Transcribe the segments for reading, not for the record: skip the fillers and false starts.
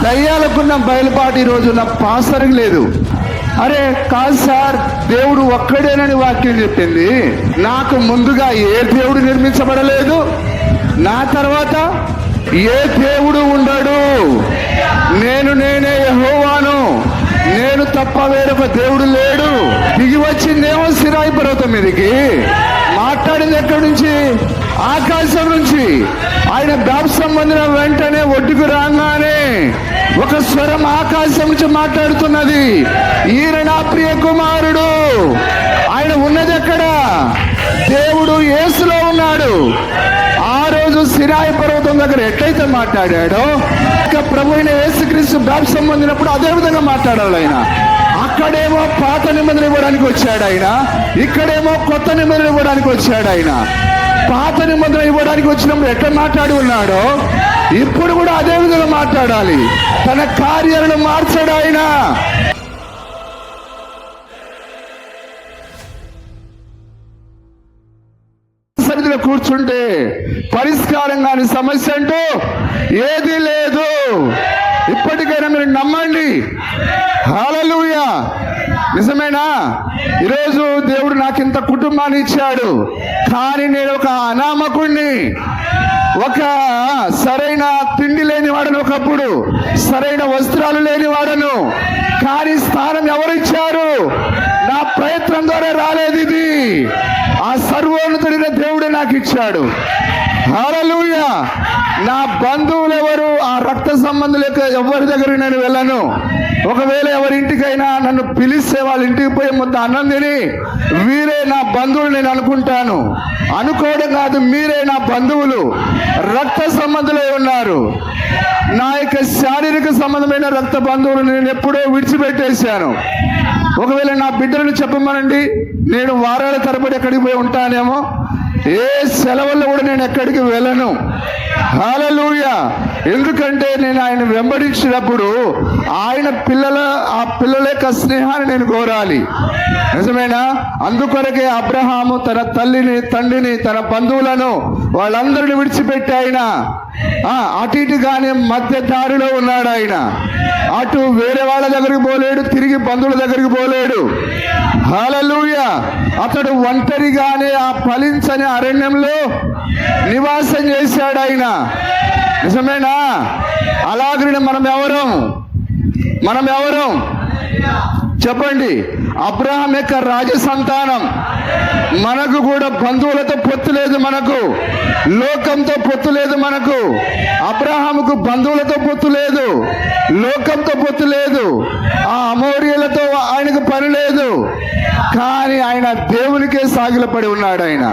దయ్యాలకున్న బయలుపాటు ఈ రోజున పాస్టర్కి లేదు. అరే కాదు సార్, దేవుడు ఒక్కడేనని వాక్యం చెప్పింది. నాకు ముందుగా ఏ దేవుడు నిర్మించబడలేదు, నా తర్వాత ఏ దేవుడు ఉండడు. నేనే యెహోవాను, నేను తప్ప వేరొక దేవుడు లేడు. దిగి వచ్చిందేమో సినాయి పర్వతం మీదకి, మాట్లాడింది ఎక్కడి నుంచి? ఆకాశం నుంచి. ఆయన బాప్తిసం పొందిన వెంటనే ఒడ్డుకు రాగానే ఒక స్వరం ఆకాశం నుంచి మాట్లాడుతున్నది, ఈయన నా ప్రియ కుమారుడు. ఆయన ఉన్నది ఎక్కడ? దేవుడు యేసులో ఉన్నాడు. ఆ రోజు సినాయి పర్వతం దగ్గర ఎట్లయితే మాట్లాడాడో, ఇక ప్రభు అయిన యేసుక్రీస్తు బాప్తిసం పొందినప్పుడు అదే విధంగా మాట్లాడాలి ఆయన. అక్కడేమో పాత నిబంధన ఇవ్వడానికి వచ్చాడు ఆయన, ఇక్కడేమో కొత్త నిబంధన ఇవ్వడానికి వచ్చాడు ఆయన. పాత నిబంధన ఇవ్వడానికి వచ్చినప్పుడు ఎట్లా మాట్లాడి ఉన్నాడో ఇప్పుడు కూడా అదే విధంగా మాట్లాడాలి. తన కార్యాలను మార్చాడు ఆయన. సన్నిధిలో కూర్చుంటే పరిష్కారం కాని సమస్య అంటూ ఏది లేదు. ఇప్పటికైనా మీరు నమ్మండి. హల్లెలూయా. నిజమేనా? ఈరోజు దేవుడు నాకు ఇంత కుటుంబాన్ని ఇచ్చాడు, కానీ నేను ఒక అనామకుణ్ణి, ఒక సరైన తిండి లేని వాడను, ఒకప్పుడు సరైన వస్త్రాలు లేని వాడను. కానీ స్థానం ఎవరిచ్చారు? నా ప్రయత్నం ద్వారా రాలేదు ఇది, ఆ సర్వోన్నతుడైన దేవుడే నాకు ఇచ్చాడు. హల్లెలూయా. నా బంధువులు ఎవరు? ఆ రక్త సంబంధులు ఎవరి దగ్గరికి నేను వెళ్ళను. ఒకవేళ ఎవరింటికైనా నన్ను పిలిస్తే వాళ్ళ ఇంటికి పోయి ముద్ద అన్నం తిని వీరే నా బంధువులు నేను అనుకుంటాను. అనుకోవడం కాదు, మీరే నా బంధువులు, రక్త సంబంధులై ఉన్నారు. నా యొక్క శారీరక సంబంధమైన రక్త బంధువులు నేను ఎప్పుడో విడిచిపెట్టేశాను. ఒకవేళ నా బిడ్డలను చెప్పమనండి, నేను వారాల తరబడి ఎక్కడికి పోయి ఉంటానేమో, ఏ సెలవుల్లో కూడా నేను ఎక్కడికి వెళ్ళను. హల్లెలూయా. ఎందుకంటే నేను ఆయన వెంబడించినప్పుడు ఆయన ఆ పిల్లల యొక్క స్నేహాన్ని నేను కోరాలి. నిజమేనా? అందుకొరకే అబ్రహాము తన తల్లిని, తండ్రిని, తన బంధువులను వాళ్ళందరిని విడిచిపెట్టి ఆయన అటు ఇటుగానే మధ్య దారిలో ఉన్నాడు. ఆయన అటు వేరే వాళ్ళ దగ్గరికి పోలేడు, తిరిగి బంధువుల దగ్గరికి పోలేడు. హల్లెలూయా. అతడు ఒంటరిగానే ఆ ఫలించని అరణ్యంలో నివాసం చేశాడు ఆయన. నిజమేనా? అలాగే మనం ఎవరం చెప్పండి? అబ్రహాం యొక్క రాజ సంతానం. మనకు కూడా బంధువులతో పొత్తు లేదు, మనకు లోకంతో పొత్తు లేదు. మనకు అబ్రహాముకు బంధువులతో పొత్తు లేదు, లోకంతో పొత్తు లేదు, ఆ అమోరియలతో ఆయనకు పని లేదు. కానీ ఆయన దేవునికే సాగిలపడి ఉన్నాడు. ఆయన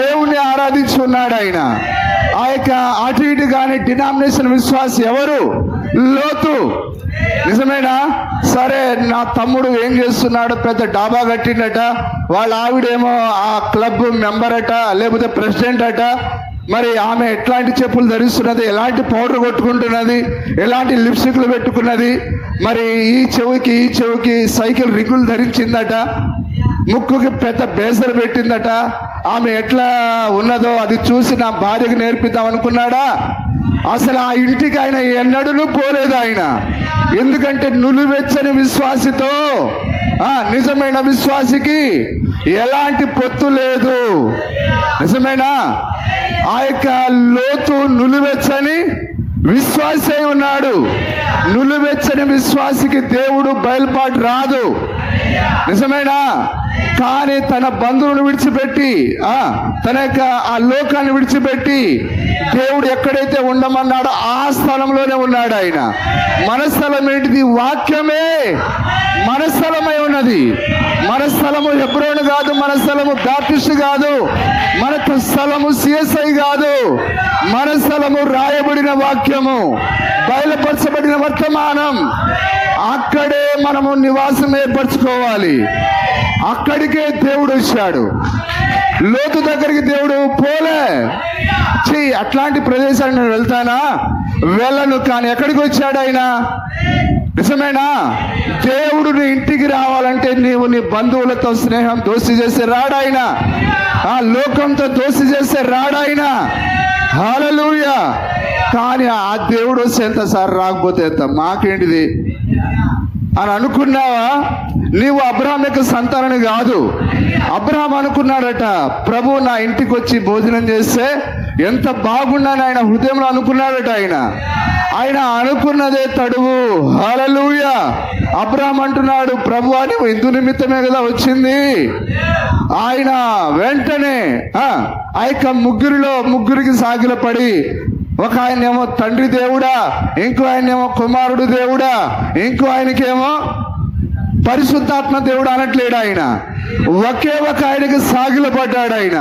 దేవుణ్ణి ఆరాధించి ఉన్నాడు. ఆయన ఆ యొక్క అటు ఇటు కానీ డినామినేషన్ విశ్వాసి ఎవరు? లోతు. నిజమేనా? సరే, నా తమ్ముడు ఏం చేస్తున్నాడు? పెద్ద డాబా కట్టిండట, వాళ్ళ ఆవిడేమో ఆ క్లబ్ మెంబర్ అట, లేకపోతే ప్రెసిడెంట్ అట. మరి ఆమె ఎట్లాంటి చెప్పులు ధరిస్తున్నది, ఎలాంటి పౌడర్ కొట్టుకుంటున్నది, ఎలాంటి లిప్స్టిక్లు పెట్టుకున్నది, మరి ఈ చెవికి సైకిల్ రింగులు ధరించిందట, ముక్కుకి పెద్ద బేసలు పెట్టిందట. ఆమె ఎట్లా ఉన్నదో అది చూసి నా భార్యకు నేర్పిద్దాం అనుకున్నాడా? అసలు ఆ ఇంటికి ఆయన ఎన్నడూ పోలేదు ఆయన. ఎందుకంటే నులివెచ్చని విశ్వాసితో నిజమైన విశ్వాసికి ఎలాంటి పొత్తు లేదు. నిజమేనా? ఆ యొక్క లోతు నులివెచ్చని విశ్వాసే ఉన్నాడు. నులివెచ్చని విశ్వాసికి దేవుడు బయలుపాటు రాదు. నిజమేనా? కానీ తన బంధువులను విడిచిపెట్టి తన యొక్క ఆ లోకాన్ని విడిచిపెట్టి దేవుడు ఎక్కడైతే ఉండమన్నాడో ఆ స్థలంలోనే ఉన్నాడు ఆయన. మన స్థలం ఏంటిది? వాక్యమే మన స్థలమై ఉన్నది. మన స్థలము హెబ్రోను కాదు, మన స్థలము బాప్టిస్ట్ కాదు, మన స్థలము సిఎస్ఐ కాదు. మన స్థలము రాయబడిన వాక్యము, బయలుపరచబడిన వర్తమానం. అక్కడే మనము నివాసం ఏర్పరచుకోవాలి. అక్కడికే దేవుడు వచ్చాడు. లోతు దగ్గరికి దేవుడు పోలే. అట్లాంటి ప్రదేశానికి నేను వెళ్తానా? వెళ్ళను. కానీ ఎక్కడికి వచ్చాడు ఆయన? నిజమేనా? దేవుడు నీ ఇంటికి రావాలంటే నీవు నీ బంధువులతో స్నేహం దోస్తీ చేస్తే రాడాయన, ఆ లోకంతో దోస్తీ చేస్తే రాడాయన. హల్లెలూయా. కానీ ఆ దేవుడు వస్తే ఎంత సార్, రాకపోతే ఎంత, మాకేంటిది అని అనుకున్నావా? నీవు అబ్రహాం యొక్క సంతానాన్ని కాదు. అబ్రహాం అనుకున్నాడట, ప్రభు నా ఇంటికి వచ్చి భోజనం చేస్తే ఎంత బాగున్నాను ఆయన హృదయంలో అనుకున్నాడట. ఆయన అనుకున్నదే తడువు. హల్లెలూయా. అబ్రహాం అంటున్నాడు, ప్రభువా నువ్వు ఇందు నిమిత్తమే కదా వచ్చింది. ఆయన వెంటనే ఆ యొక్క ముగ్గురికి సాగిలపడి, ఒక ఆయనేమో తండ్రి దేవుడా, ఇంకో ఆయనేమో కుమారుడు దేవుడా, ఇంకో ఆయనకేమో పరిశుద్ధాత్మ దేవుడు అనట్లేడు. ఆయన ఒకే ఒక ఆయనకి సాగిలపడ్డాడు. ఆయన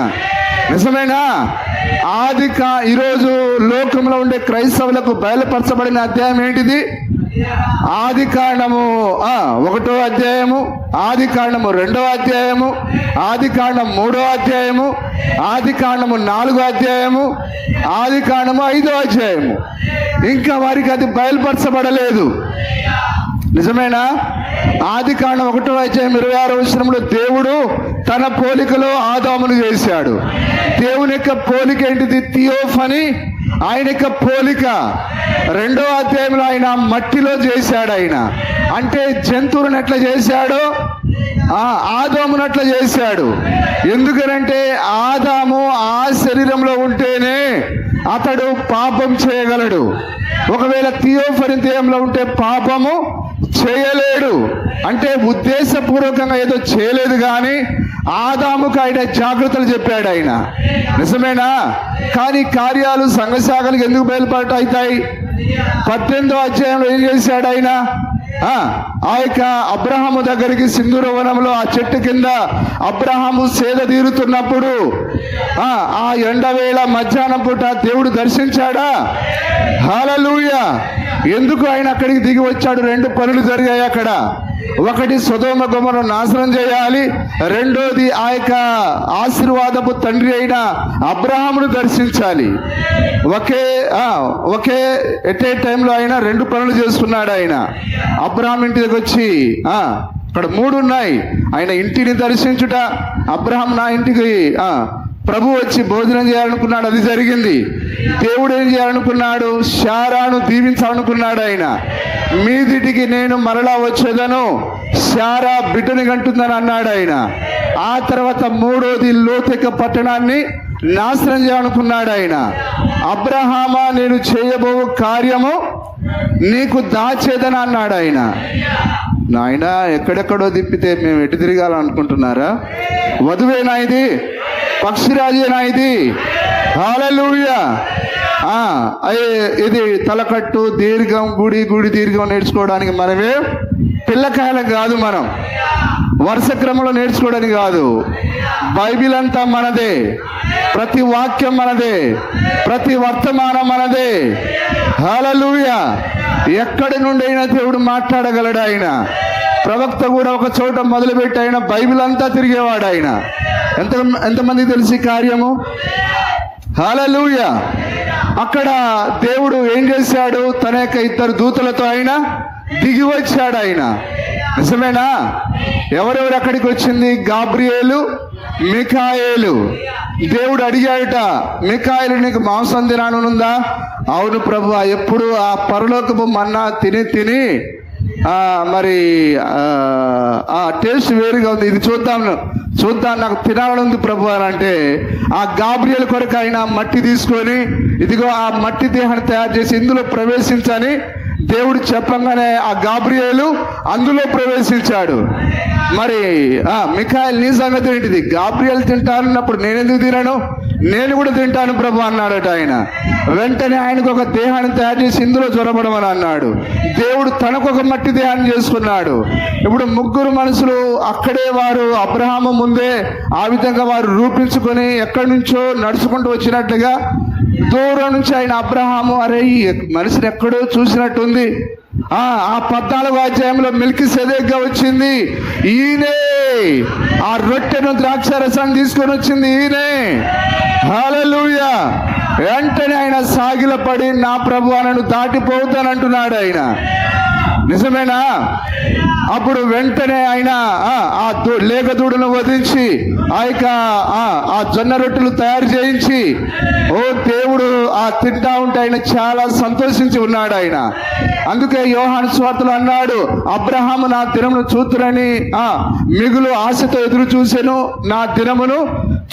నిజమేనా? ఈరోజు లోకంలో ఉండే క్రైస్తవులకు బయలుపరచబడిన అధ్యాయం ఏంటిది? ఆది కాండము 1వ అధ్యాయము, ఆది కాండము 2వ అధ్యాయము, ఆది కాండం 3వ అధ్యాయము, ఆది కాండము 4వ అధ్యాయము, ఆది కాండము 5వ అధ్యాయము. ఇంకా వారికి అది బయలుపరచబడలేదు. నిజమేనా? ఆది కాండం 1వ అధ్యాయం 26వ వచనంలో దేవుడు తన పోలికలో ఆదామును చేశాడు. దేవుని యొక్క పోలిక ఏంటిది? థియోఫనీ, ఆయన యొక్క పోలిక. 2వ అధ్యాయంలో ఆయన మట్టిలో చేశాడు. ఆయన అంటే జంతువులను ఎట్లా చేశాడో ఆదామును అట్లా చేశాడు. ఎందుకనంటే ఆదాము ఆ శరీరంలో ఉంటేనే అతడు పాపం చేయగలడు. ఒకవేళ థియోఫనీ దేహంలో ఉంటే పాపము చేయలేడు. అంటే ఉద్దేశపూర్వకంగా ఏదో చేయలేదు, కానీ ఆదాముకు ఆయన జాగ్రత్తలు చెప్పాడు. ఆయన నిజమేనా? కానీ కార్యాలు సంఘశాఖలకు ఎందుకు బయలుపాటు అవుతాయి? 18వ అధ్యాయంలో ఏం చేశాడు ఆయన? ఆ యొక్క అబ్రహాము దగ్గరికి సింధూర వనంలో ఆ చెట్టు కింద అబ్రహాము సేద తీరుతున్నప్పుడు ఆ ఎండవేళ మధ్యాహ్నం పూట దేవుడు దర్శించాడా? హల్లెలూయా. ఎందుకు ఆయన అక్కడికి దిగి వచ్చాడు? 2 పనులు జరిగాయి అక్కడ. ఒకటి, సొదొమ గొమొర్రా నాశనం చేయాలి. రెండోది, ఆ యొక్క ఆశీర్వాదపు తండ్రి అయిన అబ్రహామును దర్శించాలి. ఒకే ఎట్ ఏ టైంలో ఆయన 2 పనులు చేస్తున్నాడు. ఆయన అబ్రహాం ఇంటి దగ్గర వచ్చి అక్కడ 3 ఉన్నాయి. ఆయన ఇంటిని దర్శించుట, అబ్రహాం నా ఇంటికి ప్రభు వచ్చి భోజనం చేయాలనుకున్నాడు, అది జరిగింది. దేవుడు ఏం చేయాలనుకున్నాడు? శారాను దీవించాలనుకున్నాడు. ఆయన మీదిటికి నేను మరలా వచ్చేదను, శారా బిడ్డని కంటుందని అన్నాడు ఆయన. ఆ తర్వాత 3వది, లోతెక్క పట్టణాన్ని నాశనం చేయాలనుకున్నాడు ఆయన. అబ్రహామా నేను చేయబో కార్యము నీకు దాచేదని అన్నాడు ఆయన. నాయన ఎక్కడెక్కడో తిప్పితే మేము ఎటు తిరగాలనుకుంటున్నారా? వధువేనా ఇది? పక్షిరాజేనా ఇది? హల్లెలూయా. ఇది తలకట్టు దీర్ఘం, గుడి దీర్ఘం నేర్చుకోవడానికి మనమే పిల్లకాయలం కాదు. మనం వరుస క్రమంలో నేర్చుకోవడానికి కాదు. బైబిల్ అంతా మనదే, ప్రతి వాక్యం మనదే, ప్రతి వర్తమానం మనదే. హల్లెలూయా. ఎక్కడి నుండి అయినా దేవుడు మాట్లాడగలడు. ఆయన ప్రవక్త కూడా ఒక చోట మొదలుపెట్టి ఆయన బైబిల్ అంతా తిరిగేవాడు. ఆయన ఎంతమంది తెలిసి కార్యము? హల్లెలూయా. అక్కడ దేవుడు ఏం చేశాడు? తన యొక్క 2 దూతలతో ఆయన దిగి వచ్చాడు. ఆయన నిజమేనా? ఎవరెవరు అక్కడికి వచ్చింది? గాబ్రియేలు, మిఖాయేలు. దేవుడు అడిగాడట, మిఖాయేలు నీకు మాంసం తినాలనుందా? అవును ప్రభువా, ఎప్పుడు ఆ పరలోకపు మన్నా తిని మరి ఆ టేస్ట్ వేరుగా ఉంది, ఇది చూద్దాం నాకు తినాలని ఉంది ప్రభు అని అంటే, ఆ గాబ్రియేలు కొరకు ఆయన మట్టి తీసుకొని, ఇదిగో ఆ మట్టి దేహాన్ని తయారు చేసి ఇందులో ప్రవేశించని దేవుడు చెప్పంగానే ఆ గాబ్రియేలు అందులో ప్రవేశించాడు. మరి మిఖాయేలు నీ సంగతి ఏంటిది? గాబ్రియేలు తింటానన్నప్పుడు నేనెందుకు తినను? నేను కూడా తింటాను ప్రభు అన్నాడట. ఆయన వెంటనే ఆయనకు ఒక దేహాన్ని తయారు చేసి ఇందులో జ్వరపడమని అన్నాడు. దేవుడు తనకు ఒక మట్టి దేహాన్ని చేసుకున్నాడు. ఇప్పుడు 3 మనుషులు అక్కడే, వారు అబ్రహాము ముందే ఆ విధంగా వారు రూపించుకొని ఎక్కడి నుంచో నడుచుకుంటూ వచ్చినట్టుగా దూరం నుంచి ఆయన అబ్రహాము, అరే ఈ మనిషిని ఎక్కడో చూసినట్టుంది. ఆ 14వ అధ్యాయంలో మెల్కీసెదెకుగా వచ్చింది ఈయనే. ఆ రొట్టెను ద్రాక్షారసాన్ని తీసుకొని వచ్చింది ఈయనే. హల్లెలూయా. వెంటనే ఆయన సాగిలపడి, నా ప్రభు నన్ను దాటిపోతానంటున్నాడు. ఆయన నిజమేనా? అప్పుడు వెంటనే ఆయన ఆ లేగ దూడను వధించి ఆ జొన్న రొట్టెలు తయారు చేయించి దేవుడు తింటా ఉంటే ఆయన చాలా సంతోషించి ఉన్నాడు ఆయన. అందుకే యోహాను సువార్తలో అన్నాడు, అబ్రహాము నా దినమును చూతురని మిగులు ఆశతో ఎదురు చూసెను, నా దినమును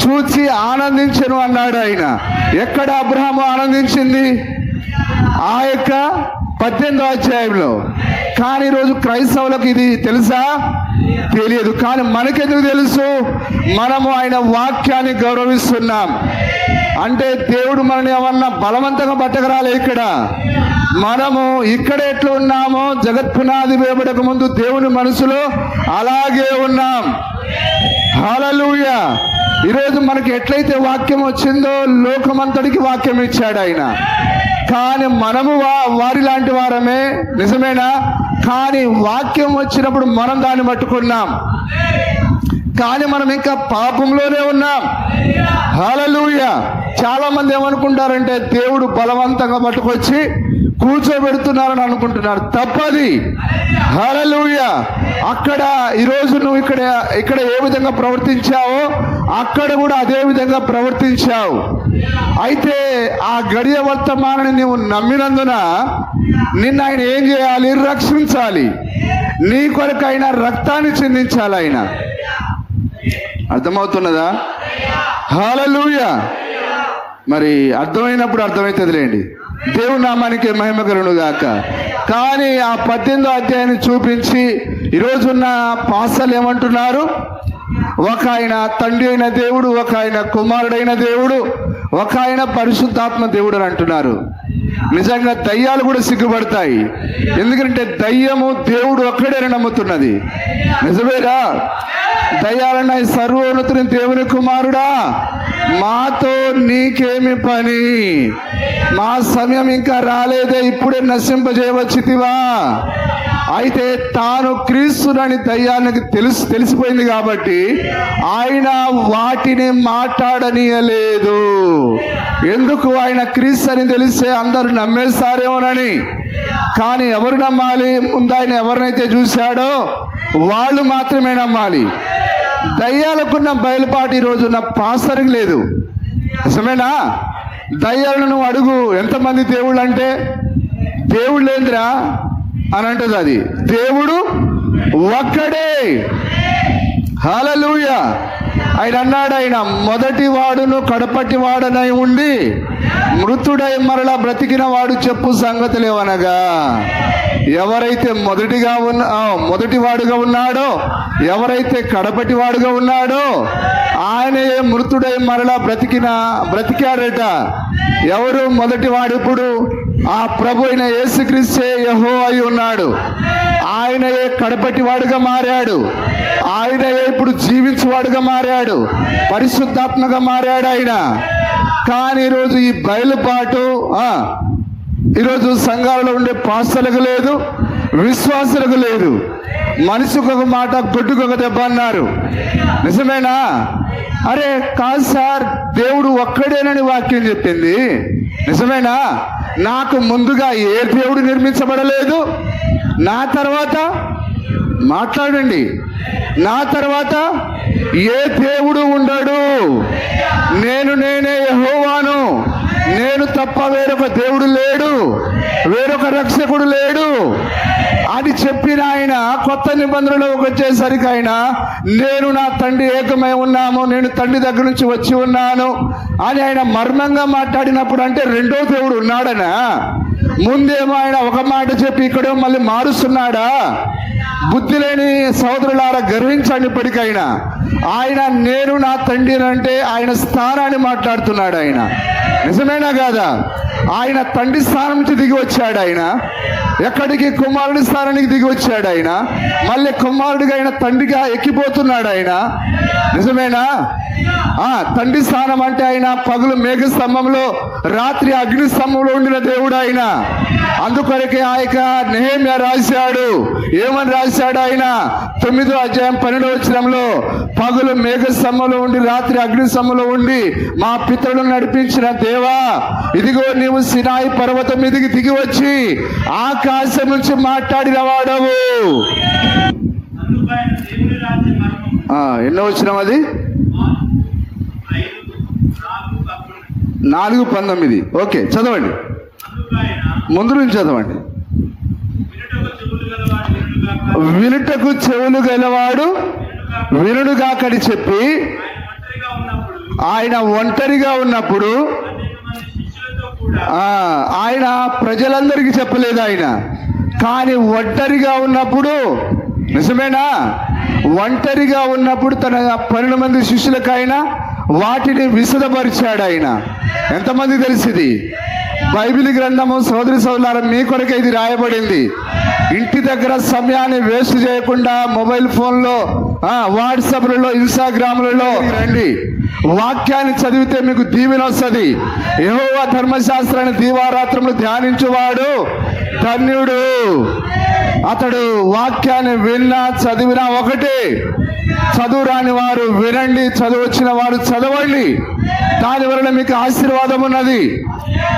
చూచి ఆనందించెను అన్నాడు ఆయన. ఎక్కడ అబ్రహాము ఆనందించింది? ఆ యొక్క 18వ అధ్యాయంలో. కానీ ఈరోజు క్రైస్తవులకు ఇది తెలుసా? తెలియదు. కానీ మనకెందుకు తెలుసు? మనము ఆయన వాక్యాన్ని గౌరవిస్తున్నాం. అంటే దేవుడు మనని ఏమన్నా బలవంతంగా పట్టకరాలే. ఇక్కడ మనము ఇక్కడ ఎట్లా ఉన్నామో జగత్పునాది వేయబడక ముందు దేవుని మనసులో అలాగే ఉన్నాం. హల్లెలూయా. ఈరోజు మనకి ఎట్లయితే వాక్యం వచ్చిందో లోకమంతటికి వాక్యం ఇచ్చాడు ఆయన. కానీ మనము వారి లాంటి వారమే, నిజమేనా? కానీ వాక్యం వచ్చినప్పుడు మనం దాన్ని పట్టుకున్నాం. కానీ మనం ఇంకా పాపంలోనే ఉన్నాం. హల్లెలూయా. చాలా మంది ఏమనుకుంటారంటే దేవుడు బలవంతంగా పట్టుకొచ్చి కూర్చోబెడుతున్నారని అనుకుంటున్నారు. తప్పది. హల్లెలూయా. అక్కడ ఈరోజు నువ్వు ఇక్కడ ఏ విధంగా ప్రవర్తించావో అక్కడ కూడా అదే విధంగా ప్రవర్తించావు. అయితే ఆ గడియ వర్తమానాన్ని నువ్వు నమ్మినందున నిన్ను ఆయన ఏం చేయాలి? రక్షించాలి. నీ కొరకు ఆయన రక్తాన్ని చిందించాలి ఆయన. అర్థమవుతున్నదా? హల్లెలూయా. మరి అర్థమైనప్పుడు అర్థమవుతుందిలేండి. దేవుని నామానికి మహిమ కలుగును గాక. కానీ ఆ 18వ అధ్యాయాన్ని చూపించి ఈరోజున్న పాస్టర్లు ఏమంటున్నారు? ఒక ఆయన తండ్రి అయిన దేవుడు, ఒక ఆయన కుమారుడైన దేవుడు, ఒక ఆయన పరిశుద్ధాత్మ దేవుడు అని అంటున్నారు. నిజంగా దయ్యాలు కూడా సిగ్గుపడతాయి. ఎందుకంటే దయ్యము దేవుడు ఒక్కడే నమ్ముతున్నది. నిజమేరా? దయ్యాలన్న సర్వోన్నతుని దేవుని కుమారుడా, మాతో నీకేమి పని? మా సమయం ఇంకా రాలేదే, ఇప్పుడే నశింపజేయవచ్చితివా? అయితే తాను క్రీస్తునని దయ్యానికి తెలిసిపోయింది కాబట్టి ఆయన వాటిని మాట్లాడనీయలేదు. ఎందుకు? ఆయన క్రీస్తు అని తెలిస్తే అందరూ నమ్మేస్తారేమోనని. కానీ ఎవరు నమ్మాలి? ముందు ఆయన ఎవరినైతే చూశాడో వాళ్ళు మాత్రమే నమ్మాలి. దయ్యాలకున్న బయలుపాటు ఈరోజున్న పాస్టర్కి లేదు. నిజమేనా? దయ్యాలను నువ్వు అడుగు, ఎంతమంది దేవుళ్ళు అంటే దేవుడు లేదురా అని అంటది. అది దేవుడు ఒక్కడే. హల్లెలూయా. ఆయన అన్నాడు, ఆయన మొదటి వాడును కడపటి వాడనై ఉండి మృతుడై మరలా బ్రతికిన వాడు చెప్పు సంగతులేవనగా, ఎవరైతే మొదటి వాడుగా ఉన్నాడో, ఎవరైతే కడపటి వాడుగా ఉన్నాడో ఆయనే మృతుడై మరలా బ్రతికాడట. ఎవరు మొదటి వాడు? ఇప్పుడు ఆ ప్రభు అయిన యేసుక్రీస్తే యెహోవా అయి ఉన్నాడు. ఆయనయే కడపటి వాడుగా మారాడు. ఆయనయే ఇప్పుడు జీవించేవాడుగా మారాడు, పరిశుద్ధాత్మగా మారాడు ఆయన. కానీ ఈరోజు ఈ బయలుపాటు ఈరోజు సంఘాలలో ఉండే పాస్టర్లకు లేదు, విశ్వాసులకు లేదు. మనిషికి ఒక మాట, గొడ్డుకు ఒక దెబ్బ అన్నారు. నిజమేనా? అరే కాదు సార్, దేవుడు ఒక్కడేనని వాక్యం చెప్పింది. నిజమేనా? నాకు ముందుగా ఏ దేవుడు నిర్మించబడలేదు. నా తర్వాత మాట్లాడండి, నా తర్వాత ఏ దేవుడు ఉండడు. నేనే యెహోవాను, నేను తప్ప వేరొక దేవుడు లేడు, వేరొక రక్షకుడు లేడు అని చెప్పిన ఆయన కొత్త నిబంధనలోకి వచ్చేసరికి ఆయన నేను నా తండ్రి ఏకమై ఉన్నాము, నేను తండ్రి దగ్గర నుంచి వచ్చి ఉన్నాను అని ఆయన మర్మంగా మాట్లాడినప్పుడు అంటే రెండో దేవుడు ఉన్నాడనా? ముందేమో ఆయన ఒక మాట చెప్పి ఇక్కడేమో మళ్ళీ మారుస్తున్నాడా? బుద్ధి లేని సోదరులారా గర్వించండి. ఇప్పటికైనా ఆయన నేను నా తండ్రి అంటే ఆయన స్థానాన్ని మాట్లాడుతున్నాడు ఆయన. నిజమేనా కాదా? ఆయన తండ్రి స్థానం నుంచి దిగి వచ్చాడు ఆయన. ఎక్కడికి? కుమారుడి స్థానానికి దిగి వచ్చాడు ఆయన. మళ్ళీ కుమారుడిగా ఆయన తండ్రిగా ఎక్కిపోతున్నాడు ఆయన. నిజమేనా? తండ్రి స్థానం అంటే ఆయన పగులు మేఘ స్తంభంలో, రాత్రి అగ్ని స్తంభంలో ఉండిన దేవుడు ఆయన. అందుకొరకే ఆయక నెహెమ్యా రాశాడు. ఏమని రాశాడు ఆయన? 9వ అధ్యాయం 12వ వచనంలో పగులు మేఘస్తంభంలో ఉండి రాత్రి అగ్నిస్తంభంలో ఉండి మా పితరులను నడిపించిన దేవా, ఇదిగో నీవు సినాయి పర్వతం మీదకి దిగి వచ్చి ఆకాశం నుంచి మాట్లాడిన వాడవు. ఎన్నో వచ్చినాం అది 4:19. ఓకే, చదవండి, ముందు నుంచి చదవండి. వినుటకు చెవులు గలవాడు వినుడుగాకని చెప్పి ఆయన ఒంటరిగా ఉన్నప్పుడు ఆయన ప్రజలందరికీ చెప్పలేదు. ఆయన కానీ ఒంటరిగా ఉన్నప్పుడు, నిజమేనా, ఒంటరిగా ఉన్నప్పుడు తన 12 మంది శిష్యులకైనా వాటిని విశదపరిచాడు ఆయన. ఎంతమంది తెలిసింది? బైబిల్ గ్రంథము సోదరి సోదరులారా, మీ కొరకే ఇది రాయబడింది. ఇంటి దగ్గర సమయాన్ని వేస్ట్ చేయకుండా మొబైల్ ఫోన్లో, వాట్సాప్లలో, ఇన్స్టాగ్రామ్లలో రండి. వాక్యాన్ని చదివితే మీకు దీవెన వస్తుంది. యెహోవా ధర్మశాస్త్రాన్ని దీవారాత్రములు ధ్యానించువాడు ధన్యుడు. అతడు వాక్యాన్ని విన్నా చదివినా ఒకటే. చదువు రాని వారు వినండి, చదువు వచ్చిన వారు చదవండి. దాని వలన మీకు ఆశీర్వాదం ఉన్నది.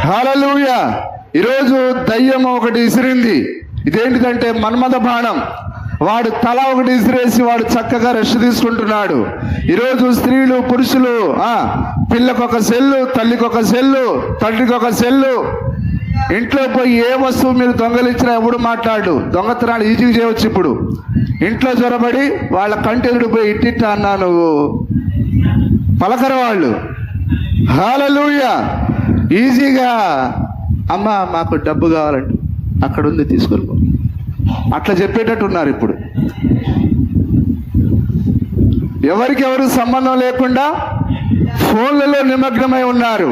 హల్లెలూయా. ఈరోజు దయ్యం ఒకటి ఇసిరింది. ఇదేంటిదంటే మన్మథ బాణం. వాడు తల ఒకటి ఇసిరేసి వాడు చక్కగా రెస్ట్ తీసుకుంటున్నాడు. ఈరోజు స్త్రీలు, పురుషులు పిల్లకొక సెల్లు, తల్లికొక సెల్లు, తండ్రికి ఒక సెల్లు. ఇంట్లో పోయి ఏ వస్తువు మీరు దొంగలించినా ఎవడు మాట్లాడు. దొంగతనాలు ఈజీగా చేయవచ్చు. ఇప్పుడు ఇంట్లో చొరబడి వాళ్ళ కంటి ఎదుడు పోయి ఇట్టిట్ట అన్నా నువ్వు పలకర వాళ్ళు. హల్లెలూయా. ఈజీగా అమ్మ మాకు డబ్బు కావాలంటే అక్కడ ఉంది తీసుకొని పో, అట్లా చెప్పేటట్టు ఉన్నారు ఇప్పుడు. ఎవరికెవరు సంబంధం లేకుండా ఫోన్లలో నిమగ్నమై ఉన్నారు.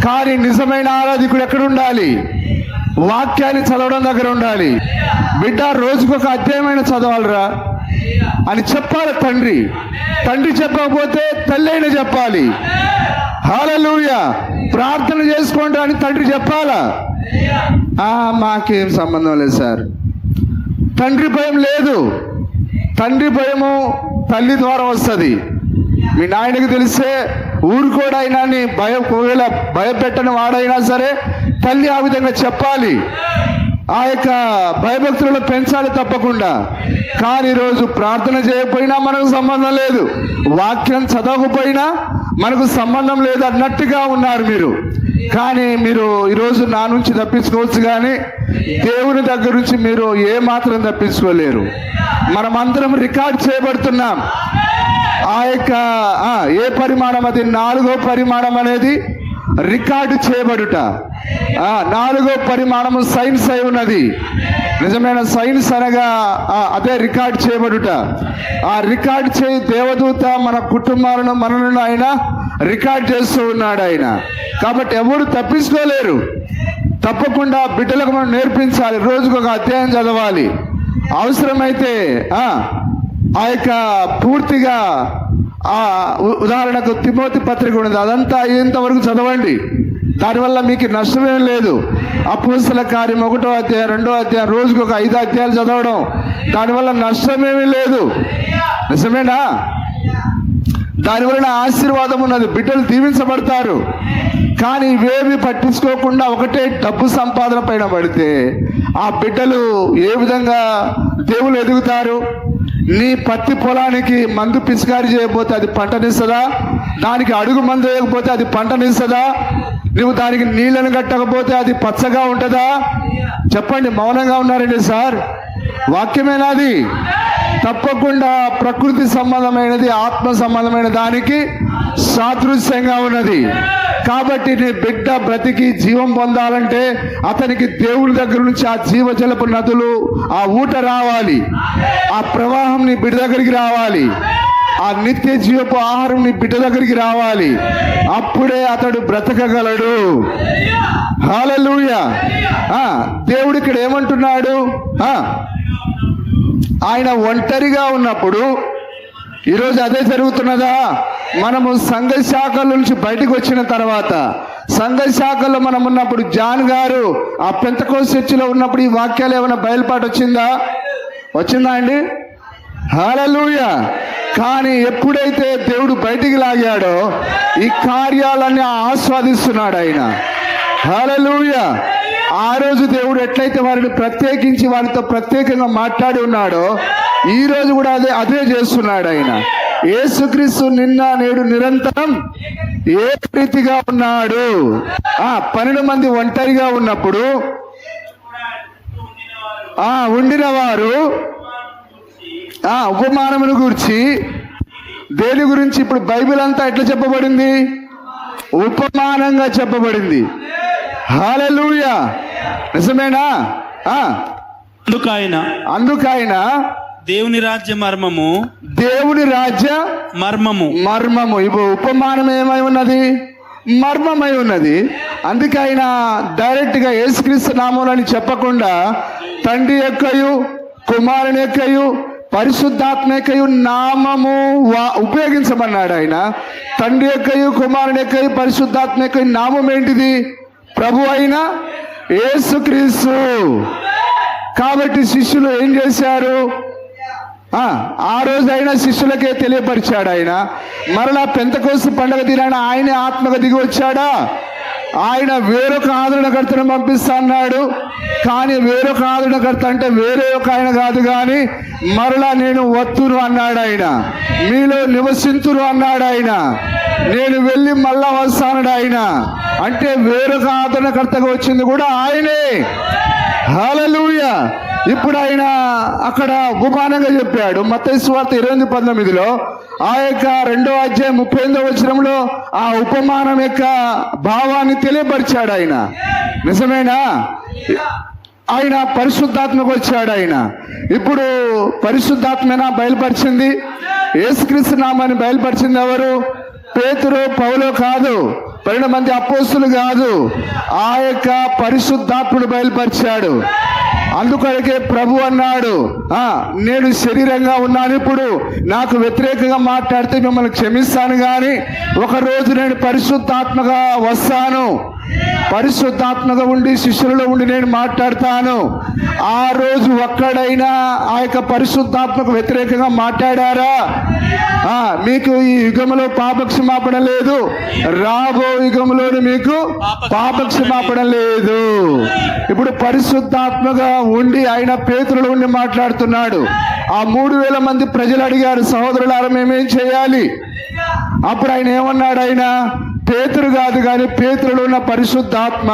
కానీ నిజమైన ఆరాధికుడు ఎక్కడ ఉండాలి? వాక్యాన్ని చదవడం దగ్గర ఉండాలి. బిడ్డ రోజుకొక అధ్యాయమైన చదవాలరా అని చెప్పాలి తండ్రి. తండ్రి చెప్పకపోతే తల్లి అయినా చెప్పాలి. హల్లెలూయా. ప్రార్థన చేసుకోండి అని తండ్రి చెప్పాలా? మాకేం సంబంధం లేదు సార్. తండ్రి భయం లేదు. తండ్రి భయము తల్లి ద్వారా వస్తుంది. మీ నాయనకి తెలిస్తే ఊరుకోడైనా ఒకవేళ భయపెట్టని వాడైనా సరే తల్లి ఆ విధంగా చెప్పాలి. ఆ యొక్క భయభక్తులను పెంచాలి తప్పకుండా. కానీ ఈరోజు ప్రార్థన చేయకపోయినా మనకు సంబంధం లేదు, వాక్యం చదవకపోయినా మనకు సంబంధం లేదు అన్నట్టుగా ఉన్నారు మీరు. కానీ మీరు ఈరోజు నా నుంచి తప్పించుకోవచ్చు, కానీ దేవుని దగ్గర నుంచి మీరు ఏమాత్రం తప్పించుకోలేరు. మనమందరం రికార్డ్ చేయబడుతున్నాం. ఆ యొక్క ఏ పరిమాణం అది? 4వ పరిమాణం అనేది రికార్డు చేయబడుట. 4వ పరిమాణము సైన్స్ అయి ఉన్నది. నిజమైన సైన్స్ అనగా అదే రికార్డ్ చేయబడుట. ఆ రికార్డ్ చేయి దేవదూత మన కుటుంబాలను, మనలను ఆయన రికార్డ్ చేస్తూ ఉన్నాడు ఆయన. కాబట్టి ఎవరు తప్పించుకోలేరు. తప్పకుండా బిడ్డలకు మనం నేర్పించాలి. రోజుకు ఒక అధ్యాయం చదవాలి. అవసరమైతే ఆ యొక్క పూర్తిగా ఉదాహరణకు తిమోతి పత్రిక ఉన్నది, అదంతా అయ్యేంతవరకు చదవండి. దానివల్ల మీకు నష్టమేం లేదు. అపోస్తల కార్యం 1వ అధ్యాయం, 2వ అధ్యాయం, రోజుకు ఒక 5 అధ్యాయాలు చదవడం, దానివల్ల నష్టమేమీ లేదు. నిజమేనా? దానివలన ఆశీర్వాదం ఉన్నది. బిడ్డలు దీవించబడతారు. కానీ ఇవేమి పట్టించుకోకుండా ఒకటే డబ్బు సంపాదన పైన పడితే ఆ బిడ్డలు ఏ విధంగా దేవుళ్ళు ఎదుగుతారు? నీ పత్తి పొలానికి మందు పిచికారి చేయకపోతే అది పంటనిస్తుందా? దానికి అడుగు మందు వేయకపోతే అది పంటనిస్తుందా? నువ్వు దానికి నీళ్లను కట్టకపోతే అది పచ్చగా ఉంటుందా? చెప్పండి. మౌనంగా ఉన్నారండి సార్. వాక్యమేనాది? తప్పకుండా ప్రకృతి సంబంధమైనది ఆత్మ సంబంధమైన దానికి సాదృశ్యంగా ఉన్నది. కాబట్టి నీ బిడ్డ బ్రతికి జీవం పొందాలంటే అతనికి దేవుని దగ్గర నుంచి ఆ జీవజలపు నదులు, ఆ ఊట రావాలి. ఆ ప్రవాహం నీ బిడ్డ దగ్గరికి రావాలి. ఆ నిత్య జీవపు ఆహారం నీ బిడ్డ దగ్గరికి రావాలి. అప్పుడే అతడు బ్రతకగలడు. హల్లెలూయా. దేవుడు ఇక్కడ ఏమంటున్నాడు? ఆయన ఒంటరిగా ఉన్నప్పుడు, ఈరోజు అదే జరుగుతున్నదా? మనము సంఘ శాఖల నుంచి బయటకు వచ్చిన తర్వాత, సంఘ శాఖల్లో మనం ఉన్నప్పుడు, జాన్ గారు ఆ పెంతెకోస్తు చర్చిలో ఉన్నప్పుడు ఈ వాక్యాలు ఏమైనా బయలుపాటు వచ్చిందా అండి? హల్లెలూయా. కానీ ఎప్పుడైతే దేవుడు బయటికి లాగాడో ఈ కార్యాలన్నీ ఆస్వాదిస్తున్నాడు ఆయన. హల్లెలూయా. ఆ రోజు దేవుడు ఎట్లయితే వారిని ప్రత్యేకించి వారితో ప్రత్యేకంగా మాట్లాడి ఉన్నాడో ఈ రోజు కూడా అదే చేస్తున్నాడు ఆయన. యేసుక్రీస్తు నిన్న నేడు నిరంతరం ఏ రీతిగా ఉన్నాడు. 12 మంది ఒంటరిగా ఉన్నప్పుడు ఉండిన వారు ఉపమానమును గురించి దేని గురించి ఇప్పుడు బైబిల్ అంతా ఎట్లా చెప్పబడింది? ఉపమానంగా చెప్పబడింది. హల్లెలూయా. నిజమేనా? అందుకైన దేవుని రాజ్య మర్మము, దేవుని రాజ్య మర్మము. ఇప్పుడు ఉపమానం ఏమై ఉన్నది? మర్మమై ఉన్నది. అందుకైన డైరెక్ట్ గా యేసుక్రీస్తు నామములని చెప్పకుండా తండ్రి యొక్కయు కుమారుని యొక్కయు పరిశుద్ధాత్మ యొక్కయు నామము ఉపయోగించమన్నాడు ఆయన. తండ్రి యొక్కయు కుమారుని యొక్కయు పరిశుద్ధాత్మ యొక్కయు నామం ఏంటిది? ప్రభు అయిన యేసుక్రీస్తు. కాబట్టి శిష్యులు ఏం చేశారు? ఆ రోజు ఆయన శిష్యులకే తెలియపరిచాడు ఆయన. మరలా పెంతెకోస్తు పండుగ దినాన ఆయనే ఆత్మగా దిగి వచ్చాడా? ఆయన వేరొక ఆదరణకర్తను పంపిస్తా అన్నాడు. కానీ వేరొక ఆదరణకర్త అంటే వేరే ఒక ఆయన కాదు, కానీ మరలా నేను వత్తును అన్నాడు ఆయన. మీలో నివసింతును అన్నాడు ఆయన. నేను వెళ్ళి మళ్ళా వస్తానడు ఆయన. అంటే వేరొక ఆదరణకర్తగా వచ్చింది కూడా ఆయనే. హల్లెలూయా. ఇప్పుడు ఆయన అక్కడ ఉపమానంగా చెప్పాడు. మత్తయి సువార్త 20:19 ఆ యొక్క 2వ అధ్యాయం 38వ వచనంలో ఆ ఉపమానం యొక్క భావాన్ని తెలియపరిచాడు ఆయన. నిజమేనా? ఆయన పరిశుద్ధాత్మకు వచ్చాడు ఆయన. ఇప్పుడు పరిశుద్ధాత్మేనా బయలుపరిచింది? యేసుక్రీస్తు నామాన్ని బయలుపరిచింది ఎవరు? పేతురు, పౌలు కాదు, 12 మంది అపోస్తులు కాదు, ఆ యొక్క పరిశుద్ధాత్ముడు బయలుపరిచాడు. అందుకొరకే ప్రభు అన్నాడు, నేను శరీరంగా ఉన్నాను, ఇప్పుడు నాకు వ్యతిరేకంగా మాట్లాడితే మిమ్మల్ని క్షమిస్తాను, కానీ ఒకరోజు నేను పరిశుద్ధాత్మగా వస్తాను, పరిశుద్ధాత్మగా ఉండి శిష్యులలో ఉండి నేను మాట్లాడతాను. ఆ రోజు ఒక్కడైనా ఆ యొక్క పరిశుద్ధాత్మకు వ్యతిరేకంగా మాట్లాడారా? మీకు ఈ యుగంలో పాపక్షమాపణ లేదు, రాబో యుగంలోని మీకు పాపక్షమాపణ లేదు. ఇప్పుడు పరిశుద్ధాత్మగా ఉండి ఆయన పేతురులో ఉండి మాట్లాడుతున్నాడు. ఆ 3000 మంది ప్రజలు అడిగారు, సహోదరులారా మేమేం చేయాలి? అప్పుడు ఆయన ఏమన్నాడు? ఆయన పేతురు కాదు, కానీ పేతురులో ఉన్న పరిశుద్ధాత్మ,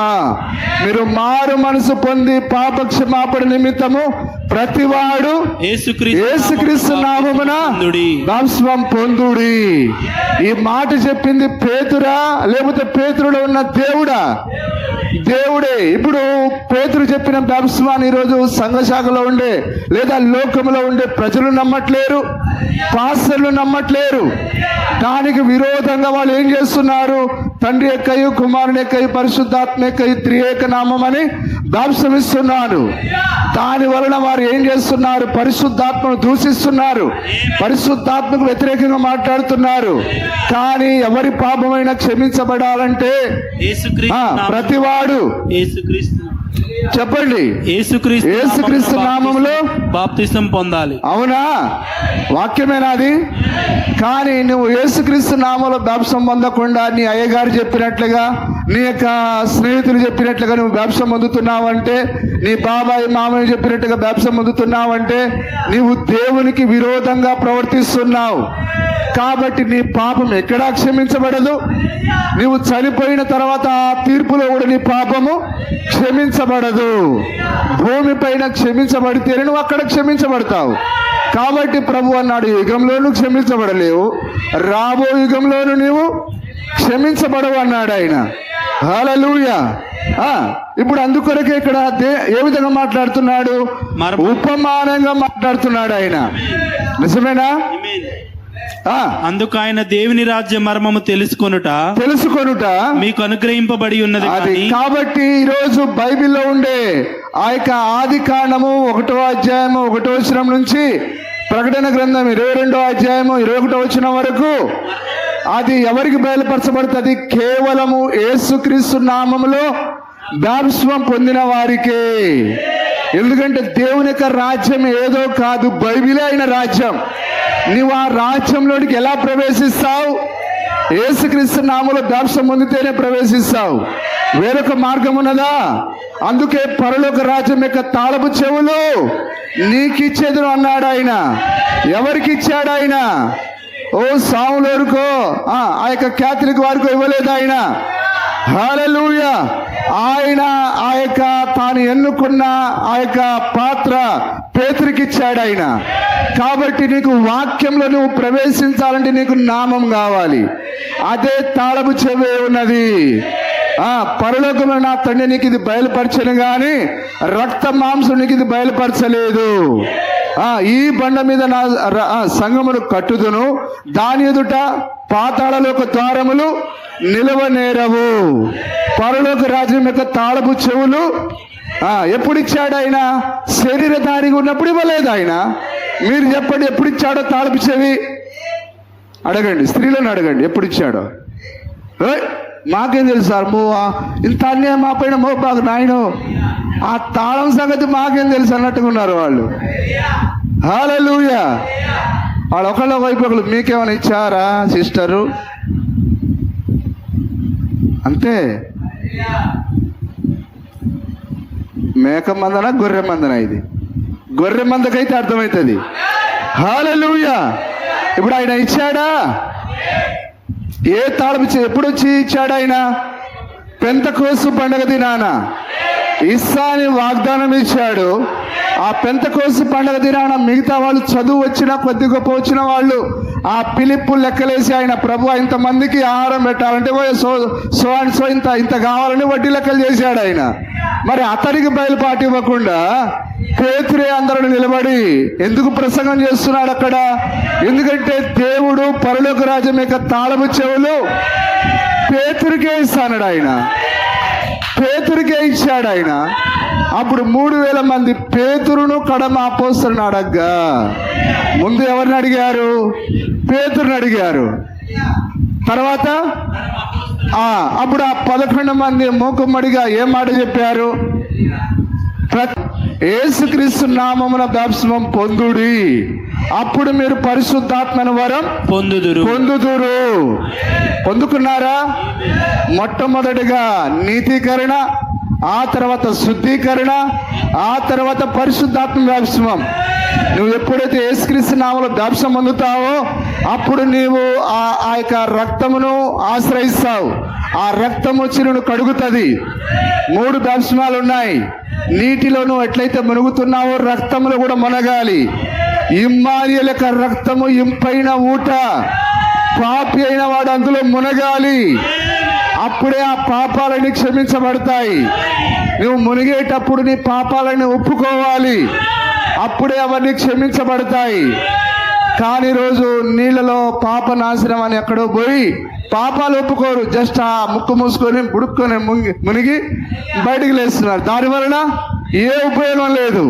మీరు మారు మనసు పొంది పాపక్షమాపణ నిమిత్తము ప్రతివాడు యేసుక్రీస్తు నామమున బాప్తిస్మం పొందుడి. ఈ మాట చెప్పింది పేతురా లేకపోతే పేతురులో ఉన్న దేవుడా? దేవుడే. ఇప్పుడు పేతురు చెప్పిన బాప్తిస్మాన్ని ఈరోజు సంఘశాఖలో ఉండే లేదా లోకంలో ఉండే ప్రజలు నమ్మట్లేరు, పాస్టర్లు నమ్మట్లేరు. దానికి విరోధంగా వాళ్ళు ఏం చేస్తున్నారు? తండ్రి యొక్కయు కుమారుని యొక్కయు పరిశుద్ధాత్మ యొక్కయు త్రియేక నామం అని బాప్తిస్మమిస్తున్నారు. దాని వలన వారు ఏం చేస్తున్నారు? పరిశుద్ధాత్మను దూషిస్తున్నారు, పరిశుద్ధాత్మకు వ్యతిరేకంగా మాట్లాడుతున్నారు. కానీ ఎవరి పాపమైనా క్షమించబడాలంటే ప్రతివాడు చెప్పండి యేసుక్రీస్తు నామములో బాప్తిసం పొందాలి. అవునా? వాక్యమేనాది? కానీ నువ్వు యేసుక్రీస్తు నామములో బాప్తిసం పొందకుండా నీ అయ్యగారు చెప్పినట్లుగా, నీ యొక్క స్నేహితులు చెప్పినట్లుగా నువ్వు బాప్తిసం పొందుతున్నావంటే, నీ బాబాయ్ మామయ్య చెప్పినట్టుగా బాప్తిసం పొందుతున్నావంటే నీవు దేవునికి విరోధంగా ప్రవర్తిస్తున్నావు. కాబట్టి నీ పాపం ఎక్కడా క్షమించబడదు. నీవు చనిపోయిన తర్వాత ఆ తీర్పులో కూడా నీ పాపము క్షమించబడదు. భూమి పైన క్షమించబడితేనే నువ్వు అక్కడ క్షమించబడతావు. కాబట్టి ప్రభు అన్నాడు, యుగంలోనూ క్షమించబడలేవు, రాబో యుగంలోనూ నీవు క్షమించబడవు అన్నాడు ఆయన. హల్లెలూయా. ఇప్పుడు అందుకొరకే ఇక్కడ ఏ విధంగా మాట్లాడుతున్నాడు? ఉపమానంగా మాట్లాడుతున్నాడు ఆయన. నిజమేనా? అందుకు ఆయన దేవుని రాజ్య మర్మము తెలుసుకొనుట మీకు అనుగ్రహింపబడి ఉన్నది. కాబట్టి ఈరోజు బైబిల్లో ఉండే ఆ యొక్క ఆది కాండము 1వ అధ్యాయము 1వ వచనం నుంచి ప్రకటన గ్రంథం 22వ అధ్యాయము 21వ వచనం వరకు అది ఎవరికి బయలుపరచబడుతుంది? కేవలము యేసుక్రీస్తు నామములో బాప్తిస్మం పొందిన వారికే. ఎందుకంటే దేవుని యొక్క రాజ్యం ఏదో కాదు, బైబిలే అయిన రాజ్యం. నువ్వు ఆ రాజ్యంలోనికి ఎలా ప్రవేశిస్తావు? యేసుక్రీస్తు నామములో బాప్తిసం పొందితేనే ప్రవేశిస్తావు. వేరొక మార్గం ఉన్నదా? అందుకే పరలోక రాజ్యం యొక్క తాళపు చెవులు నీకిచ్చేదును అన్నాడు ఆయన. ఎవరికి ఇచ్చాడు ఆయన? ఓ సాములోరుకో, ఆ యొక్క క్యాథలిక్ వారికో ఇవ్వలేదు ఆయన. హల్లెలూయా. ఆయన ఆ యొక్క తాను ఎన్నుకున్న ఆ యొక్క పాత్ర పేతురుకి ఇచ్చాడు ఆయన. కాబట్టి నీకు వాక్యంలో నువ్వు ప్రవేశించాలంటే నీకు నామం కావాలి. అదే తాళపు చెవి ఉన్నది. పరలోకంలో నా తండ్రి నీకు ఇది బయలుపరచను గాని రక్త మాంసం నీకు ఇది బయలుపరచలేదు. ఈ బండ మీద నా సంఘమును కట్టుదును, దాని ఎదుట పాతాళలోక ద్వారములు నిలవనేరవు. పరలోక రాజ్యం యొక్క తాళపు చెవులు ఎప్పుడు ఇచ్చాడు ఆయన? శరీరధారిగా ఉన్నప్పుడు ఇవ్వలేదు ఆయన. మీరు చెప్పండి, ఎప్పుడు ఇచ్చాడో తాళపు చెవి? అడగండి, స్త్రీలను అడగండి, ఎప్పుడు ఇచ్చాడో. మాకేం తెలుసు సార్, ఇంత అన్యాయం మా పైన మోపాకు నాయన, ఆ తాళం సంగతి మాకేం తెలుసు అన్నట్టుగా ఉన్నారు వాళ్ళు. హల్లెలూయా. వాళ్ళు ఒకళ్ళ వైపు ఒకళ్ళు మీకేమైనా ఇచ్చారా సిస్టరు? అంతే. మేక మందనా గొర్రె మందనా? ఇది గొర్రె మందకైతే అర్థమవుతుంది. హల్లెలూయా. ఇప్పుడు ఆయన ఇచ్చాడా? ఏ తాళపు ఎప్పుడు వచ్చి ఇచ్చాడు ఆయన? పెంతెకోస్తు పండగ దినాన ఇస్సాని వాగ్దానం ఇచ్చాడు. ఆ పెంతెకోస్తు పండగ దినాన మిగతా వాళ్ళు చదువు వచ్చినా కొద్ది గొప్ప వచ్చిన వాళ్ళు ఆ పిలుపు లెక్కలేసి ఆయన ప్రభు ఇంతమందికి ఆహారం పెట్టాలంటే సో ఇంత కావాలని వడ్డీ లెక్కలు చేశాడు ఆయన. మరి అతనికి బయలుపాటు ఇవ్వకుండా పేతురే అందరూ నిలబడి ఎందుకు ప్రసంగం చేస్తున్నాడు అక్కడ? ఎందుకంటే దేవుడు పరలోక రాజ్యం యొక్క తాళపు చెవులు పేతురికే ఇస్తాడు ఆయన. పేతురికే ఇచ్చాడు ఆయన. అప్పుడు 3000 మంది పేతురును కడమ అపోస్తలుని అడగ్గా ముందు ఎవరిని అడిగారు? పేతురుని అడిగారు. తర్వాత అప్పుడు ఆ 11 మంది మూకుమ్మడిగా ఏం మాట చెప్పారు? యేసుక్రీస్తు నామమున బాప్తిసం పొందుడి, అప్పుడు మీరు పరిశుద్ధాత్మను వరం పొందుదురు. పొందుకున్నారా? మొట్టమొదటిగా నీతీకరణ, ఆ తర్వాత శుద్ధీకరణ, ఆ తర్వాత పరిశుద్ధాత్మ బాప్తిసం. నువ్వు ఎప్పుడైతే యేసుక్రీస్తు నామములో బాప్తిసం పొందుతావో అప్పుడు నీవు ఆ యొక్క రక్తమును ఆశ్రయిస్తావు. ఆ రక్తం వచ్చి నువ్వు కడుగుతుంది. 3 బాప్తిస్మాలు ఉన్నాయి. నీటిలో నువ్వు ఎట్లయితే మునుగుతున్నావో రక్తములో కూడా మునగాలి. ఇమ్మానుయేలు యొక్క రక్తము ఇంపైన ఊట, పాపి అయిన వాడు అందులో మునగాలి. అప్పుడే ఆ పాపాలని క్షమించబడతాయి. నువ్వు మునిగేటప్పుడు నీ పాపాలని ఒప్పుకోవాలి, అప్పుడే అవన్నీ క్షమించబడతాయి. కానీ రోజు నీళ్ళలో పాప నాశనం అని ఎక్కడో పోయి పాపాలు ఒప్పుకోరు. జస్ట్ ఆ ముక్కు మూసుకొని బుడుక్కొని మునిగి బయటికి లేస్తున్నారు. దాని వలన ఏ ఉపయోగం లేదు.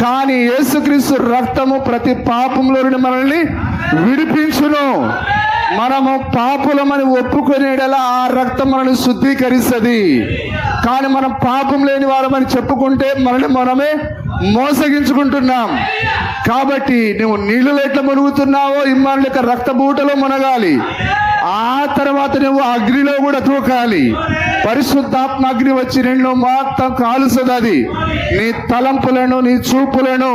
కానీ యేసుక్రీస్తు రక్తము ప్రతి పాపంలో నుండి మనల్ని విడిపించును. మనము పాపులమని ఒప్పుకునేలా ఆ రక్తం మనల్ని శుద్ధీకరిస్తుంది. కానీ మనం పాపం లేని వారమని చెప్పుకుంటే మనల్ని మనమే మోసగించుకుంటున్నాం. కాబట్టి నువ్వు నీళ్ళలో ఎట్లా మునుగుతున్నావో ఇమ్మానుయేలు యొక్క రక్త బూటలో మునగాలి. ఆ తర్వాత నువ్వు అగ్నిలో కూడా తూకాలి. పరిశుద్ధాత్మ అగ్ని వచ్చి నిన్ను మొత్తం కాలుస్తుంది. అది నీ తలంపులను, నీ చూపులను,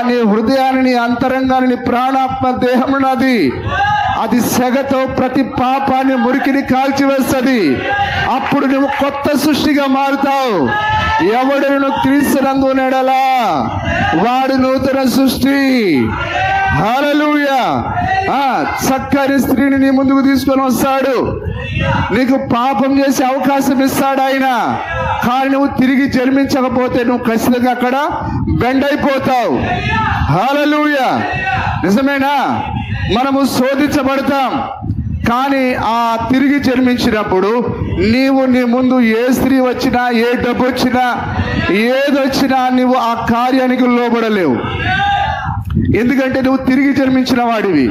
నీ హృదయాన్ని, నీ అంతరంగాన్ని, నీ ప్రాణాత్మ దేహమున్నది. అది సెగతో ప్రతి పాపాన్ని, మురికిని కాల్చివేస్తుంది. అప్పుడు నువ్వు కొత్త సృష్టిగా మారుతావు. ఎవడును క్రీస్తునందు ఉన్నాడలా వాడు నూతన సృష్టి. హల్లెలూయా. చక్కని స్త్రీని నీ ముందుకు తీసుకొని వస్తాడు. నీకు పాపం చేసే అవకాశం ఇస్తాడు ఆయన. కానీ నువ్వు తిరిగి జన్మించకపోతే నువ్వు ఖచ్చితంగా అక్కడ బెండ్ అయిపోతావు. హల్లెలూయా. నిజమేనా? మనము శోధించబడతాం. కానీ ఆ తిరిగి జన్మించినప్పుడు నీవు నీ ముందు ఏ స్త్రీ వచ్చినా, ఏ డబ్బు వచ్చినా, ఏదొచ్చినా నువ్వు ఆ కార్యానికి లోబడలేవు. ఎందుకంటే నువ్వు తిరిగి జన్మించిన వాడివి.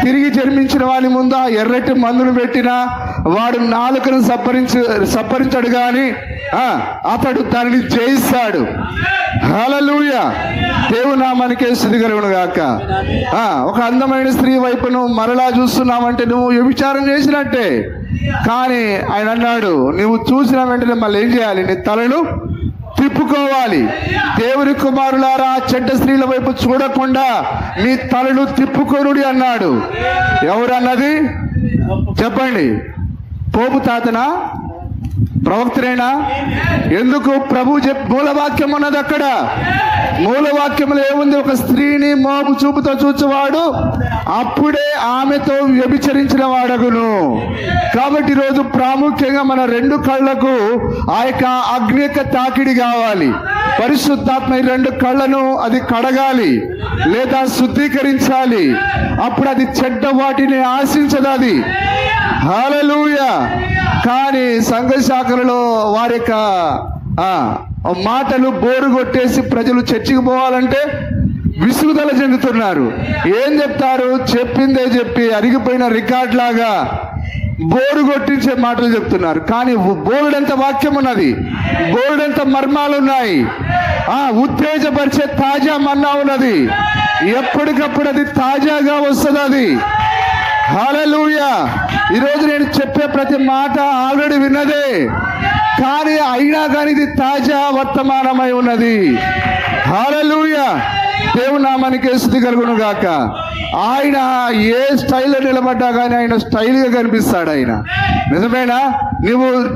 తిరిగి జన్మించిన వాడి ముందు ఆ ఎర్రటి మందును పెట్టినా వాడు నాలుకను సప్పరించాడు కానీ అతడు దానిని జయిస్తాడు. హల్లెలూయా. దేవుని నామానికే స్తుతి కలుగును గాక. ఒక అందమైన స్త్రీ వైపు నువ్వు మరలా చూస్తున్నావంటే నువ్వు వ్యభిచారం చేసినట్టే. కానీ ఆయన అన్నాడు, నువ్వు చూసిన వెంటనే మళ్ళీ ఏం చేయాలి? నీ తలను తిప్పుకోవాలి. దేవుని కుమారులారా, చెడ్డ స్త్రీల వైపు చూడకుండా మీ తలను తిప్పుకోనుడి అన్నాడు. ఎవరన్నది చెప్పండి? పోపు తాతనా? ప్రవక్తనేనా? ఎందుకు? ప్రభు మూలవాక్యం ఉన్నది అక్కడ. మూలవాక్యంలో ఏముంది? ఒక స్త్రీని మోపు చూపుతో చూచువాడు అప్పుడే ఆమెతో వ్యభిచరించిన వాడగును. కాబట్టి ఈరోజు ప్రాముఖ్యంగా మన రెండు కళ్ళకు ఆ యొక్క అగ్ని యొక్క తాకిడి కావాలి. పరిశుద్ధాత్మ ఈ రెండు కళ్ళను అది కడగాలి లేదా శుద్ధీకరించాలి. అప్పుడు అది చెడ్డ వాటిని ఆశించదు అది. హల్లెలూయా. కానీ సంఘ శాఖలలో వారి యొక్క మాటలు బోరు కొట్టేసి ప్రజలు చర్చికి పోవాలంటే విసుగుదల చెందుతున్నారు. ఏం చెప్తారు? చెప్పిందే చెప్పి అరిగిపోయిన రికార్డ్ లాగా బోరు కొట్టించే మాటలు చెప్తున్నారు. కానీ బోరుడంత వాక్యం ఉన్నది, బోరుడంత మర్మాలు ఉన్నాయి. ఉత్తేజపరిచే తాజా మన్నా ఉన్నది. ఎప్పటికప్పుడు అది తాజాగా వస్తుంది అది. హల్లెలూయా. ఈరోజు నేను చెప్పే ప్రతి మాట ఆల్రెడీ విన్నదే, కానీ అయినా కానీ ఇది తాజా వర్తమానమై ఉన్నది. హల్లెలూయా. దేవుని నామానికి స్తుతి కలుగును గాక. ఆయన ఏ స్టైల్లో నిలబడ్డా కానీ ఆయన స్టైల్గా కనిపిస్తాడు ఆయన. నిజమేనా?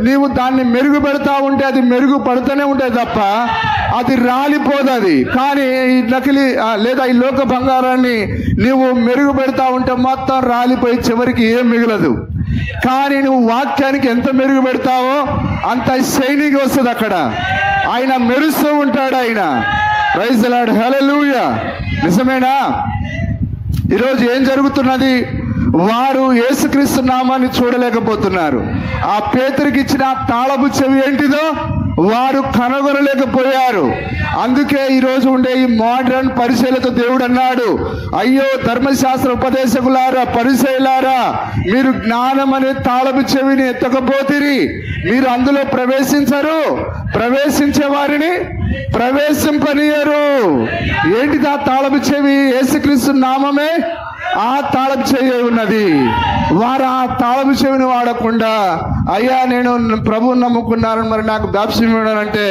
నీవు దాన్ని మెరుగు పెడతా ఉంటే అది మెరుగు పడుతూనే ఉంటుంది తప్ప అది రాలిపోదు అది. కానీ ఈ నకిలీ లేదా ఈ లోక బంగారాన్ని నీవు మెరుగు పెడతా ఉంటే మొత్తం రాలిపోయి చివరికి ఏం మిగలదు. కానీ నువ్వు వాక్యానికి ఎంత మెరుగు పెడతావో అంత షైనింగ్ వస్తుంది అక్కడ. ఆయన మెరుస్తూ ఉంటాడు ఆయన. Praise the Lord. హల్లెలూయా. నిజమేనా? ఈరోజు ఏం జరుగుతున్నది? వారు యేసుక్రీస్తు నామాన్ని చూడలేకపోతున్నారు. ఆ పేతురుకి ఇచ్చిన తాళపు చెవి ఏంటిదో వారు కనుగొనలేకపోయారు. అందుకే ఈరోజు ఉండే ఈ మోడర్న్ పరిశీలతో దేవుడు అన్నాడు, అయ్యో ధర్మశాస్త్ర ఉపదేశకులారా, పరిసయ్యులారా, మీరు జ్ఞానం అనే తాళపు చెవిని ఎత్తకపోతిరి, మీరు అందులో ప్రవేశించరు, ప్రవేశించే వారిని ప్రవేశింపనీయరు. ఏంటిది ఆ తాళపు చెవి? యేసుక్రీస్తు నామమే ఆ తాళపు చెవి ఉన్నది. వారు ఆ తాళపు చెవిని వాడకుండా, అయ్యా నేను ప్రభువుని నమ్ముకున్నాను, మరి నాకు బాప్తిసం ఇవ్వడానంటే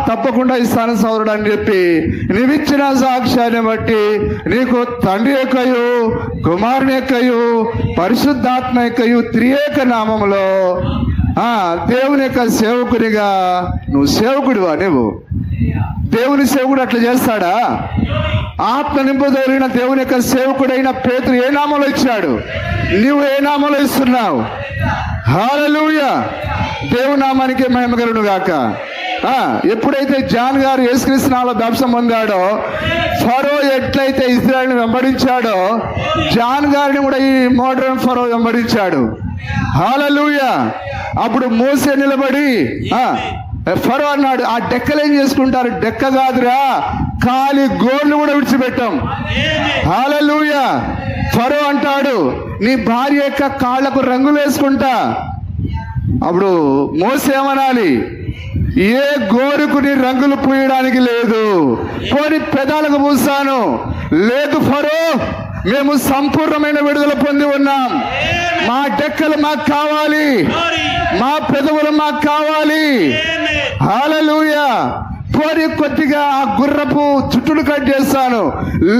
తప్పకుండా ఇస్తాను సోదరుడు అని చెప్పి నీవిచ్చిన సాక్ష్యాన్ని బట్టి నీకు తండ్రి యొక్కయు కుమారుని యొక్కయు పరిశుద్ధాత్మ యొక్కయు త్రియేక నామములో దేవుని యొక్క సేవకునిగా నువ్వు సేవకుడివా? నువ్వు దేవుని సేవకుడు అట్లా చేస్తాడా? ఆత్మ నింపదగిన దేవుని యొక్క సేవకుడైన పేతురు ఏ నామంలో ఇచ్చాడు? నీవు ఏ నామంలో ఇస్తున్నావు? హల్లెలూయా. దేవుని నామానికి మహిమ కలుగును గాక. ఎప్పుడైతే జాన్ గారు యేసుక్రీస్తు నామములో బాప్తిసం పొందాడో, ఫరో ఎట్లయితే ఇశ్రాయేలును వెంబడించాడో, జాన్ గారిని కూడా ఈ మోడర్న్ ఫరో వెంబడించాడు. హల్లెలూయా. అప్పుడు మోసే నిలబడి ఫరో అన్నాడు, ఆ డెక్కలు ఏం చేసుకుంటారు? డెక్క కాదురా, కాలి గోర్లు కూడా విడిచిపెట్టాం. హల్లెలూయా. ఫరో అంటాడు, నీ భార్య యొక్క కాళ్లకు రంగులు వేసుకుంటా. అప్పుడు మోసే ఏమనాలి? ఏ గోరుకు నీ రంగులు పూయడానికి లేదు, పోని పెదాలకు పూసాను. లేదు ఫరో, మేము సంపూర్ణమైన విడుదల పొంది ఉన్నాం, మా డెక్కలు మాకు కావాలి, మా పెదవులు మాకు కావాలి. హల్లెలూయా. పోని కొద్దిగా ఆ గుర్రపు చుట్టును కట్ చేస్తాను.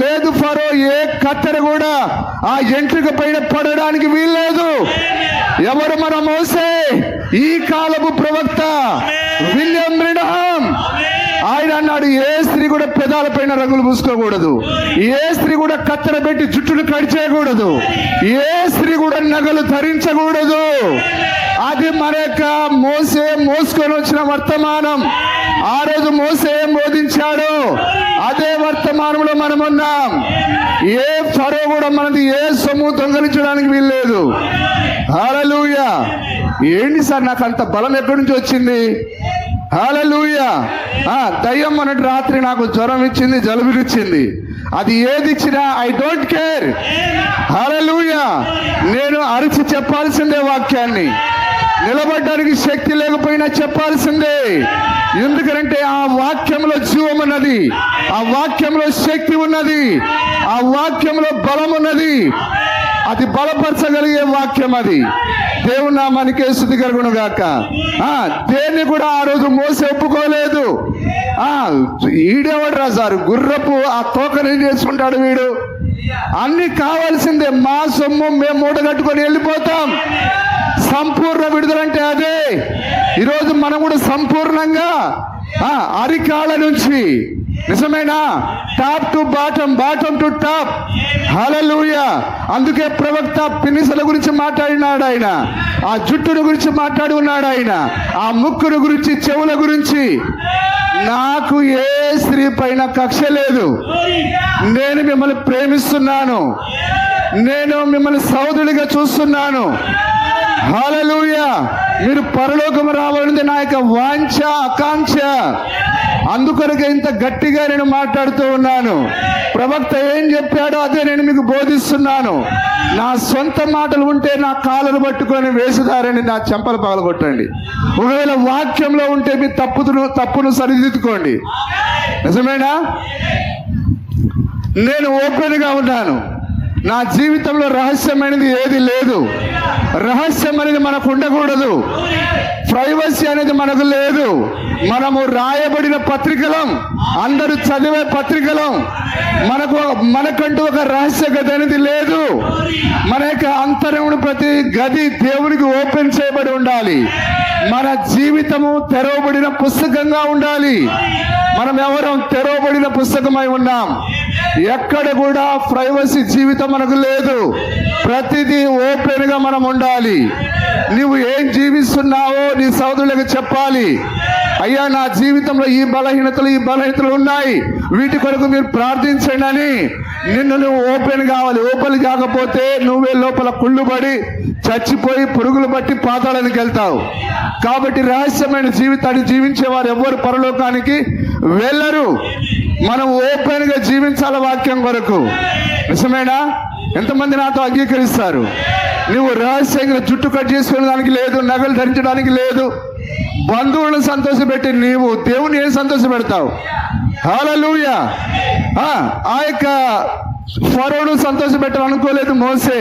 లేదు ఫరో, ఏ కత్తెర కూడా ఆ ఎంట్రుక పైన పడడానికి వీల్లేదు. ఎవరు? మన మోసే, ఈ కాలపు ప్రవక్త విలియం బ్రెన్హామ్. ఆయన అన్నాడు, ఏ స్త్రీ కూడా పెదాల పైన రంగులు పూసుకోకూడదు, ఏ స్త్రీ కూడా కత్తెర పెట్టి జుట్టును కట్ చేయకూడదు, ఏ స్త్రీ కూడా నగలు ధరించకూడదు. అది మన యొక్క మోసే మోసుకొని వచ్చిన వర్తమానం. ఆ రోజు మోసే ఏం బోధించాడు అదే వర్తమానంలో మనం ఉన్నాం. ఏ ఫరో కూడా మనది ఏ సొమ్ము దొంగలించడానికి వీల్లేదు. హల్లెలూయా. ఏంటి సార్ నాకు అంత బలం ఎక్కడి నుంచి వచ్చింది? హల్లెలూయా. దయ్యం మొన్నటి రాత్రి నాకు జ్వరం ఇచ్చింది, జలుబునిచ్చింది. అది ఏది ఇచ్చినా ఐ డోంట్ కేర్. హల్లెలూయా. నేను అరిచి చెప్పాల్సిందే వాక్యాన్ని, నిలబడడానికి శక్తి లేకపోయినా చెప్పాల్సిందే. ఎందుకంటే ఆ వాక్యంలో జీవం ఉన్నది, ఆ వాక్యంలో శక్తి ఉన్నది, ఆ వాక్యంలో బలం ఉన్నది. అది బలపరచగలిగే వాక్యం. అది దేవుని నామానికే స్తుతి కలుగును గాక. దేన్ని కూడా ఆ రోజు మోసే ఒప్పుకోలేదు. ఈడేవాడు రాజారు గుర్రపు ఆ తోకని చేసుకుంటాడు వీడు, అన్ని కావాల్సిందే, మా సొమ్ము మేము మూట కట్టుకొని వెళ్ళిపోతాం. సంపూర్ణ విడుదలంటే అదే. ఈరోజు మనం కూడా సంపూర్ణంగా అరికాళ్ళ నుంచి, నిజమేనా, top to bottom, bottom to top. Hallelujah. అందుకే ప్రవక్త పినిసల గురించి మాట్లాడినాడు ఆయన, ఆ జుట్టును గురించి మాట్లాడి ఉన్నాడు ఆయన, ఆ ముక్కును గురించి, చెవుల గురించి. నాకు ఏ స్త్రీ పైన కక్ష లేదు. నేను మిమ్మల్ని ప్రేమిస్తున్నాను, నేను మిమ్మల్ని సోదరుడిగా చూస్తున్నాను. హల్లెలూయా. మీరు పరలోకము రావాలని నా యొక్క వాంఛ, ఆకాంక్ష. అందుకొరకే ఇంత గట్టిగా నేను మాట్లాడుతూ ఉన్నాను. ప్రవక్త ఏం చెప్పాడో అదే నేను మీకు బోధిస్తున్నాను. నా సొంత మాటలు ఉంటే నా కాళ్ళను పట్టుకొని వేసుదారని నా చెంపలు పగలగొట్టండి. ఒకవేళ వాక్యంలో ఉంటే మీ తప్పును సరిదిద్దుకోండి. నిజమేనా? నేను ఓపెన్గా ఉన్నాను. నా జీవితంలో రహస్యమైనది ఏది లేదు. రహస్యం అనేది మనకు ఉండకూడదు. ప్రైవసీ అనేది మనకు లేదు. మనము రాయబడిన పత్రికలం, అందరూ చదివే పత్రికలం. మనకంటూ ఒక రహస్య గది అనేది లేదు. మన యొక్క అంతరమును ప్రతి గది దేవునికి ఓపెన్ చేయబడి ఉండాలి. మన జీవితము తెరవబడిన పుస్తకంగా ఉండాలి. మనం ఎవరం తెరవబడిన పుస్తకమై ఉన్నాం. ఎక్కడ కూడా ప్రైవసీ జీవితం మనకు లేదు. ప్రతిదీ ఓపెన్ గా మనం ఉండాలి. నువ్వు ఏం జీవిస్తున్నావో నీ సోదరులకు చెప్పాలి. అయ్యా, నా జీవితంలో ఈ బలహీనతలు ఉన్నాయి, వీటి కొరకు మీరు ప్రార్థించండి అని. నువ్వు ఓపెన్ కావాలి. ఓపెన్ కాకపోతే నువ్వే లోపల కుళ్ళుబడి చచ్చిపోయి పురుగులు బట్టి పాతాళానికి వెళ్తావు. కాబట్టి రహస్యమైన జీవితాన్ని జీవించేవారు ఎవరు పరలోకానికి వెళ్ళరు. మనం ఓపెన్ గా జీవించాల వాక్యం కొరకు. నిజమేనా? ఎంతమంది నాతో అంగీకరిస్తారు? నువ్వు రహస్యంగా జుట్టు కట్ చేసుకోవడానికి లేదు, నగలు ధరించడానికి లేదు, బంధువులను సంతోషపెట్టి నీవు దేవుని ఏం సంతోషపెడతావు? హల్లెలూయా. ఆ యొక్క ఫరోను సంతోషపెట్టాలనుకోలేదు మోసే.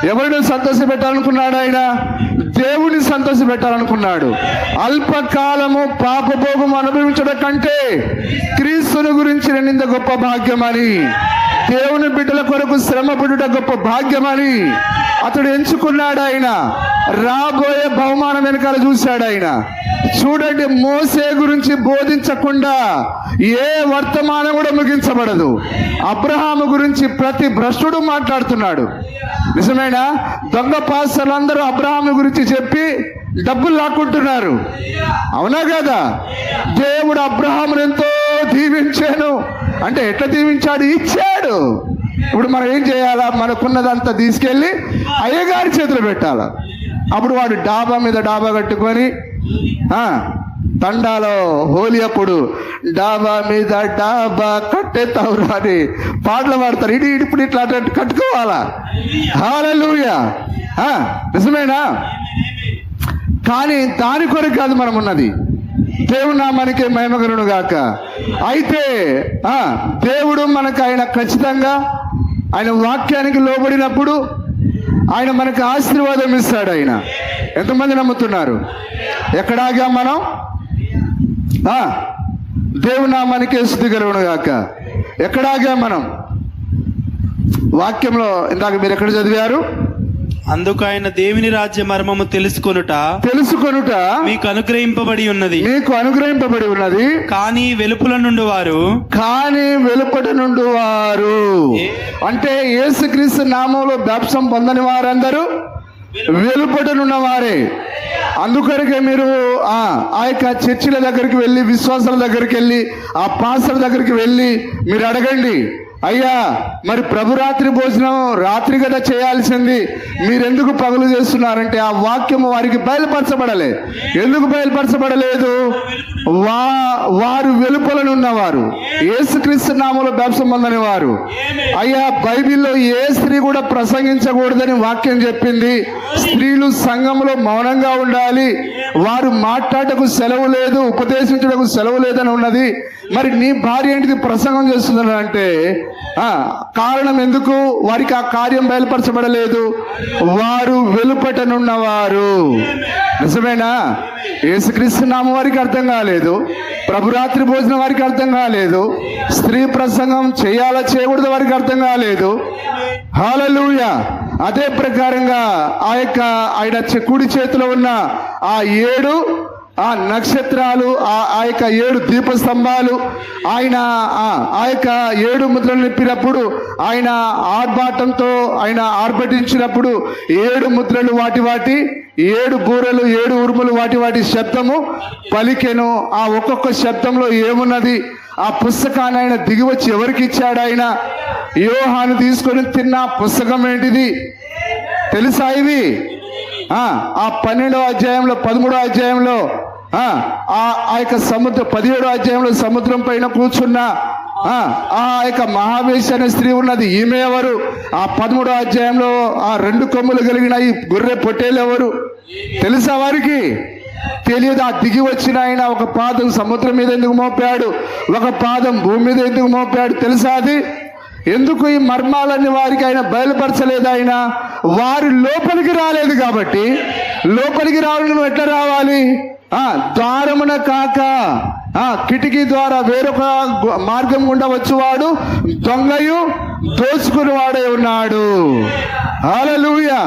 ఎవరిని సంతోషపెట్టాలనుకున్నాడు ఆయన? దేవుని సంతోషపెట్టాలనుకున్నాడు. అల్పకాలము పాపభోగం అనుభవించడం కంటే క్రీస్తుని గురించి నింద గొప్ప భాగ్యమని, దేవుని బిడ్డల కొరకు శ్రమ పడుట గొప్ప భాగ్యమని అతడు ఎంచుకున్నాడు. ఆయన రాబోయే బహుమానం వెనకాల చూశాడు ఆయన. చూడండి, మోసే గురించి బోధించకుండా ఏ వర్తమానం కూడా ముగించబడదు. అబ్రహాము గురించి ప్రతి భ్రష్టుడు మాట్లాడుతున్నాడు. నిజమేనా? దొంగ పాస్టర్లందరూ అబ్రహాము గురించి చెప్పి డబ్బులు లాక్కుంటున్నారు. అవునా కదా? దేవుడు అబ్రహామును ఎంతో దీవించాను అంటే ఎట్లా దీవించాడు? ఇచ్చాడు. ఇప్పుడు మనం ఏం చేయాలా? మనకున్నదంతా తీసుకెళ్ళి అయ్యగారి చేతులు పెట్టాలా. అప్పుడు వాడు డాబా మీద డాబా కట్టుకొని తండాలో హోలీ అప్పుడు డాబా మీద డాబా కట్టేతావురా అని పాటలు పాడతారు. ఇప్పుడు ఇట్లా కట్టుకోవాలా? హల్లెలూయా. నిజమేనా? కానీ దాని కొరకు కాదు మనం ఉన్నది. దేవుని నామానికే మహిమ కలుగును గాక. అయితే దేవుడు మనకు ఆయన ఖచ్చితంగా ఆయన వాక్యానికి లోబడినప్పుడు ఆయన మనకు ఆశీర్వాదం ఇస్తాడు. ఆయన ఎంతమంది నమ్ముతున్నారు? ఎక్కడాగా మనం దేవుని నామానికే స్తుతి కలుగును గాక. ఎక్కడాగా మనం వాక్యంలో ఇందాక మీరు ఎక్కడ చదివారు? అందుకు ఆయన దేవుని రాజ్య మర్మము తెలుసుకొనుట మీకు అనుగ్రహింపబడి ఉన్నది. కానీ వెలుపల నుండి వారు అంటే యేసుక్రీస్తు నామములో బాప్తిసం పొందని వారందరూ వెలుపటనున్న వారే. అందుకొరకే మీరు ఆ యొక్క చర్చిల దగ్గరికి వెళ్ళి, విశ్వాసాల దగ్గరికి వెళ్ళి, ఆ పాస్టర్ దగ్గరికి వెళ్ళి మీరు అడగండి, అయ్యా మరి ప్రభు రాత్రి భోజనం రాత్రి కదా చేయాల్సింది, మీరెందుకు పగలు చేస్తున్నారంటే ఆ వాక్యము వారికి బయలుపరచబడలే. ఎందుకు బయలుపరచబడలేదు? వారు వెలుపలనున్నవారు, యేసుక్రీస్తు నామములో బాప్తిసం పొందని వారు. అయ్యా బైబిల్లో ఏ స్త్రీ కూడా ప్రసంగించకూడదని వాక్యం చెప్పింది. స్త్రీలు సంఘంలో మౌనంగా ఉండాలి, వారు మాట్లాడటకు సెలవు లేదు, ఉపదేశించడానికి సెలవు లేదని ఉన్నది. మరి నీ భార్య ఏంటిది ప్రసంగం చేస్తుందని అంటే కారణం ఎందుకు? వారికి ఆ కార్యం బయలుపరచబడలేదు. వారు వెలుపటనున్నవారు. నిజమేనా? యేసుక్రీస్తు నామం వారికి అర్థం కాలేదు, ప్రభురాత్రి భోజనం వారికి అర్థం కాలేదు, స్త్రీ ప్రసంగం చేయాలా చేయకూడదు వారికి అర్థం కాలేదు. హల్లెలూయా. అదే ప్రకారంగా ఆయన కుడి చేతిలో ఉన్న ఆ 7 నక్షత్రాలు, ఆ యొక్క 7 దీపస్తంభాలు, ఆయన ఆ యొక్క 7 ముద్రలు నింపినప్పుడు, ఆయన ఆర్భాటంతో ఆయన ఆర్భటించినప్పుడు 7 ముద్రలు వాటి 7 బూరలు 7 ఉరుములు వాటి శబ్దము పలికెను. ఆ ఒక్కొక్క శబ్దంలో ఏమున్నది? ఆ పుస్తకాన్ని ఆయన దిగివచ్చి ఎవరికి ఇచ్చాడు? ఆయన యోహాను తీసుకొని తిన్న పుస్తకం ఏంటిది తెలుసా? ఇవి ఆ 12వ అధ్యాయంలో 13వ అధ్యాయంలో ఆ యొక్క 17వ అధ్యాయంలో సముద్రం పైన కూర్చున్న ఆ యొక్క మహావేశ అనే స్త్రీ ఉన్నది. ఈమె ఎవరు? ఆ 13వ అధ్యాయంలో ఆ 2 కొమ్ములు కలిగిన ఈ గొర్రె పొట్టేలు ఎవరు తెలుసా వారికి? తెలియదు. ఆ దిగి వచ్చిన ఆయన ఒక పాదం సముద్రం మీద ఎందుకు మోపాడు, ఒక పాదం భూమి మీద ఎందుకు మోపాడు తెలుసా? అది ఎందుకు? ఈ మర్మాలన్నీ వారికి ఆయన బయలుపరచలేదు. ఆయన వారి లోపలికి రాలేదు కాబట్టి, లోపలికి రావాలి నువ్వు ఎట్లా రావాలి? ద్వారమున కాక కిటికీ ద్వారా వేరొక మార్గం గుండా వచ్చేవాడు దొంగయు దోచుకుని వాడే ఉన్నాడు. హల్లెలూయా.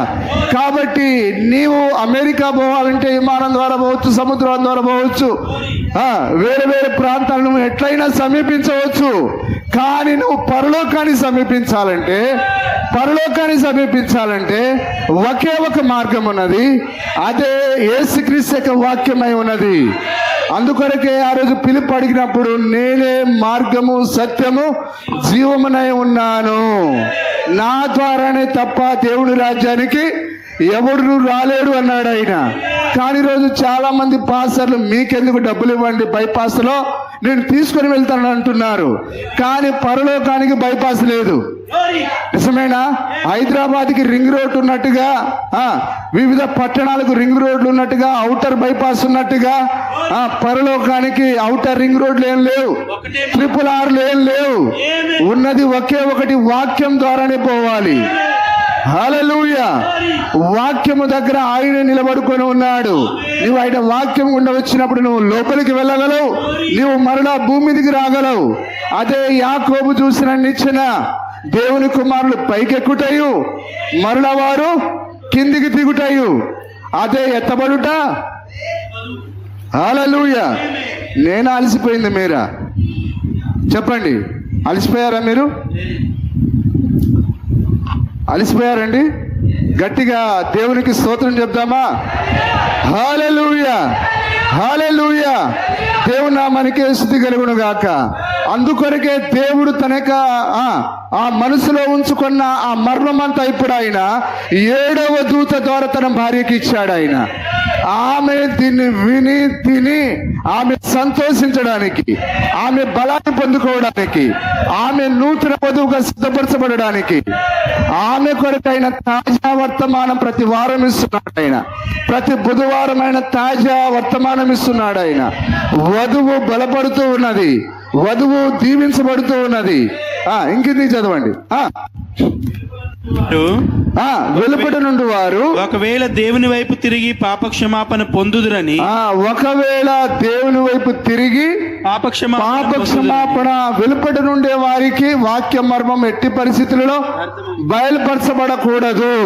కాబట్టి నీవు అమెరికా పోవాలంటే విమానం ద్వారా పోవచ్చు, సముద్రం ద్వారా పోవచ్చు, వేరే వేరే ప్రాంతాలను నువ్వు ఎట్లయినా సమీపించవచ్చు. కానీ నువ్వు పరలోకాన్ని సమీపించాలంటే ఒకే ఒక మార్గం ఉన్నది, అదే యేసుక్రీస్తు యొక్క వాక్యమై ఉన్నది. అందుకొరకే ఆ రోజు పిలుపు అడిగినప్పుడు నేనే మార్గము సత్యము జీవమునై ఉన్నాను, నా ద్వారానే తప్ప దేవుని రాజ్యానికి ఎవడు రాలేడు అన్నాడు ఆయన. కానీ రోజు చాలా మంది పాస్టర్లు మీకెందుకు డబ్బులు ఇవ్వండి, బైపాస్ లో నేను తీసుకొని వెళ్తాను అంటున్నారు. కానీ పరలోకానికి బైపాస్ లేదు. నిజమేనా? హైదరాబాద్కి రింగ్ రోడ్ ఉన్నట్టుగా, వివిధ పట్టణాలకు రింగ్ రోడ్లు ఉన్నట్టుగా, ఔటర్ బైపాస్ ఉన్నట్టుగా పరలోకానికి ఔటర్ రింగ్ రోడ్లు ఏం లేవు, 666 ఏం లేవు. ఉన్నది ఒకే ఒకటి, వాక్యం ద్వారానే పోవాలి. హల్లెలూయా. వాక్యము దగ్గర ఆయన నిలబడుకొని ఉన్నాడు. నువ్వు ఆయన వాక్యం గుండా వచ్చినప్పుడు నువ్వు లోపలికి వెళ్ళగలవు, నువ్వు మరలా భూమి మీదకి రాగలవు. అదే యాకోబు చూసిన నిచ్చెన, దేవుని కుమారులు పైకెక్కుటయు మరలా వారు కిందికి దిగుటయు, అదే ఎత్తబడుట. హల్లెలూయా. నేను అలసిపోయింది మీరా? చెప్పండి, అలసిపోయారా మీరు? అలసిపోయారండి? గట్టిగా దేవునికి స్తోత్రం చెప్దామా? హల్లెలూయా, హల్లెలూయా. దేవుని నామానికి స్తుతి కలుగును గాక. అందుకొరకే దేవుడు తనక ఆ మనసులో ఉంచుకున్న ఆ మర్మమంతా ఇప్పుడు ఆయన 7వ దూత ద్వారా తన భార్యకి ఇచ్చాడు. ఆయన ఆమె దీన్ని విని తిని ఆమె సంతోషించడానికి, ఆమె బలాన్ని పొందుకోవడానికి, ఆమె నూతన వధువుగా సిద్ధపరచబడడానికి, ఆమె కొరకైన తాజా వర్తమానం ప్రతి వారం ఇస్తున్నాడు ఆయన. ప్రతి బుధవారం ఆయన తాజా వర్తమానం ఇస్తున్నాడు ఆయన. వధువు బలపడుతూ ఉన్నది, వధువు దీవించబడుతూ ఉన్నది. ఇంకింది చదవండి. వెలుపట నుండి వారు ఒకవేళ దేవుని వైపు తిరిగి పాపక్షమాపణ పొందుదురని, ఒకవేళ దేవుని వైపు తిరిగి పాపక్షమాపణ వెలుపట నుండే వారికి వాక్య మర్మం ఎట్టి పరిస్థితులలో బయలుపరచబడకూడదు.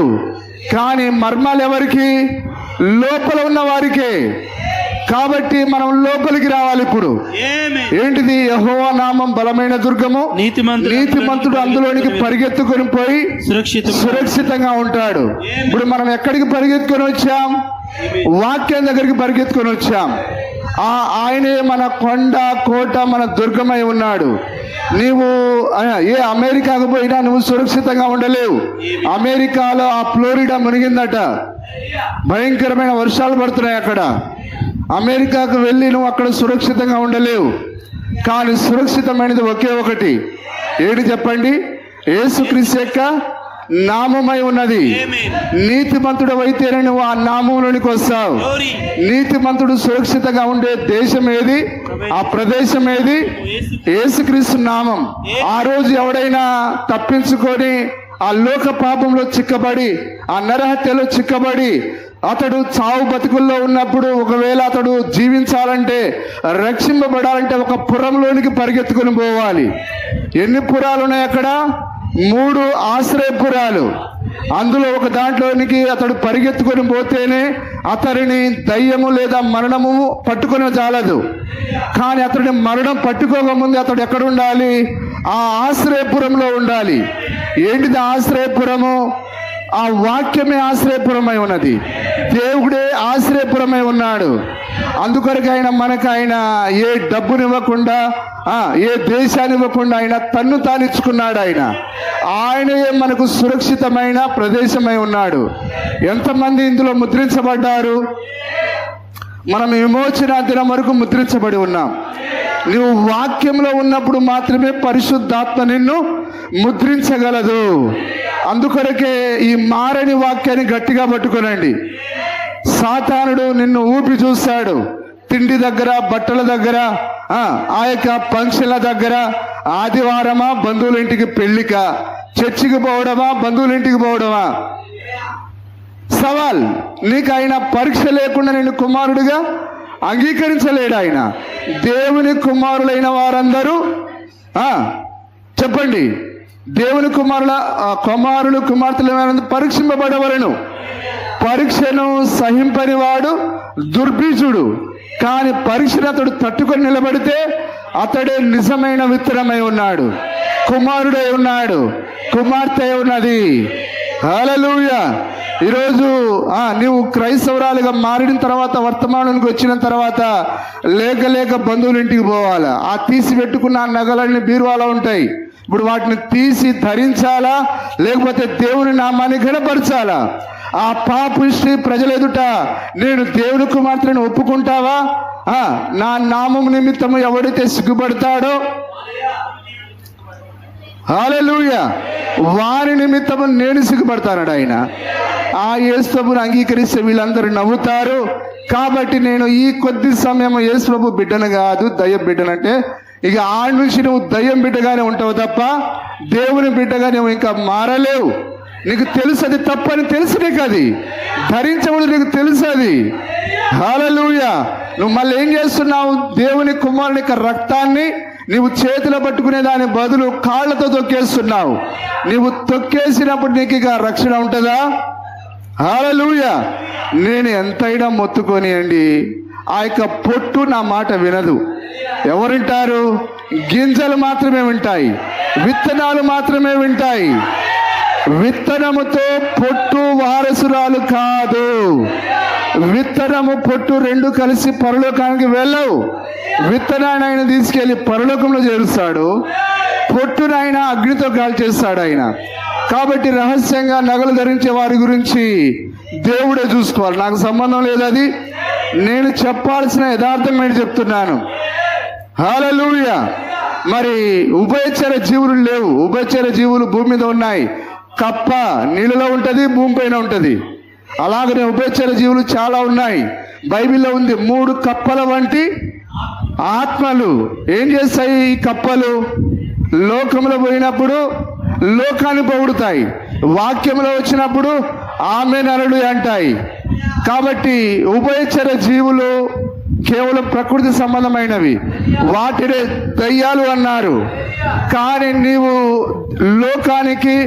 కానీ మర్మాలు ఎవరికి? లోపల ఉన్న వారికే. కాబట్టి మనం లోపలికి రావాలి. ఇప్పుడు ఏంటిది? యెహోవా నామం బలమైన దుర్గము, నీతిమంతుడు అందులోనికి పరిగెత్తుకొని పోయి సురక్షితంగా ఉంటాడు. ఇప్పుడు మనం ఎక్కడికి పరిగెత్తుకొని వచ్చాం? వాక్యం దగ్గరికి పరిగెత్తుకొని వచ్చాం. ఆయనే మన కొండ కోట, మన దుర్గమై ఉన్నాడు. నీవు ఏ అమెరికాకు పోయినా నువ్వు సురక్షితంగా ఉండలేవు. అమెరికాలో ఆ ఫ్లోరిడా మునిగిందట, భయంకరమైన వర్షాలు పడుతున్నాయి అక్కడ. అమెరికాకు వెళ్ళి నువ్వు అక్కడ సురక్షితంగా ఉండలేవు. కానీ సురక్షితమైనది ఒకే ఒకటి, ఏంటి చెప్పండి? యేసుక్రీస్తు యొక్క నామమై ఉన్నది. నీతిమంతుడు అయితేనే నువ్వు ఆ నామంలోనికి వస్తావు. నీతిమంతుడు సురక్షితంగా ఉండే దేశం ఏది, ఆ ప్రదేశం ఏది? యేసుక్రీస్తు నామం. ఆ రోజు ఎవడైనా తప్పించుకొని ఆ లోక పాపంలో చిక్కబడి, ఆ నరహత్యలో చిక్కబడి, అతడు చావు బతుకుల్లో ఉన్నప్పుడు ఒకవేళ అతడు జీవించాలంటే, రక్షింపబడాలంటే ఒక పురంలోనికి పరిగెత్తుకుని పోవాలి. ఎన్ని పురాలు ఉన్నాయి అక్కడ? 3 ఆశ్రయపురాలు. అందులో ఒక దాంట్లోనికి అతడు పరిగెత్తుకొని పోతేనే అతడిని దయ్యము లేదా మరణము పట్టుకొని చాలదు. కానీ అతడిని మరణం పట్టుకోకముందే అతడు ఎక్కడ ఉండాలి? ఆ ఆశ్రయపురంలో ఉండాలి. ఏంటిది ఆశ్రయపురము? ఆ వాక్యమే ఆశ్రయపురమై ఉన్నది. దేవుడే ఆశ్రయపురమై ఉన్నాడు. అందుకొరకు ఆయన ఏ డబ్బునివ్వకుండా, ఏ దేశాన్ని ఇవ్వకుండా ఆయన తన్ను తానిచ్చుకున్నాడు. ఆయనే మనకు సురక్షితమైన ప్రదేశమై ఉన్నాడు. ఎంతమంది ఇందులో ముద్రించబడ్డారు? మనం విమోచన దినం వరకు ముద్రించబడి ఉన్నాం. నువ్వు వాక్యంలో ఉన్నప్పుడు మాత్రమే పరిశుద్ధాత్మ నిన్ను ముద్రించగలదు. అందుకొరకే ఈ మారని వాక్యాన్ని గట్టిగా పట్టుకోనండి. సాతానుడు నిన్ను ఊపి చూస్తాడు. తిండి దగ్గర, బట్టల దగ్గర, ఆ యొక్క ఫంక్షన్ల దగ్గర, ఆదివారమా బంధువుల ఇంటికి పెళ్లిక, చర్చికి పోవడమా బంధువుల ఇంటికి పోవడమా, సవాల్. నీకు ఆయన పరీక్ష లేకుండా నేను కుమారుడిగా అంగీకరించలేడు. ఆయన దేవుని కుమారులైన వారందరూ చెప్పండి, దేవుని కుమారులు కుమార్తెలు పరీక్షింపబడవలను. పరీక్షను సహింపని వాడు దుర్బీజుడు. కానీ పరీక్షను అతడు తట్టుకొని నిలబడితే అతడే నిజమైన విత్తనమై ఉన్నాడు, కుమారుడై ఉన్నాడు, కుమార్తె ఉన్నది. హల్లెలూయా. ఈరోజు నీవు క్రైస్తవురాలుగా మారిన తర్వాత, వర్తమానానికి వచ్చిన తర్వాత లేక బంధువుల ఇంటికి పోవాలా. ఆ తీసి పెట్టుకున్న నగలన్నీ బీరువాలో ఉంటాయి. ఇప్పుడు వాటిని తీసి ధరించాలా, లేకపోతే దేవుని నామాన్ని ఘనపరచాలా? ఆ పాపిష్టి ప్రజల ఎదుట నేను దేవుని కుమార్తెను ఒప్పుకుంటావా? నా నామం నిమిత్తము ఎవడైతే సిగ్గుపడతాడో, హల్లెలూయా, వారి నిమిత్తము నేను సిగ్గుపడతానడు ఆయన. ఆ యేసుప్రభుని అంగీకరిస్తే వీళ్ళందరూ నవ్వుతారు. కాబట్టి నేను ఈ కొద్ది సమయం యేసుప్రభు బిడ్డను కాదు, దయ్యం బిడ్డనంటే ఇక ఆ నుంచి నువ్వు దయ్యం బిడ్డగానే ఉంటావు తప్ప దేవుని బిడ్డగా నువ్వు ఇంకా మారలేవు. నీకు తెలుసు అది తప్పని తెలుసు, నీకు అది ధరించబడి నీకు తెలుసు అది. హల్లెలూయా. నువ్వు మళ్ళీ ఏం చేస్తున్నావు? దేవుని కుమారుని యొక్క రక్తాన్ని నీవు చేతిలో పట్టుకునే దాని బదులు కాళ్ళతో తొక్కేస్తున్నావు. నీవు తొక్కేసినప్పుడు నీకు ఇక రక్షణ ఉంటుందా? హల్లెలూయా. నేను ఎంతైనా మొత్తుకొనియండి, ఆ యొక్క పొట్టు నా మాట వినదు. ఎవరింటారు? గింజలు మాత్రమే వింటాయి, విత్తనాలు మాత్రమే వింటాయి. విత్తనముతో పొట్టు వారసురాలు కాదు. విత్తనము పొట్టు రెండు కలిసి పరలోకానికి వెళ్ళవు. విత్తనాన్ని ఆయన తీసుకెళ్లి పరలోకంలో చేరుస్తాడు, పొట్టును ఆయన అగ్నితో కాల్చేస్తాడు ఆయన. కాబట్టి రహస్యంగా నగలు ధరించే వారి గురించి దేవుడే చూసుకోవాలి, నాకు సంబంధం లేదు. అది నేను చెప్పాల్సిన యథార్థం నేను చెప్తున్నాను. హల్లెలూయా. మరి ఉభయచర జీవులు లేవు. ఉభయచర జీవులు భూమి మీద ఉన్నాయి. కప్ప నీళ్ళలో ఉంటుంది, భూమి పైన ఉంటుంది. అలాగనే ఉభయచర జీవులు చాలా ఉన్నాయి. బైబిల్లో ఉంది 3 కప్పల వంటి ఆత్మలు. ఏం చేస్తాయి ఈ కప్పలు? లోకంలో పోయినప్పుడు లోకాన్ని పొగుడుతాయి, వాక్యంలో వచ్చినప్పుడు ఆమె నరుడు అంటాయి. కాబట్టి ఉభయచర జీవులు కేవలం ప్రకృతి సంబంధమైనవి, వాటినే దయ్యాలు అన్నారు. కానీ నీవు లోకానికి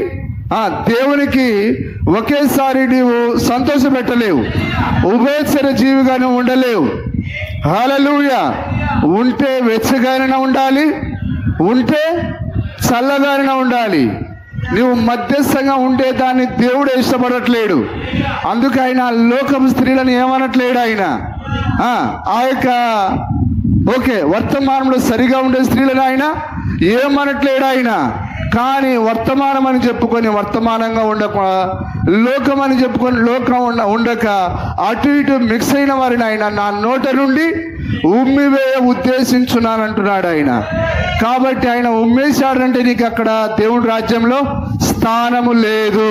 దేవునికి ఒకేసారి నీవు సంతోషపెట్టలేవు. ఉభయచర జీవిగా నువ్వు ఉండలేవు. హల్లెలూయా. ఉంటే వెచ్చగానే ఉండాలి, ఉంటే చల్లగానే ఉండాలి. నువ్వు మధ్యస్థంగా ఉండే దాన్ని దేవుడు ఇష్టపడట్లేడు. అందుకు ఆయన లోకం స్త్రీలను ఏమనట్లేడు. ఆయన ఆ యొక్క ఓకే వర్తమానంలో సరిగా ఉండే స్త్రీలను ఆయన ఏమనట్లేడు ఆయన. కానీ వర్తమానం అని చెప్పుకొని వర్తమానంగా ఉండక, లోకం అని చెప్పుకొని లోకం ఉండక అటు ఇటు మిక్స్ అయిన వారిని ఆయన నా నోట నుండి ఉమ్మివేయ ఉద్దేశించున్నానంటున్నాడు ఆయన. కాబట్టి ఆయన ఉమ్మేశాడంటే నీకు అక్కడ దేవుడి రాజ్యంలో స్థానము లేదు.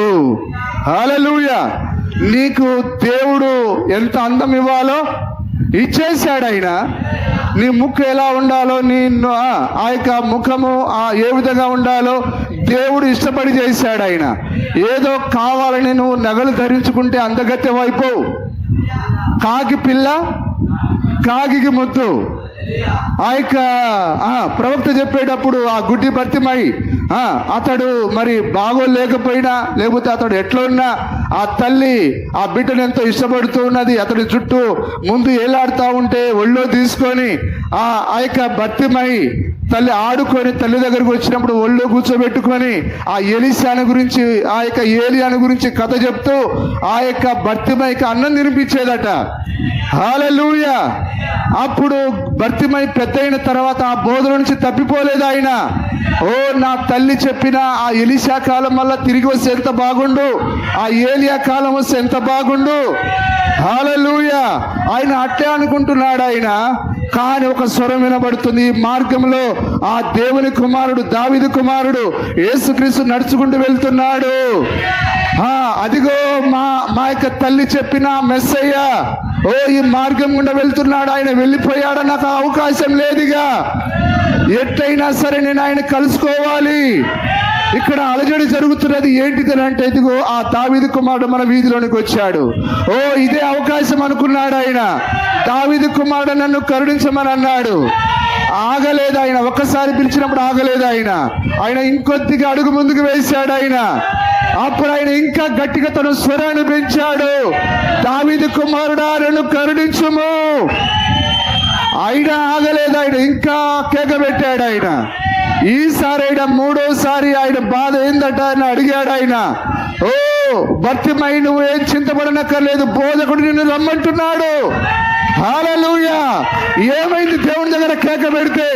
హల్లెలూయా. నీకు దేవుడు ఎంత అందం ఇవ్వాలో ఇచ్చేశాడు ఆయన. నీ ముక్కు ఎలా ఉండాలో, నీ ఆ యొక్క ముఖము ఏ విధంగా ఉండాలో దేవుడు ఇష్టపడి చేశాడు ఆయన. ఏదో కావాలని నువ్వు నగలు ధరించుకుంటే అందగత్తెవైపోవు. కాకి పిల్ల కాకి ముద్దు. ఆ యొక్క ప్రవక్త చెప్పేటప్పుడు ఆ గుడ్డి భర్తిమై అతడు మరి బాగోలేకపోయినా, లేకపోతే అతడు ఎట్లా ఉన్నా ఆ తల్లి ఆ బిడ్డను ఎంతో ఇష్టపడుతూ ఉన్నది. అతడి చుట్టూ ముందు ఏలాడుతూ ఉంటే ఒళ్ళో తీసుకొని ఆ యొక్క భర్తిమై తల్లి ఆడుకొని తల్లి దగ్గరకు వచ్చినప్పుడు ఒళ్ళో కూర్చోబెట్టుకొని ఆ ఎలీషాను గురించి, ఆ యొక్క ఏలియాను గురించి కథ చెప్తూ ఆ యొక్క భర్తిమైకి అన్నం తినిపించేదట. హల్లెలూయా. అప్పుడు భర్తిమై పెద్ద అయిన తర్వాత ఆ బోధన నుంచి తప్పిపోలేదు ఆయన. ఓ నా తల్లి చెప్పిన ఆ ఎలీషా కాలం వల్ల తిరిగి వస్తే ఎంత బాగుండు, ఆ ఏలియా కాలం వస్తే ఎంత బాగుండు. హల్లెలూయా. ఆయన అట్లే అనుకుంటున్నాడు ఆయన. కానీ ఒక స్వరం వినబడుతుంది ఈ మార్గంలో. ఆ దేవుని కుమారుడు, దావీదు కుమారుడు యేసుక్రీస్తు నడుచుకుంటూ వెళ్తున్నాడు. అదిగో మా యొక్క తల్లి చెప్పిన మెస్సయ్య ఓ ఈ మార్గం గుండా వెళ్తున్నాడు. ఆయన వెళ్ళిపోయాడు, నాకు అవకాశం లేదుగా. ఎట్లయినా సరే నేను ఆయన కలుసుకోవాలి. ఇక్కడ అలజడి జరుగుతున్నది ఏంటిది అంటే, ఇదిగో ఆ దావీదు కుమారుడు మన వీధిలోనికి వచ్చాడు. ఓ ఇదే అవకాశం అనుకున్నాడు ఆయన. దావీదు కుమారుడు నన్ను కరుణించమని అన్నాడు. ఆగలేదు ఆయన. ఒక్కసారి పిలిచినప్పుడు ఆగలేదు ఆయన. ఆయన ఇంకొద్దిగా అడుగు ముందుకు వేశాడు ఆయన. అప్పుడు ఆయన ఇంకా గట్టిగా తన స్వరాన్ని పెంచాడు. దావీదు కుమారుడా నన్ను కరుణించుము. ఆయన ఆగలేదు ఆయన. ఇంకా కేక పెట్టాడు ఆయన. ఈసారి ఆయన మూడోసారి ఆయన బాధ ఏందట అని అడిగాడు ఆయన. ఓ భర్తిమై నువ్వు ఏం చింతపడనక్కర్లేదు, బోధకుడు నిన్ను రమ్మంటున్నాడు. హల్లెలూయా. ఏమైంది దేవుని దగ్గర కేక పెడితే?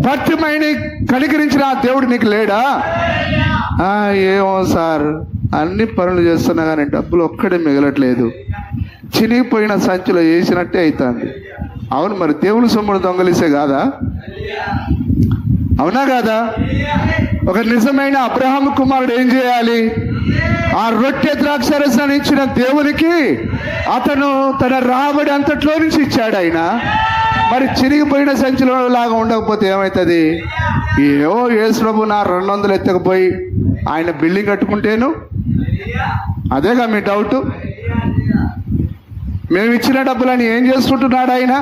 భర్తిమైని కనికరించిన ఆ దేవుడు నీకు లేడా? ఏమో సార్, అన్ని పనులు చేస్తున్నా కానీ డబ్బులు ఒక్కడే మిగలట్లేదు, చినిగిపోయిన సంచిలో వేసినట్టే అవుతుంది. అవును, మరి దేవుని సొమ్మును దొంగలిసే కాదా? అవునా కాదా? ఒక నిజమైన అబ్రహాము కుమారుడు ఏం చేయాలి? ఆ రొట్టె ద్రాక్షారసాన్ని ఇచ్చిన దేవునికి అతను తన రాబడి అంతట్లో నుంచి ఇచ్చాడు ఆయన. మరి చిరిగిపోయిన సంచిలో లాగా ఉండకపోతే ఏమవుతుంది? ఏవో యేసు ప్రభు నా 200 ఎత్తకపోయి ఆయన బిల్డింగ్ కట్టుకుంటేను, అదేగా మీ డౌట్. మేము ఇచ్చిన డబ్బులని ఏం చేసుకుంటున్నాడు ఆయన?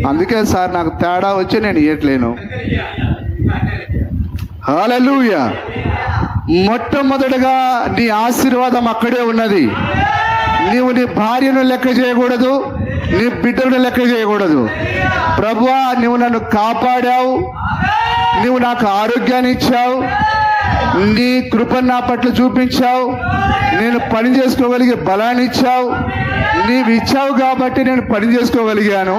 అందుకే సార్ నాకు తేడా వచ్చి నేను ఇవ్వట్లేను. హల్లెలూయా. మొట్టమొదటిగా నీ ఆశీర్వాదం అక్కడే ఉన్నది. నీవు నీ భార్యను లెక్క చేయకూడదు, నీ బిడ్డను లెక్క చేయకూడదు. ప్రభువా నువ్వు నన్ను కాపాడావు, నువ్వు నాకు ఆరోగ్యాన్ని ఇచ్చావు, నీ కృపను నా పట్ల చూపించావు, నేను పని చేసుకోగలిగే బలాన్ని ఇచ్చావు, నీవు ఇచ్చావు కాబట్టి నేను పని చేసుకోగలిగాను.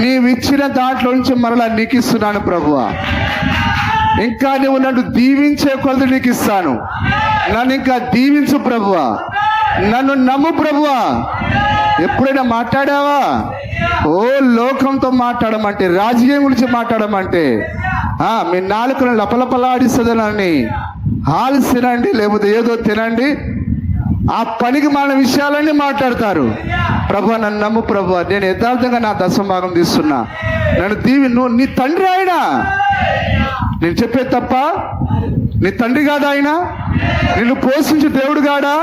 నీవు ఇచ్చిన దాంట్లో నుంచి మరలా నీకు ఇస్తున్నాను ప్రభువా. ఇంకా నువ్వు నన్ను దీవించే కొలది నీకు ఇస్తాను. నన్ను ఇంకా దీవించు ప్రభువా, నన్ను నమ్ము ప్రభువా. ఎప్పుడైనా మాట్లాడావా? ఓ లోకంతో మాట్లాడమంటే, రాజకీయం గురించి మాట్లాడమంటే మీ నాలుకను లపలపలాడిస్తుందని హాలు తినండి, లేకపోతే ఏదో తినండి, ఆ పనికి మన విషయాలన్నీ మాట్లాడతారు. ప్రభు నన్ను నమ్ము ప్రభు, నేను యథార్థంగా నా దశభాగం తీస్తున్నా, నన్ను దీవి. నువ్వు నీ తండ్రి ఆయన, నేను చెప్పేది తప్ప? నీ తండ్రి కాదా ఆయన? నిన్ను పోషించు దేవుడు కాడా?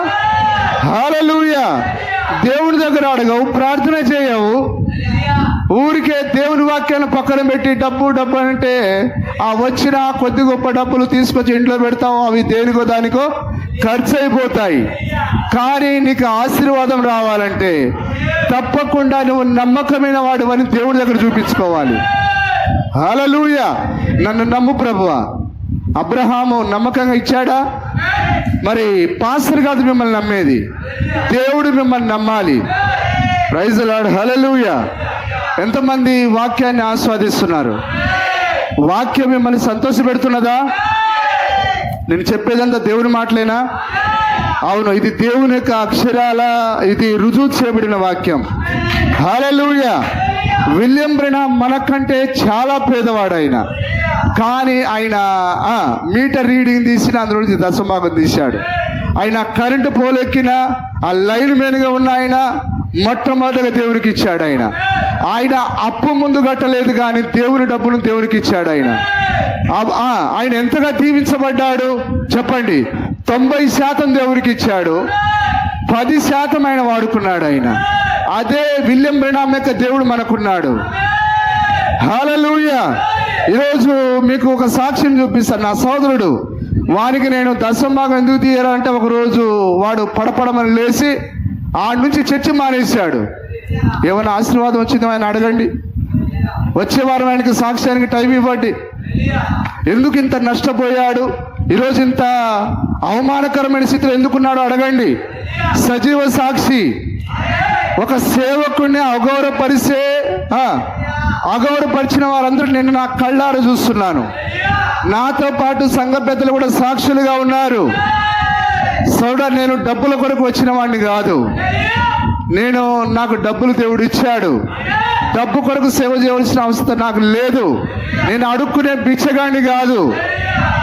హల్లెలూయా. దేవుని దగ్గర అడగవు, ప్రార్థన చేయవు, ఊరికే దేవుని వాక్యాన్ని పక్కన పెట్టి డబ్బు డబ్బు అంటే ఆ వచ్చిన కొద్ది గొప్ప డబ్బులు తీసుకొచ్చి ఇంట్లో పెడతావు, అవి దేనికో దానికో ఖర్చు అయిపోతాయి. కానీ నీకు ఆశీర్వాదం రావాలంటే తప్పకుండా నువ్వు నమ్మకమైన వాడు అని దేవుడి దగ్గర చూపించుకోవాలి. హల్లెలూయా. నన్ను నమ్ము ప్రభువా. అబ్రహాము నమ్మకంగా ఇచ్చాడా? మరి పాస్టర్ కాదు మిమ్మల్ని నమ్మేది, దేవుడు మిమ్మల్ని నమ్మాలి. ప్రైజ్ ది లార్డ్, హల్లెలూయా. ఎంతమంది వాక్యాన్ని ఆస్వాదిస్తున్నారు? వాక్యం మిమ్మల్ని సంతోషపెడుతున్నదా? నేను చెప్పేదంతా దేవుని మాటలేనా? అవును, ఇది దేవుని యొక్క అక్షరాల, ఇది రుజువు చేయబడిన వాక్యం. హల్లెలూయా. విలియం బ్రెనహాం మనకంటే చాలా పేదవాడు ఆయన, కానీ ఆయన మీటర్ రీడింగ్ తీసిన అందులో నుంచి దశభాగం తీశాడు. ఆయన కరెంటు పోలెక్కిన ఆ లైన్ మెన్గా ఉన్న ఆయన మొట్టమొదటిగా దేవునికి ఇచ్చాడు. ఆయన అప్పు ముందు కట్టలేదు, కానీ దేవుని డబ్బును దేవునికి ఇచ్చాడు. ఆయన ఎంతగా దీవించబడ్డాడు చెప్పండి? 90% దేవునికి ఇచ్చాడు, 10% ఆయన వాడుకున్నాడు. అదే విలియం బ్రెనహాం యొక్క దేవుడు మనకున్నాడు. హల్లెలూయా. ఈరోజు మీకు ఒక సాక్ష్యం చూపిస్తాను. నా సోదరుడు, వానికి నేను దశభాగం ఎందుకు తీయాలంటే, ఒకరోజు వాడు పడపడమని లేచి ఆడి నుంచి చర్చి మానేశాడు. ఏమైనా ఆశీర్వాదం వచ్చిందో ఆయన అడగండి. వచ్చే వారం ఆయనకి సాక్ష్యానికి టైం ఇవ్వండి. ఎందుకు ఇంత నష్టపోయాడు, ఈరోజు ఇంత అవమానకరమైన స్థితిలో ఎందుకున్నాడో అడగండి. సజీవ సాక్షి. ఒక సేవకుడిని అగౌరవపరిచిన వారందరూ నేను నా కళ్ళారా చూస్తున్నాను. నాతో పాటు సంఘ పెద్దలు కూడా సాక్షులుగా ఉన్నారు. నేను డబ్బుల కొరకు వచ్చిన వాడిని కాదు. నాకు డబ్బులు దేవుడు ఇచ్చాడు. డబ్బు కొరకు సేవ చేయవలసిన అవసరం నాకు లేదు. నేను అడుక్కునే భిక్షగాడిని కాదు.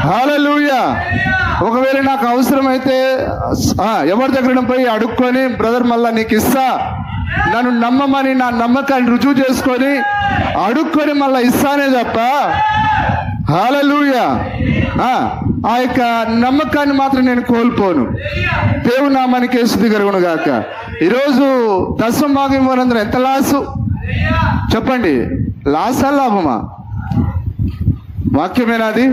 హల్లెలూయా. ఒకవేళ నాకు అవసరమైతే ఎవరి దగ్గర పోయి అడుక్కొని, బ్రదర్ మళ్ళా నీకు ఇస్తా, నన్ను నమ్మమని నా నమ్మకాన్ని రుజువు చేసుకొని అడుక్కొని మళ్ళా ఇస్తానే తప్ప, హల్లెలూయా, ఆ యొక్క నమ్మకాన్ని మాత్రం నేను కోల్పోను. దేవుని నామానికి స్తుతి కలుగును గాక. ఈరోజు దశభాగం ఇవ్వనందున ఎంత లాసు చెప్పండి? లాసా లాభమా? వాక్యమేనాది?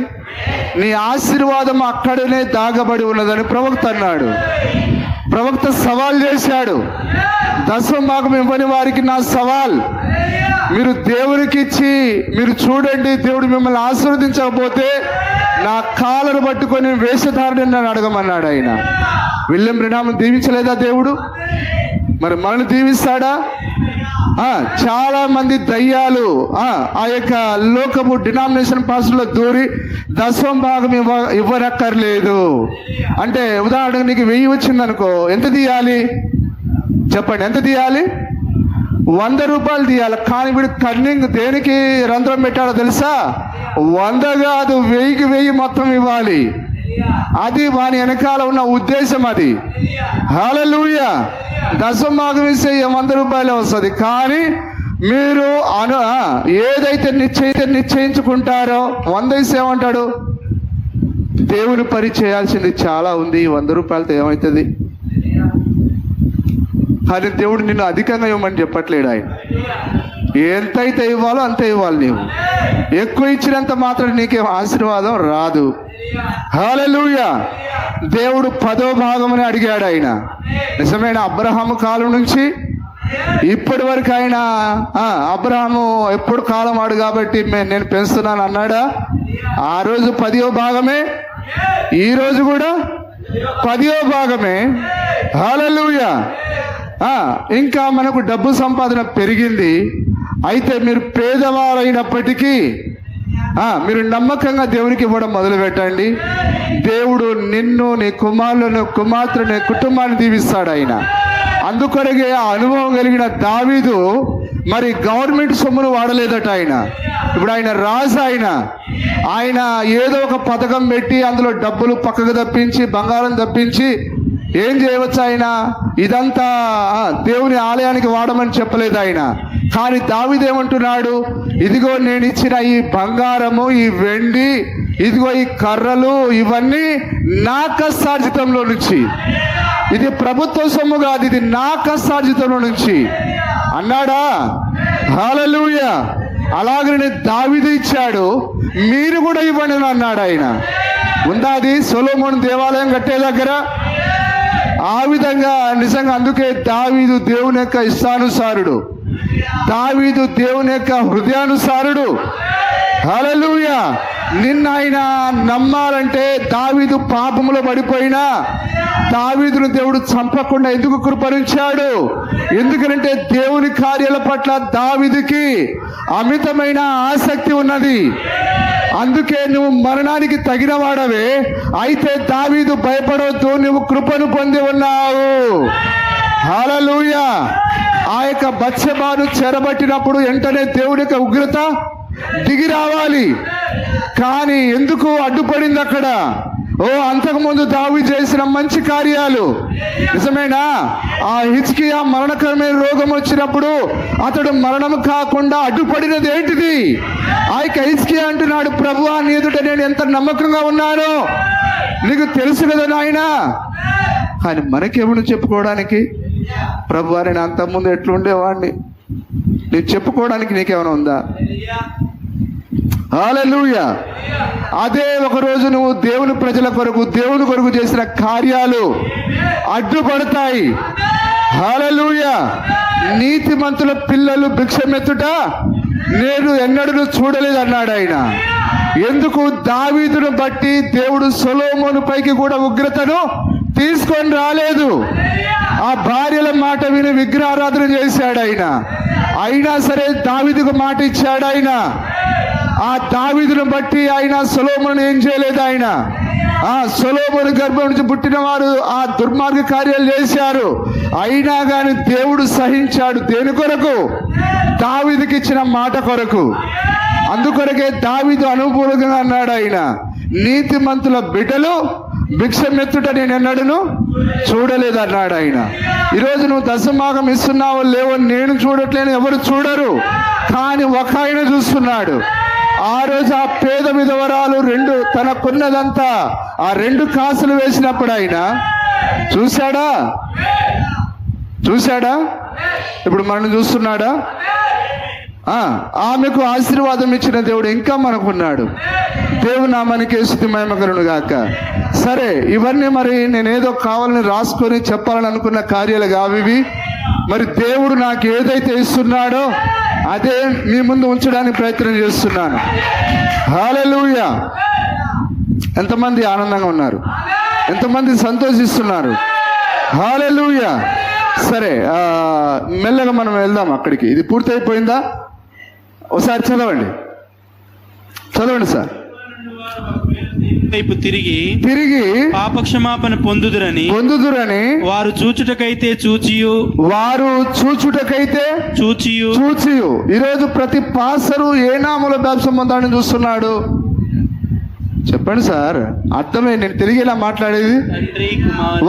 నీ ఆశీర్వాదం అక్కడనే దాగబడి ఉన్నదని ప్రవక్త అన్నాడు. ప్రవక్త సవాల్ చేశాడు. దశభాగం ఇవ్వని వారికి నా సవాల్, మీరు దేవునికి ఇచ్చి మీరు చూడండి, దేవుడు మిమ్మల్ని ఆశీర్వదించకపోతే నా కాళ్ళను పట్టుకొని వేషధారణ నన్ను అడగమన్నాడు. విలియం బ్రెనహాం దీవించలేదా దేవుడు? మరి మనల్ని దీవిస్తాడా? చాలా మంది దయ్యాలు ఆ యొక్క లోకము డినామినేషన్ పాస్టర్లో దూరి దశభాగం ఇవ్వనక్కర్లేదు అంటే, ఉదాహరణకు నీకు 1000 వచ్చిందనుకో, ఎంత తీయాలి చెప్పండి? ఎంత తీయాలి? 100 రూపాయలు తీయాలి. కానీ వీడు కన్నింగ్ దేనికి రంధ్రం పెట్టాడో తెలుసా? 100 కాదు, 1000కి 1000 మొత్తం ఇవ్వాలి. అది వాని వెనకాల ఉన్న ఉద్దేశం. అది హల్లెలూయా. దశభాగం ఇస్తే 100 రూపాయలు వస్తుంది. కానీ మీరు ఏదైతే నిశ్చయించుకుంటారో 100 ఇస్తే ఏమంటాడు? దేవుని పని చేయాల్సింది చాలా ఉంది, 100 రూపాయలతో ఏమవుతుంది? కానీ దేవుడు నిన్ను అధికంగా ఇవ్వమని చెప్పట్లేడు. ఆయన ఎంతైతే ఇవ్వాలో అంతే ఇవ్వాలి. నీవు ఎక్కువ ఇచ్చినంత మాత్రం నీకేం ఆశీర్వాదం రాదు. హల్లెలూయా. దేవుడు 10వ భాగమని అడిగాడు. నిజమైన అబ్రహాము కాలం నుంచి ఇప్పటి వరకు అబ్రహాము ఎప్పుడు కాలం ఆడు కాబట్టి నేను పెంచుతున్నాను అన్నాడా? ఆ రోజు 10వ భాగమే, ఈ రోజు కూడా 10వ భాగమే. హల్లెలూయా. ఇంకా మనకు డబ్బు సంపాదన పెరిగింది. అయితే మీరు పేదవారైనప్పటికీ మీరు నమ్మకంగా దేవునికి ఇవ్వడం మొదలు పెట్టండి. దేవుడు నిన్ను, నీ కుమారులను, కుమార్తెను, నీ కుటుంబాన్ని దీవిస్తాడు. అందుకొరగే ఆ అనుభవం కలిగిన దావీదు మరి గవర్నమెంట్ సొమ్మును వాడలేదట. ఇప్పుడు ఆయన రాజు. ఆయన ఏదో ఒక పథకం పెట్టి అందులో డబ్బులు పక్కకు తప్పించి, బంగారం తప్పించి ఏం చేయవచ్చు? ఇదంతా దేవుని ఆలయానికి వాడమని చెప్పలేదు. కానీ దావీదు ఏమంటున్నాడు? ఇదిగో నేను ఇచ్చిన ఈ బంగారము, ఈ వెండి, ఇదిగో ఈ కర్రలు, ఇవన్నీ నా కష్టార్జితంలో నుంచి, ఇది ప్రభుత్వ సొమ్ము కాదు, ఇది నా కష్టార్జితంలో నుంచి అన్నాడా? హల్లెలూయా. అలాగనే దావీదు ఇచ్చాడు, మీరు కూడా ఇవ్వండి అన్నాడు. ఉందా అది సొలొమోను దేవాలయం కట్టే దగ్గర? ఆ విధంగా నిజంగా అందుకే దావీదు దేవుని యొక్క ఇష్టానుసారుడు, దావీదు దేవుని యొక్క హృదయానుసారుడు. హల్లెలూయా. నిన్న ఆయన నమ్మాలంటే దావీదు పాపములో పడిపోయినా దావీదును దేవుడు చంపకుండా ఎందుకు కృపరించాడు? ఎందుకంటే దేవుని కార్యాల పట్ల దావీదుకి అమితమైన ఆసక్తి ఉన్నది. అందుకే నువ్వు మరణానికి తగిన వాడవే, అయితే దావీదు భయపడవద్దు, నువ్వు కృపను పొంది ఉన్నావు. హల్లెలూయా. ఆ యొక్క బత్షెబాను చెరబట్టినప్పుడు వెంటనే దేవుడి యొక్క ఉగ్రత దిగి రావాలి. కానీ ఎందుకు అడ్డుపడింది అక్కడ? అంతకుముందు దావీదు చేసిన మంచి కార్యాలు నిజమేనా? ఆ హిజ్కియా మరణకరమైన రోగం వచ్చినప్పుడు అతడు మరణం కాకుండా అడ్డుపడినది ఏంటిది? ఆ యొక్క హిజ్కియా అంటున్నాడు, ప్రభువా నీ ఎదుట నేను ఎంత నమ్మకంగా ఉన్నానో నీకు తెలుసు కదా నాయనా. కానీ మనకేమని చెప్పుకోవడానికి? ప్రభువా నేను అంతకుముందు ఎట్లుండేవాడిని, నేను చెప్పుకోవడానికి నీకేమైనా ఉందా? హల్లెలూయా. అదే ఒకరోజు నువ్వు దేవుని ప్రజల కొరకు, దేవుని కొరకు చేసిన కార్యాలు అడ్డుపడతాయి. హల్లెలూయా. నీతిమంతుల పిల్లలు భిక్షమెత్తుట నేను ఎన్నడూ చూడలేదు అన్నాడు ఆయన. ఎందుకు? దావీదును బట్టి దేవుడు సొలొమోను పైకి కూడా ఉగ్రతను తీసుకొని రాలేదు. ఆ భార్యల మాట విని విగ్రహారాధన చేశాడు ఆయన. అయినా సరే దావీదుకు మాట ఇచ్చాడు ఆయన. ఆ దావీదును బట్టి ఆయన సొలొమోను ఏం చేయలేదు. ఆయన ఆ సొలొమోను గర్భం నుంచి పుట్టిన వారు ఆ దుర్మార్గ కార్యాలు చేశారు. అయినా కానీ దేవుడు సహించాడు. దేని కొరకు? దావీదుకి ఇచ్చిన మాట కొరకు. అందుకొరకే దావీదు అనుకూలంగా అన్నాడు ఆయన, నీతిమంతుల బిడ్డలు భిక్షమెత్తుట నేను ఎన్నడూను చూడలేదు అన్నాడు ఆయన. ఈరోజు నువ్వు దశమాగం ఇస్తున్నావో లేవో నేను చూడట్లేను, ఎవరు చూడరు. కానీ ఒక ఆయన చూస్తున్నాడు. ఆ రోజు ఆ పేద విధవరాలు తనకున్నదంతా ఆ 2 కాసులు వేసినప్పుడు ఆయన చూశాడా? ఇప్పుడు మనం చూస్తున్నాడా? ఆమెకు ఆశీర్వాదం ఇచ్చిన దేవుడు ఇంకా మనకున్నాడు. దేవుని నామానికి స్తుతి మహిమ కలుగును గాక. సరే, ఇవన్నీ మరి నేనేదో కావాలని రాసుకొని చెప్పాలని అనుకున్న కార్యాలు కావివి. మరి దేవుడు నాకు ఏదైతే ఇస్తున్నాడో అదే మీ ముందు ఉంచడానికి ప్రయత్నం చేస్తున్నాను. హల్లెలూయా. ఎంతమంది ఆనందంగా ఉన్నారు? ఎంతమంది సంతోషిస్తున్నారు? హల్లెలూయా. సరే, మెల్లగా మనం వెళ్దాం అక్కడికి. ఇది పూర్తయిపోయిందా? ఒకసారి చదవండి సార్. వైపు తిరిగి పాపక్షమాపణ పొందుదురని వారు చూచుటకైతే చూచియు. ఈరోజు ప్రతి పాస్టరు ఏ నామూల బాప్తిసం పొందాలని చూస్తున్నాడు? చెప్పండి సార్, అర్థమే. నేను తిరిగి ఇలా మాట్లాడేది.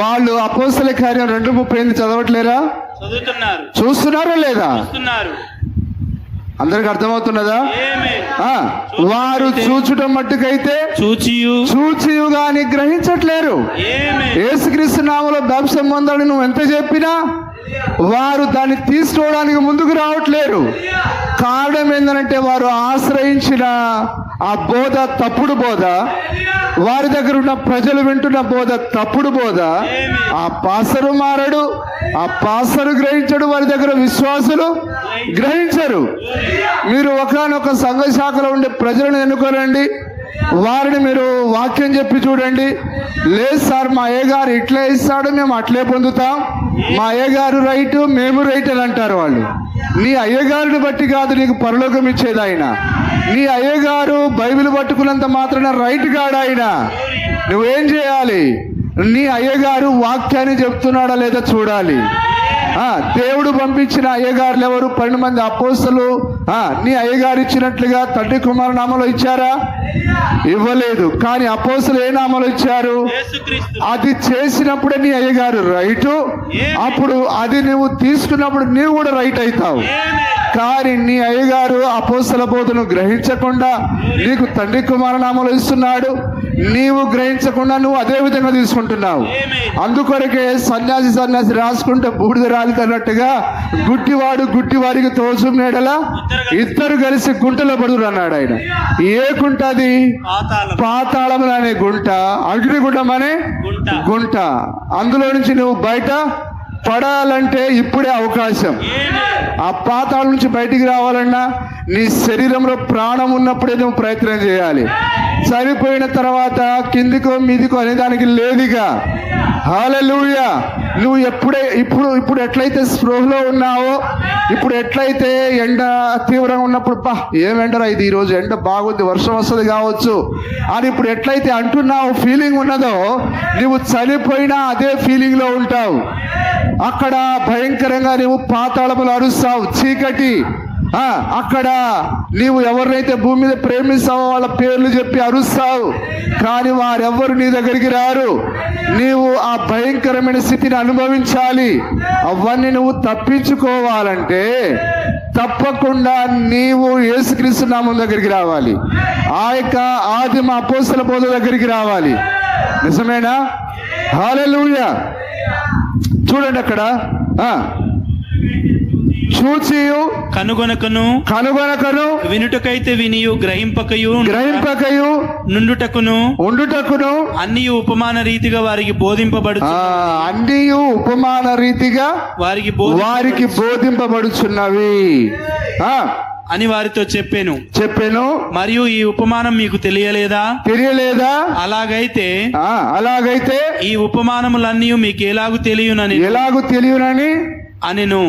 వాళ్ళు అపోస్తల కార్యం 2:38 చదవట్లేరా? చూస్తున్నారా లేదా? అందరికి అర్థమవుతున్నదా? వారు చూచుట మట్టుకైతే చూచియు గాని గ్రహించట్లేరు. యేసుక్రీస్తు నామములో బాప్తిసం పొందాలని నువ్వు ఎంత చెప్పినా వారు దాన్ని తీసుకోవడానికి ముందుకు రావట్లేరు. కారణం ఏంటంటే వారు ఆశ్రయించిన ఆ బోధ తప్పుడు బోధ, వారి దగ్గర ఉన్న ప్రజలు వింటున్న బోధ తప్పుడు బోధ. ఆ పాస్టరు మారడు, ఆ పాస్టరు గ్రహించడు, వారి దగ్గర విశ్వాసులు గ్రహించరు. మీరు ఒకానొక సంఘ శాఖలో ఉండే ప్రజలను ఎన్నుకోరండి, వారిని మీరు వాక్యం చెప్పి చూడండి. లేదు సార్, మా అయ్యగారు ఇట్లే ఇస్తాడు, మేము అట్లే పొందుతాం, మా అయ్యగారు రైటు, మేము రైట్ అని అంటారు వాళ్ళు. నీ అయ్యగారిని బట్టి కాదు నీకు పరలోకం ఇచ్చేది ఆయన. నీ అయ్యగారు బైబిల్ పట్టుకున్నంత మాత్రాన రైట్ కాడు ఆయన. నువ్వేం చేయాలి? నీ అయ్యగారు వాక్యాన్ని చెప్తున్నాడా లేదా చూడాలి. దేవుడు పంపించిన అయ్యగారులు ఎవరు? 12 మంది అపోస్తలు. నీ అయ్యగారు ఇచ్చినట్లుగా తండ్రి కుమార నామలో ఇచ్చారా? ఇవ్వలేదు. కానీ అపోస్తలు ఏ నామలో ఇచ్చారు? అది చేసినప్పుడే నీ అయ్యగారు రైటు. అప్పుడు అది నువ్వు తీసుకున్నప్పుడు నీవు కూడా రైట్ అవుతావు. కానీ నీ అయ్యగారు అపోస్తల బోధను గ్రహించకుండా నీకు తండ్రి కుమార నామలో ఇస్తున్నాడు, నీవు గ్రహించకుండా నువ్వు అదే విధంగా తీసుకుంటున్నావు. అందుకొరకే సన్యాసి రాసుకుంటే బూడిద రాలితన్నట్టుగా గుడ్డివాడికి తోసు మేడల ఇద్దరు కలిసి గుంటలో పడుదురు అన్నాడు ఆయన. ఏ గుంట అది? పాతాళం అనే గుంట, అగ్నిగుండం అనే గుంట. అందులో నుంచి నువ్వు బయట పడాలంటే ఇప్పుడే అవకాశం. ఆ పాతాళం నుంచి బయటికి రావాలన్నా నీ శరీరంలో ప్రాణం ఉన్నప్పుడే నువ్వు ప్రయత్నం చేయాలి. చనిపోయిన తర్వాత కిందికో మీదికో అనే దానికి లేదుగా. హల్లెలూయా. నువ్వు ఇప్పుడు ఎట్లయితే స్పృహలో ఉన్నావో, ఇప్పుడు ఎట్లయితే ఎండ తీవ్రంగా ఉన్నప్పుడు ఏం ఎండరా ఇది, ఈరోజు ఎండ బాగుంది, వర్షం వస్తుంది కావచ్చు అని ఇప్పుడు ఎట్లయితే అంటున్నావు, ఫీలింగ్ ఉన్నదో, నువ్వు చనిపోయినా అదే ఫీలింగ్ లో ఉంటావు. అక్కడ భయంకరంగా నువ్వు పాతాళములు అరుస్తావు, చీకటి. అక్కడ నీవు ఎవరినైతే భూమి మీద ప్రేమిస్తావో వాళ్ళ పేర్లు చెప్పి అరుస్తావు, కానీ వారెవ్వరు నీ దగ్గరికి రారు. నీవు ఆ భయంకరమైన స్థితిని అనుభవించాలి. అవన్నీ నువ్వు తప్పించుకోవాలంటే తప్పకుండా నీవు యేసుక్రీస్తు నామం దగ్గరికి రావాలి, ఆ యొక్క ఆదిమ అపోస్తల బోధ దగ్గరికి రావాలి. నిజమేనా? హల్లెలూయా. చూడండి అక్కడ, చూచియు కనుగొనకను వినుటకైతే వినియు గ్రహింపకయు ఉండుటకును అన్ని ఉపమాన రీతిగా వారికి బోధింపబడుచు అన్ని ఉపమాన రీతిగా వారికి బోధింపబడుచున్నవి అని వారితో చెప్పాను. మరియు ఈ ఉపమానం మీకు తెలియలేదా? అలాగైతే ఈ ఉపమానములన్నీ మీకు ఎలాగు తెలియనని అనెను.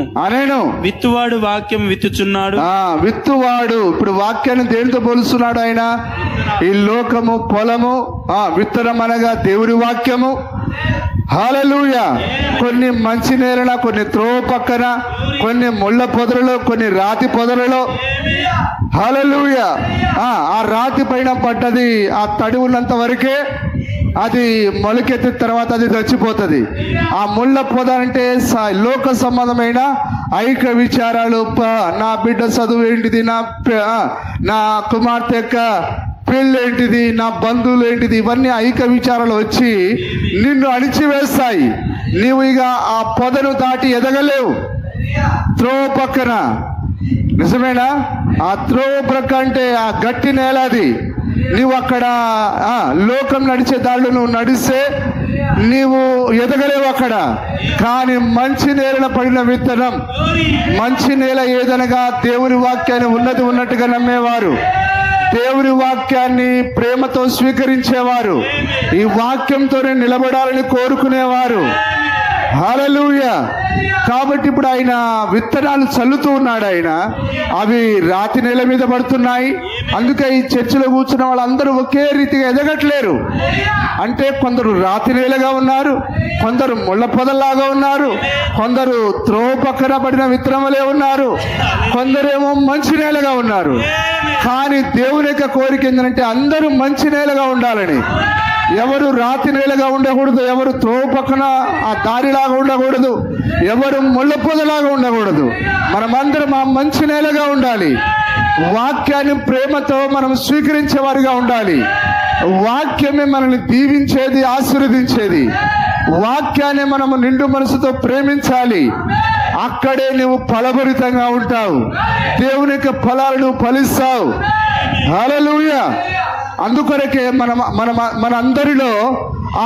విత్తువాడు వాక్యం విత్తుచున్నాడు. విత్తువాడు ఇప్పుడు వాక్యాన్ని దేనితో పోలుస్తున్నాడు ఆయన? ఈ లోకము, పొలము, విత్తనం అనగా దేవుడి వాక్యము. హల్లెలూయా. కొన్ని మంచి నేలన, కొన్ని త్రోవ పక్కన, కొన్ని ముళ్ళ పొదలలో, కొన్ని రాతి పొదలలో. హల్లెలూయా. ఆ రాతి పైన పడ్డది, ఆ తడి ఉన్నంత వరకే అది మొలకెత్తిన తర్వాత అది చచ్చిపోతుంది. ఆ ముళ్ళ పొద అంటే లోక సంబంధమైన ఐక విచారాలు, నా బిడ్డ చదువు ఏంటిది, నా కుమార్తె యొక్క పెళ్ళేంటిది, నా బంధువులు ఏంటిది, ఇవన్నీ ఐక విచారాలు వచ్చి నిన్ను అణిచివేస్తాయి. నీవు ఇక ఆ పొదను దాటి ఎదగలేవు. త్రోవ పక్కన, నిజమేనా? ఆ త్రోవ ప్రక్క అంటే ఆ గట్టి నేల అది. నీవు అక్కడ లోకం నడిచే దాళ్ళు నువ్వు నడిస్తే నీవు ఎదగలేవు అక్కడ. కానీ మంచి నేల పడిన విత్తనం, మంచి నేల ఏదనగా దేవుని వాక్యాన్ని ఉన్నట్టుగా నమ్మేవారు, దేవుని వాక్యాన్ని ప్రేమతో స్వీకరించేవారు, ఈ వాక్యంతోనే నిలబడాలని కోరుకునేవారు. హల్లెలూయా. కాబట్టి ఇప్పుడు ఆయన విత్తనాలు చల్లుతూ ఉన్నాడు. ఆయన అవి రాతి నేల మీద పడుతున్నాయి. అందుకే ఈ చర్చిలో కూర్చున్న వాళ్ళందరూ ఒకే రీతిగా ఎదగట్లేరు. అంటే కొందరు రాతి నేలగా ఉన్నారు, కొందరు ముళ్ళ పొదల్లాగా ఉన్నారు, కొందరు త్రోవ పక్కన పడిన విత్తనములే ఉన్నారు, కొందరేమో మంచి నేలగా ఉన్నారు. కానీ దేవుని యొక్క కోరిక ఏంటంటే అందరూ మంచి నేలగా ఉండాలని. ఎవరు రాతి నేలగా ఉండకూడదు, ఎవరు త్రోవ పక్కన ఆ దారిలాగా ఉండకూడదు, ఎవరు ముళ్ళ పొదలాగా ఉండకూడదు. మనమందరం ఆ మంచి నేలగా ఉండాలి. వాక్యాన్ని ప్రేమతో మనం స్వీకరించే వారిగా ఉండాలి. వాక్యమే మనల్ని దీవించేది, ఆశీర్వదించేది. వాక్యాన్ని మనము నిండు మనసుతో ప్రేమించాలి. అక్కడే నువ్వు ఫలభరితంగా ఉంటావు, దేవుని యొక్క ఫలాలను ఫలిస్తావు. హల్లెలూయా. అందుకొరకే మన అందరిలో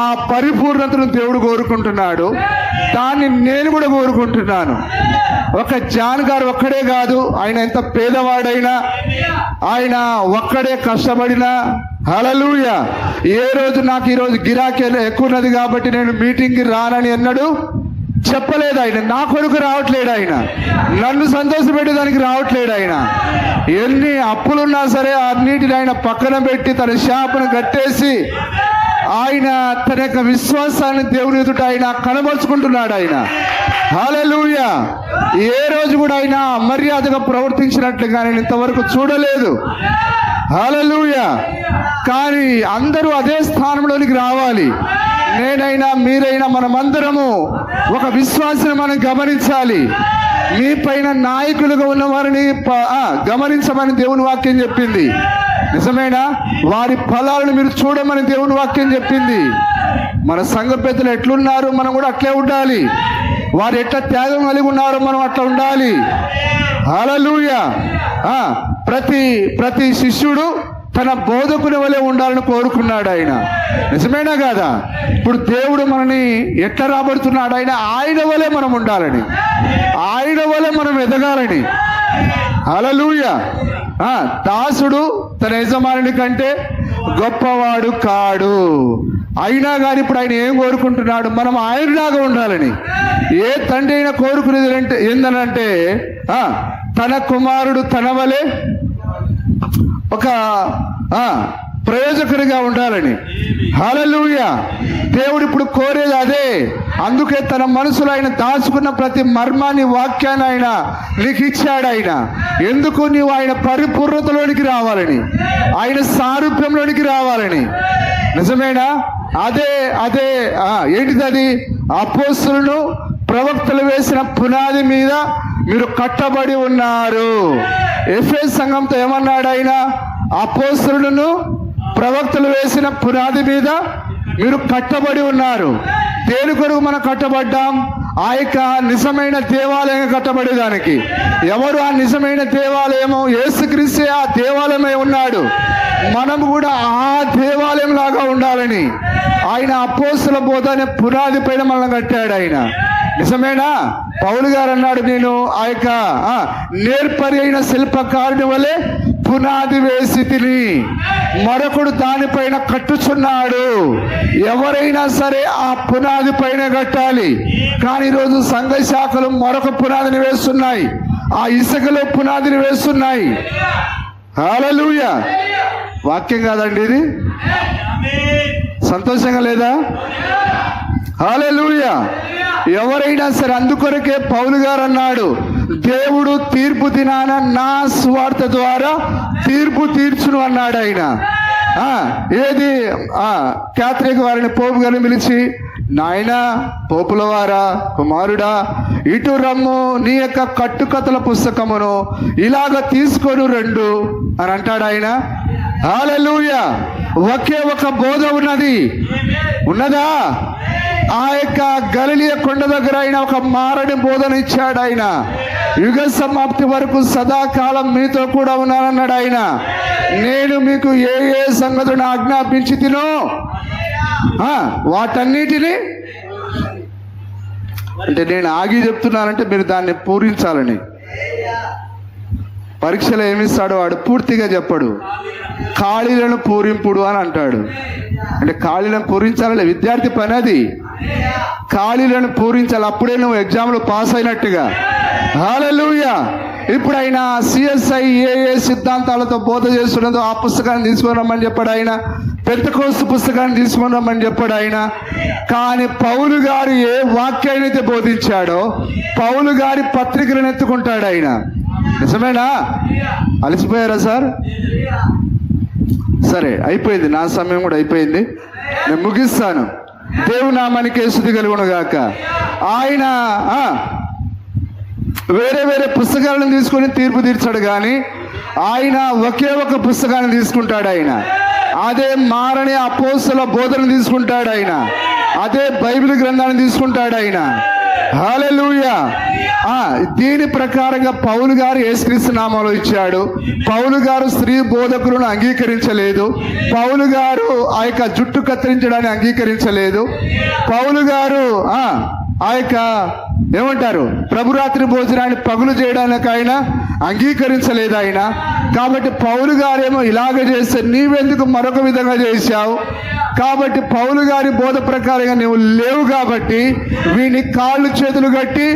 ఆ పరిపూర్ణతను దేవుడు కోరుకుంటున్నాడు. దాన్ని నేను కూడా కోరుకుంటున్నాను. ఒక జాన్ గారు ఒక్కడే కాదు, ఆయన ఎంత పేదవాడైనా, ఆయన ఒక్కడే కష్టపడినా, హల్లెలూయా, ఏ రోజు నాకు ఈరోజు గిరాకీ ఎక్కువ ఉన్నది కాబట్టి నేను మీటింగ్కి రానని అన్నాడు చెప్పలేదు. ఆయన నా కొడుకు రావట్లేడు, ఆయన నన్ను సంతోషపెట్టేదానికి రావట్లేడు. ఆయన ఎన్ని అప్పులున్నా సరే అన్నిటిని ఆయన పక్కన పెట్టి తన శాపను కట్టేసి ఆయన తన యొక్క విశ్వాసాన్ని దేవుని ఎదుట ఆయన కనబరుచుకుంటున్నాడు. ఆయన హల్లెలూయా. ఏ రోజు కూడా ఆయన అమర్యాదగా ప్రవర్తించినట్లుగా నేను ఇంతవరకు చూడలేదు. హల్లెలూయా. కానీ అందరూ అదే స్థానంలోనికి రావాలి. నేనైనా మీరైనా మనమందరము ఒక విశ్వాసాన్ని మనం గమనించాలి. మీ పైన నాయకులుగా ఉన్న వారిని గమనించమని దేవుని వాక్యం చెప్పింది. నిజమేనా? వారి ఫలాలను మీరు చూడమని దేవుని వాక్యం చెప్పింది. మన సంఘ పెద్దలు ఎట్లున్నారు మనం కూడా అట్లే ఉండాలి. వారు ఎట్లా త్యాగం కలిగి ఉన్నారో మనం అట్లా ఉండాలి. హల్లెలూయా. ప్రతి శిష్యుడు తన బోధకుని వలె ఉండాలని కోరుకున్నాడు ఆయన. నిజమేనా కాదా? ఇప్పుడు దేవుడు మనని ఎట్లా రాబడుతున్నాడు? ఆయన వలె మనం ఉండాలని, ఆయన వలె మనం ఎదగాలని. హల్లెలూయా. దాసుడు తన యజమానుని కంటే, గొప్పవాడు కాడు. అయినా కానీ ఇప్పుడు ఆయన ఏం కోరుకుంటున్నాడు? మనం ఆయనలాగా ఉండాలని. ఏ తండ్రి అయినా కోరుకునేది ఏందనంటే తన కుమారుడు తన వలె ఒక ప్రయోజకుడిగా ఉండాలని. హల్లెలూయా. దేవుడు ఇప్పుడు కోరేది అదే. అందుకే తన మనసులో ఆయన దాచుకున్న ప్రతి మర్మాన్ని, వాక్యాన్ని ఆయన నీకు ఇచ్చాడు. ఆయన ఎందుకు? నీవు ఆయన పరిపూర్ణతలోనికి రావాలని, ఆయన సారూప్యంలోనికి రావాలని. నిజమేనా? అదే అదే ఏంటిది అది? అపోస్తలులను ప్రవక్తలు వేసిన పునాది మీద మీరు కట్టబడి ఉన్నారు. ఎఫెసు సంఘంతో ఏమన్నాడు ఆయన? అపోస్తలులను ప్రవక్తలు వేసిన పునాది మీద మీరు కట్టబడి ఉన్నారు. దేని కొరకు మనం కట్టబడ్డాం? ఆ యొక్క నిజమైన దేవాలయం కట్టబడేదానికి. ఎవరు ఆ నిజమైన దేవాలయము? యేసుక్రీస్తే ఆ దేవాలయమై ఉన్నాడు. మనం కూడా ఆ దేవాలయం లాగా ఉండాలని ఆయన అపోస్తల బోధ అనే పునాది పైన మనల్ని కట్టాడు ఆయన. నిజమేనా? పౌలు గారు అన్నాడు, నేను ఆ యొక్క నేర్పరి అయిన శిల్పకారుని వలె పునాది వేసి తిని మరొకడు దానిపైన కట్టుచున్నాడు. ఎవరైనా సరే ఆ పునాది పైన కట్టాలి. కానీ ఈరోజు సంఘ శాఖలు మరొక పునాదిని వేస్తున్నాయి, ఆ ఇసుకలో పునాదిని వేస్తున్నాయి. హల్లెలూయా. వాక్యం కాదండి ఇది? సంతోషంగా లేదా? హల్లెలూయా. ఎవరైనా సరే, అందుకొరకే పౌలు గారు అన్నాడు, దేవుడు తీర్పు దినాన నా స్వార్థ ద్వారా తీర్పు తీర్చును అన్నాడు ఆయన. ఏది? క్యాథలిక్ వారిని, పోపు గారిని పిలిచి, నాయనా పోపుల వారా, కుమారుడా, ఇటు రమ్ము, నీ యొక్క కట్టుకథల పుస్తకమును ఇలాగ తీసుకొని రండు అని అంటాడు ఆయన. హల్లెలూయా. ఒకే ఒక బోధ ఉన్నదా? ఆ యొక్క గలిలయ కొండ దగ్గర ఆయన ఒక మారని బోధన ఇచ్చాడు ఆయన. యుగ సమాప్తి వరకు సదాకాలం మీతో కూడా ఉన్నానన్నాడు ఆయన. నేను మీకు ఏ ఏ సంగతులను ఆజ్ఞాపించి తినో వాటన్నిటినీ, అంటే నేను ఆగి చెప్తున్నానంటే మీరు దాన్ని పూరించాలని. పరీక్షలో ఏమిస్తాడు వాడు? పూర్తిగా చెప్పడు. ఖాళీలను పూరింపుడు అని అంటాడు. అంటే ఖాళీలను పూరించాలి, విద్యార్థి పని అది. ఖాళీలను పూరించాలి, అప్పుడే నువ్వు ఎగ్జామ్లో పాస్ అయినట్టుగా. హల్లెలూయా. ఇప్పుడు ఆయన CSI AA సిద్ధాంతాలతో బోధ చేస్తున్నదో ఆ పుస్తకాన్ని తీసుకొని రమ్మని చెప్పాడు ఆయన. పెంతెకోస్తు పుస్తకాన్ని తీసుకొని రమ్మని చెప్పాడు ఆయన. కానీ పౌలు గారు ఏ వాక్యాన్ని అయితే బోధించాడో పౌలు గారి పత్రికలను ఎత్తుకుంటాడు ఆయన. నిజమేనా? అలసిపోయారా సార్? సరే, అయిపోయింది, నా సమయం కూడా అయిపోయింది, నేను ముగిస్తాను. దేవుని నామానికి స్తుతి కలుగును గాక. ఆయన వేరే వేరే పుస్తకాలను తీసుకొని తీర్పు తీర్చాడు, కానీ ఆయన ఒకే ఒక పుస్తకాన్ని తీసుకుంటాడు ఆయన. అదే మారని అపోస్తల బోధన తీసుకుంటాడు ఆయన. అదే బైబిల్ గ్రంథాన్ని తీసుకుంటాడు ఆయన. హల్లెలూయా. దీని ప్రకారంగా పౌలు గారు యేసుక్రీస్తు నామములో ఇచ్చాడు. పౌలు గారు స్త్రీ బోధకులను అంగీకరించలేదు. పౌలు గారు ఆ యొక్క జుట్టు కత్తిరించడాన్ని అంగీకరించలేదు. పౌలు గారు ఆ యొక్క ఏమంటారు ప్రభురాత్రి భోజనాన్ని పగులు చేయడానికి ఆయన అంగీకరించలేదు ఆయన. కాబట్టి పౌలు గారేమో ఇలాగ చేస్తే నీవెందుకు మరొక విధంగా చేశావు? కాబట్టి పౌలు గారి బోధ ప్రకారంగా నువ్వు లేవు కాబట్టి వీని కాళ్ళు చేతులు కట్టి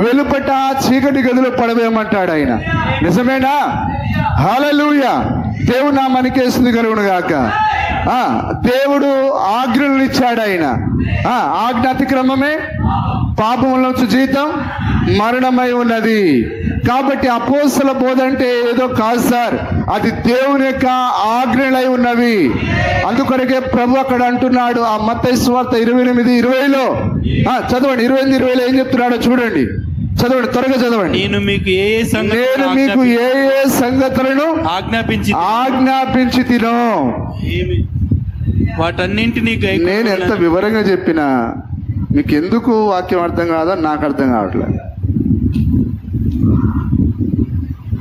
వెలుపట చీకటి గదిలో పడవేయమంటాడు ఆయన. నిజమేనా? హల్లెలూయా. దేవుడు నామానికి స్తుతి కలుగును గాక. దేవుడు ఆజ్ఞలు ఇచ్చాడు ఆయన. ఆజ్ఞ అతిక్రమమే పాపములోంచి జీతం మరణమై ఉన్నది. కాబట్టి అపోస్తల బోధ అంటే ఏదో కాదు సార్, అది దేవుని యొక్క ఆజ్ఞలై ఉన్నవి. అందుకొరకే ప్రభు అక్కడ అంటున్నాడు, ఆ మత్తయి సువార్త 28:20లో చదవండి. 28:20లో ఏం చెప్తున్నాడో చూడండి, చదవండి, త్వరగా చదవండి. నేను మీకు ఏ ఏ సంగతులను ఆజ్ఞాపించి తినో వాటన్నింటినీ నేను ఎంత వివరంగా చెప్పినా మీకు ఎందుకు వాక్యం అర్థం కాదో నాకు అర్థం కావట్లేదు.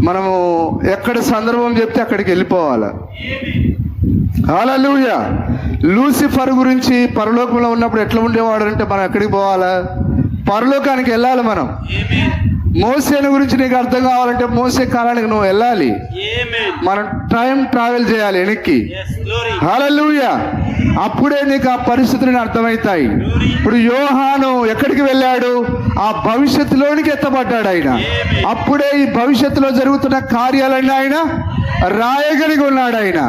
మనము ఎక్కడ సందర్భం చెప్తే అక్కడికి వెళ్ళిపోవాలి. హల్లెలూయా. లూసిఫర్ గురించి పరలోకంలో ఉన్నప్పుడు ఎట్లా ఉండేవాడు అంటే మనం ఎక్కడికి పోవాలా? పరలోకానికి వెళ్ళాలి మనం. మోసేని గురించి నీకు అర్థం కావాలంటే మోసే కాలానికి నువ్వు వెళ్ళాలి. మనం టైం ట్రావెల్ చేయాలి వెనక్కి. హల్లెలూయా. అప్పుడే నీకు ఆ పరిస్థితులను అర్థమవుతాయి. ఇప్పుడు యోహాను ఎక్కడికి వెళ్ళాడు? ఆ భవిష్యత్తులోనికి ఎత్తబడ్డాడు ఆయన. అప్పుడే ఈ భవిష్యత్తులో జరుగుతున్న కార్యాలన్నీ ఆయన రాయగలిగి ఉన్నాడు ఆయన.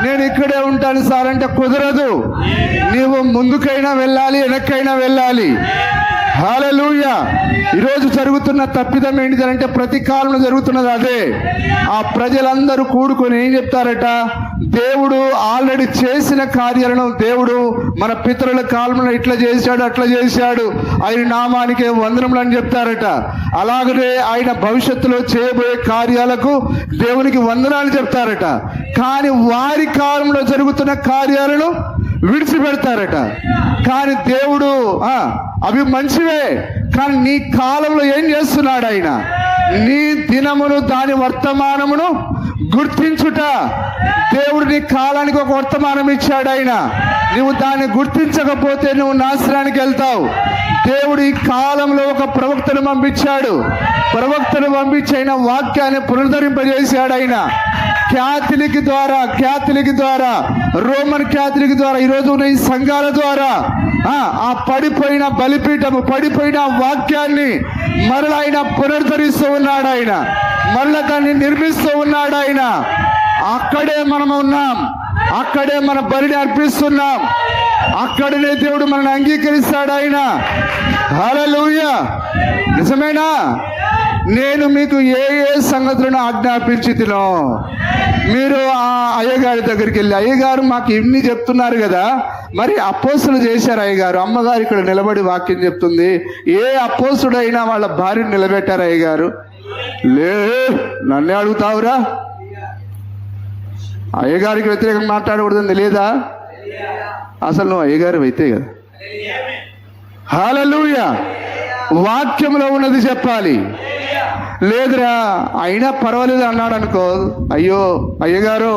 నేను ఇక్కడే ఉంటాను సార్ అంటే కుదరదు. నీవు ముందుకైనా వెళ్ళాలి, వెనక్కైనా వెళ్ళాలి. హల్లెలూయా. ఈరోజు జరుగుతున్న తప్పిదం ఏంటిదంటే ప్రతి కాలంలో జరుగుతున్నది అదే. ఆ ప్రజలందరూ కూడుకొని ఏం చెప్తారట? దేవుడు ఆల్రెడీ చేసిన కార్యాలను దేవుడు మన పితరుల కాలంలో ఇట్లా చేశాడు, అట్లా చేశాడు, ఆయన నామానికే వందనములు అని చెప్తారట. అలాగనే ఆయన భవిష్యత్తులో చేయబోయే కార్యాలకు దేవునికి వందనాలు చెప్తారట. కానీ వారి కాలంలో జరుగుతున్న కార్యాలను విడిచిపెడతారట. కానీ దేవుడు అవి మంచివే, కానీ నీ కాలంలో ఏం చేస్తున్నాడు ఆయన? నీ దినమును దాని వర్తమానమును గుర్తించుట. దేవుడు నీ కాలానికి ఒక వర్తమానం ఇచ్చాడు ఆయన. నువ్వు దాన్ని గుర్తించకపోతే నువ్వు నాశనానికి వెళ్తావు. దేవుడు ఈ కాలంలో ఒక ప్రవక్తను పంపించాడు. ప్రవక్తను పంపించి ఆయన వాక్యాన్ని పునరుద్ధరింపజేశాడు ఆయన. క్యాథలిక్ ద్వారా రోమన్ క్యాథలిక్ ద్వారా ఈరోజు ఉన్న ఈ సంఘాల ద్వారా ఆ పడిపోయిన బలిపీఠము, పడిపోయిన వాక్యాన్ని మరలా ఆయన పునరుద్ధరిస్తూ ఉన్నాడు ఆయన. మరలా దాన్ని నిర్మిస్తూ ఉన్నాడు ఆయన. అక్కడే మనం ఉన్నాం, అక్కడే మన బలిని అర్పిస్తున్నాం, అక్కడనే దేవుడు మనల్ని అంగీకరిస్తాడు ఆయన. హల్లెలూయా. నిజమేనా? నేను మీకు ఏ సంగతులను ఆజ్ఞాపించితినో మీరు ఆ అయ్యగారి దగ్గరికి వెళ్ళి, అయ్యగారు మాకు ఇన్ని చెప్తున్నారు కదా, మరి అపోస్తులు చేశారు అయ్యగారు. అమ్మగారు ఇక్కడ నిలబడి వాక్యం చెప్తుంది. ఏ అపోస్తుడైనా వాళ్ళ భార్యను నిలబెట్టారు అయ్యగారు? లే, నన్నే అడుగుతావురా? అయ్యగారికి వ్యతిరేకంగా మాట్లాడకూడదని తెలియదా? అసలు నువ్వు అయ్యగారు అయితే కదా. హల్లెలూయా. వాక్యంలో ఉన్నది చెప్పాలి. లేదురా అయినా పర్వాలేదు అన్నాడు అనుకో, అయ్యో అయ్యగారు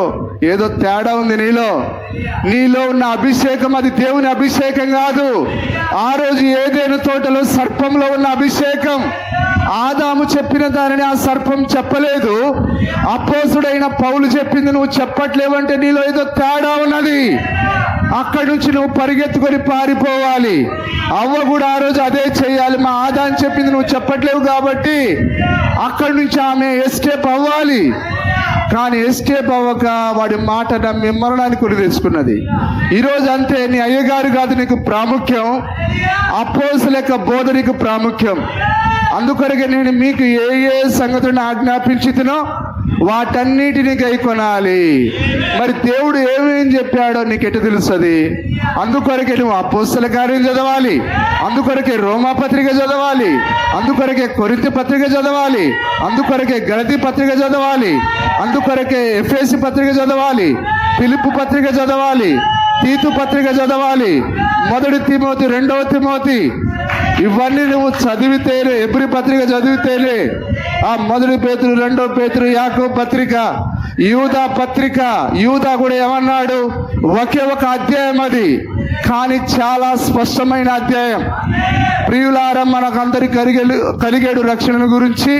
ఏదో తేడా ఉంది నీలో ఉన్న అభిషేకం అది దేవుని అభిషేకం కాదు. ఆ రోజు ఏదైనా తోటలో సర్పంలో ఉన్న అభిషేకం. ఆదాము చెప్పిన దానిని ఆ సర్పం చెప్పలేదు. అపోస్తుడైన పౌలు చెప్పింది నువ్వు చెప్పట్లేవంటే నీలో ఏదో తేడా ఉన్నది. అక్కడి నుంచి నువ్వు పరిగెత్తుకొని పారిపోవాలి. అవ్వ కూడా ఆ రోజు అదే చేయాలి. మా ఆదాం చెప్పింది నువ్వు చెప్పట్లేవు కాబట్టి అక్కడి నుంచి ఆమె ఎస్కేప్ అవ్వాలి. కానీ ఎస్కేప్ అవ్వక వాడి మాట నమ్మి మరణానికి కొని తెచ్చుకున్నది. ఈరోజు అంతే. నీ అయ్యగారు కాదు నీకు ప్రాముఖ్యం, అపోస్తుల యొక్క బోధ నీకు ప్రాముఖ్యం. అందుకొరకే నేను మీకు ఏ సంగతులను ఆజ్ఞాపించితినో వాటన్నిటిని గైకొనాలి. మరి దేవుడు ఏమేం చెప్పాడో నీకు ఎటు తెలుస్తుంది? అందుకొరకే నువ్వు అపోస్తల కార్యం చదవాలి, అందుకొరకే రోమా పత్రిక చదవాలి, అందుకొరకే కొరింథీ పత్రిక చదవాలి, అందుకొరకే గలతీ పత్రిక చదవాలి, అందుకొరకే ఎఫెసీ పత్రిక చదవాలి, ఫిలిప్పు పత్రిక చదవాలి, తీతు పత్రిక చదవాలి, 1 తిమోతి 2వ తిమోతి. ఇవన్నీ నువ్వు చదివితేనే, ఎబ్రీ పత్రిక చదివితేనే ఆ 1 పేతురు 2వ పేతురు యాకోబు పత్రిక, యూదా పత్రిక. యూదా కూడా ఏమన్నాడు? ఒకే ఒక అధ్యాయం అది, కానీ చాలా స్పష్టమైన అధ్యాయం. ప్రియులారా, మనకందరికి కలిగేడు రక్షణ గురించి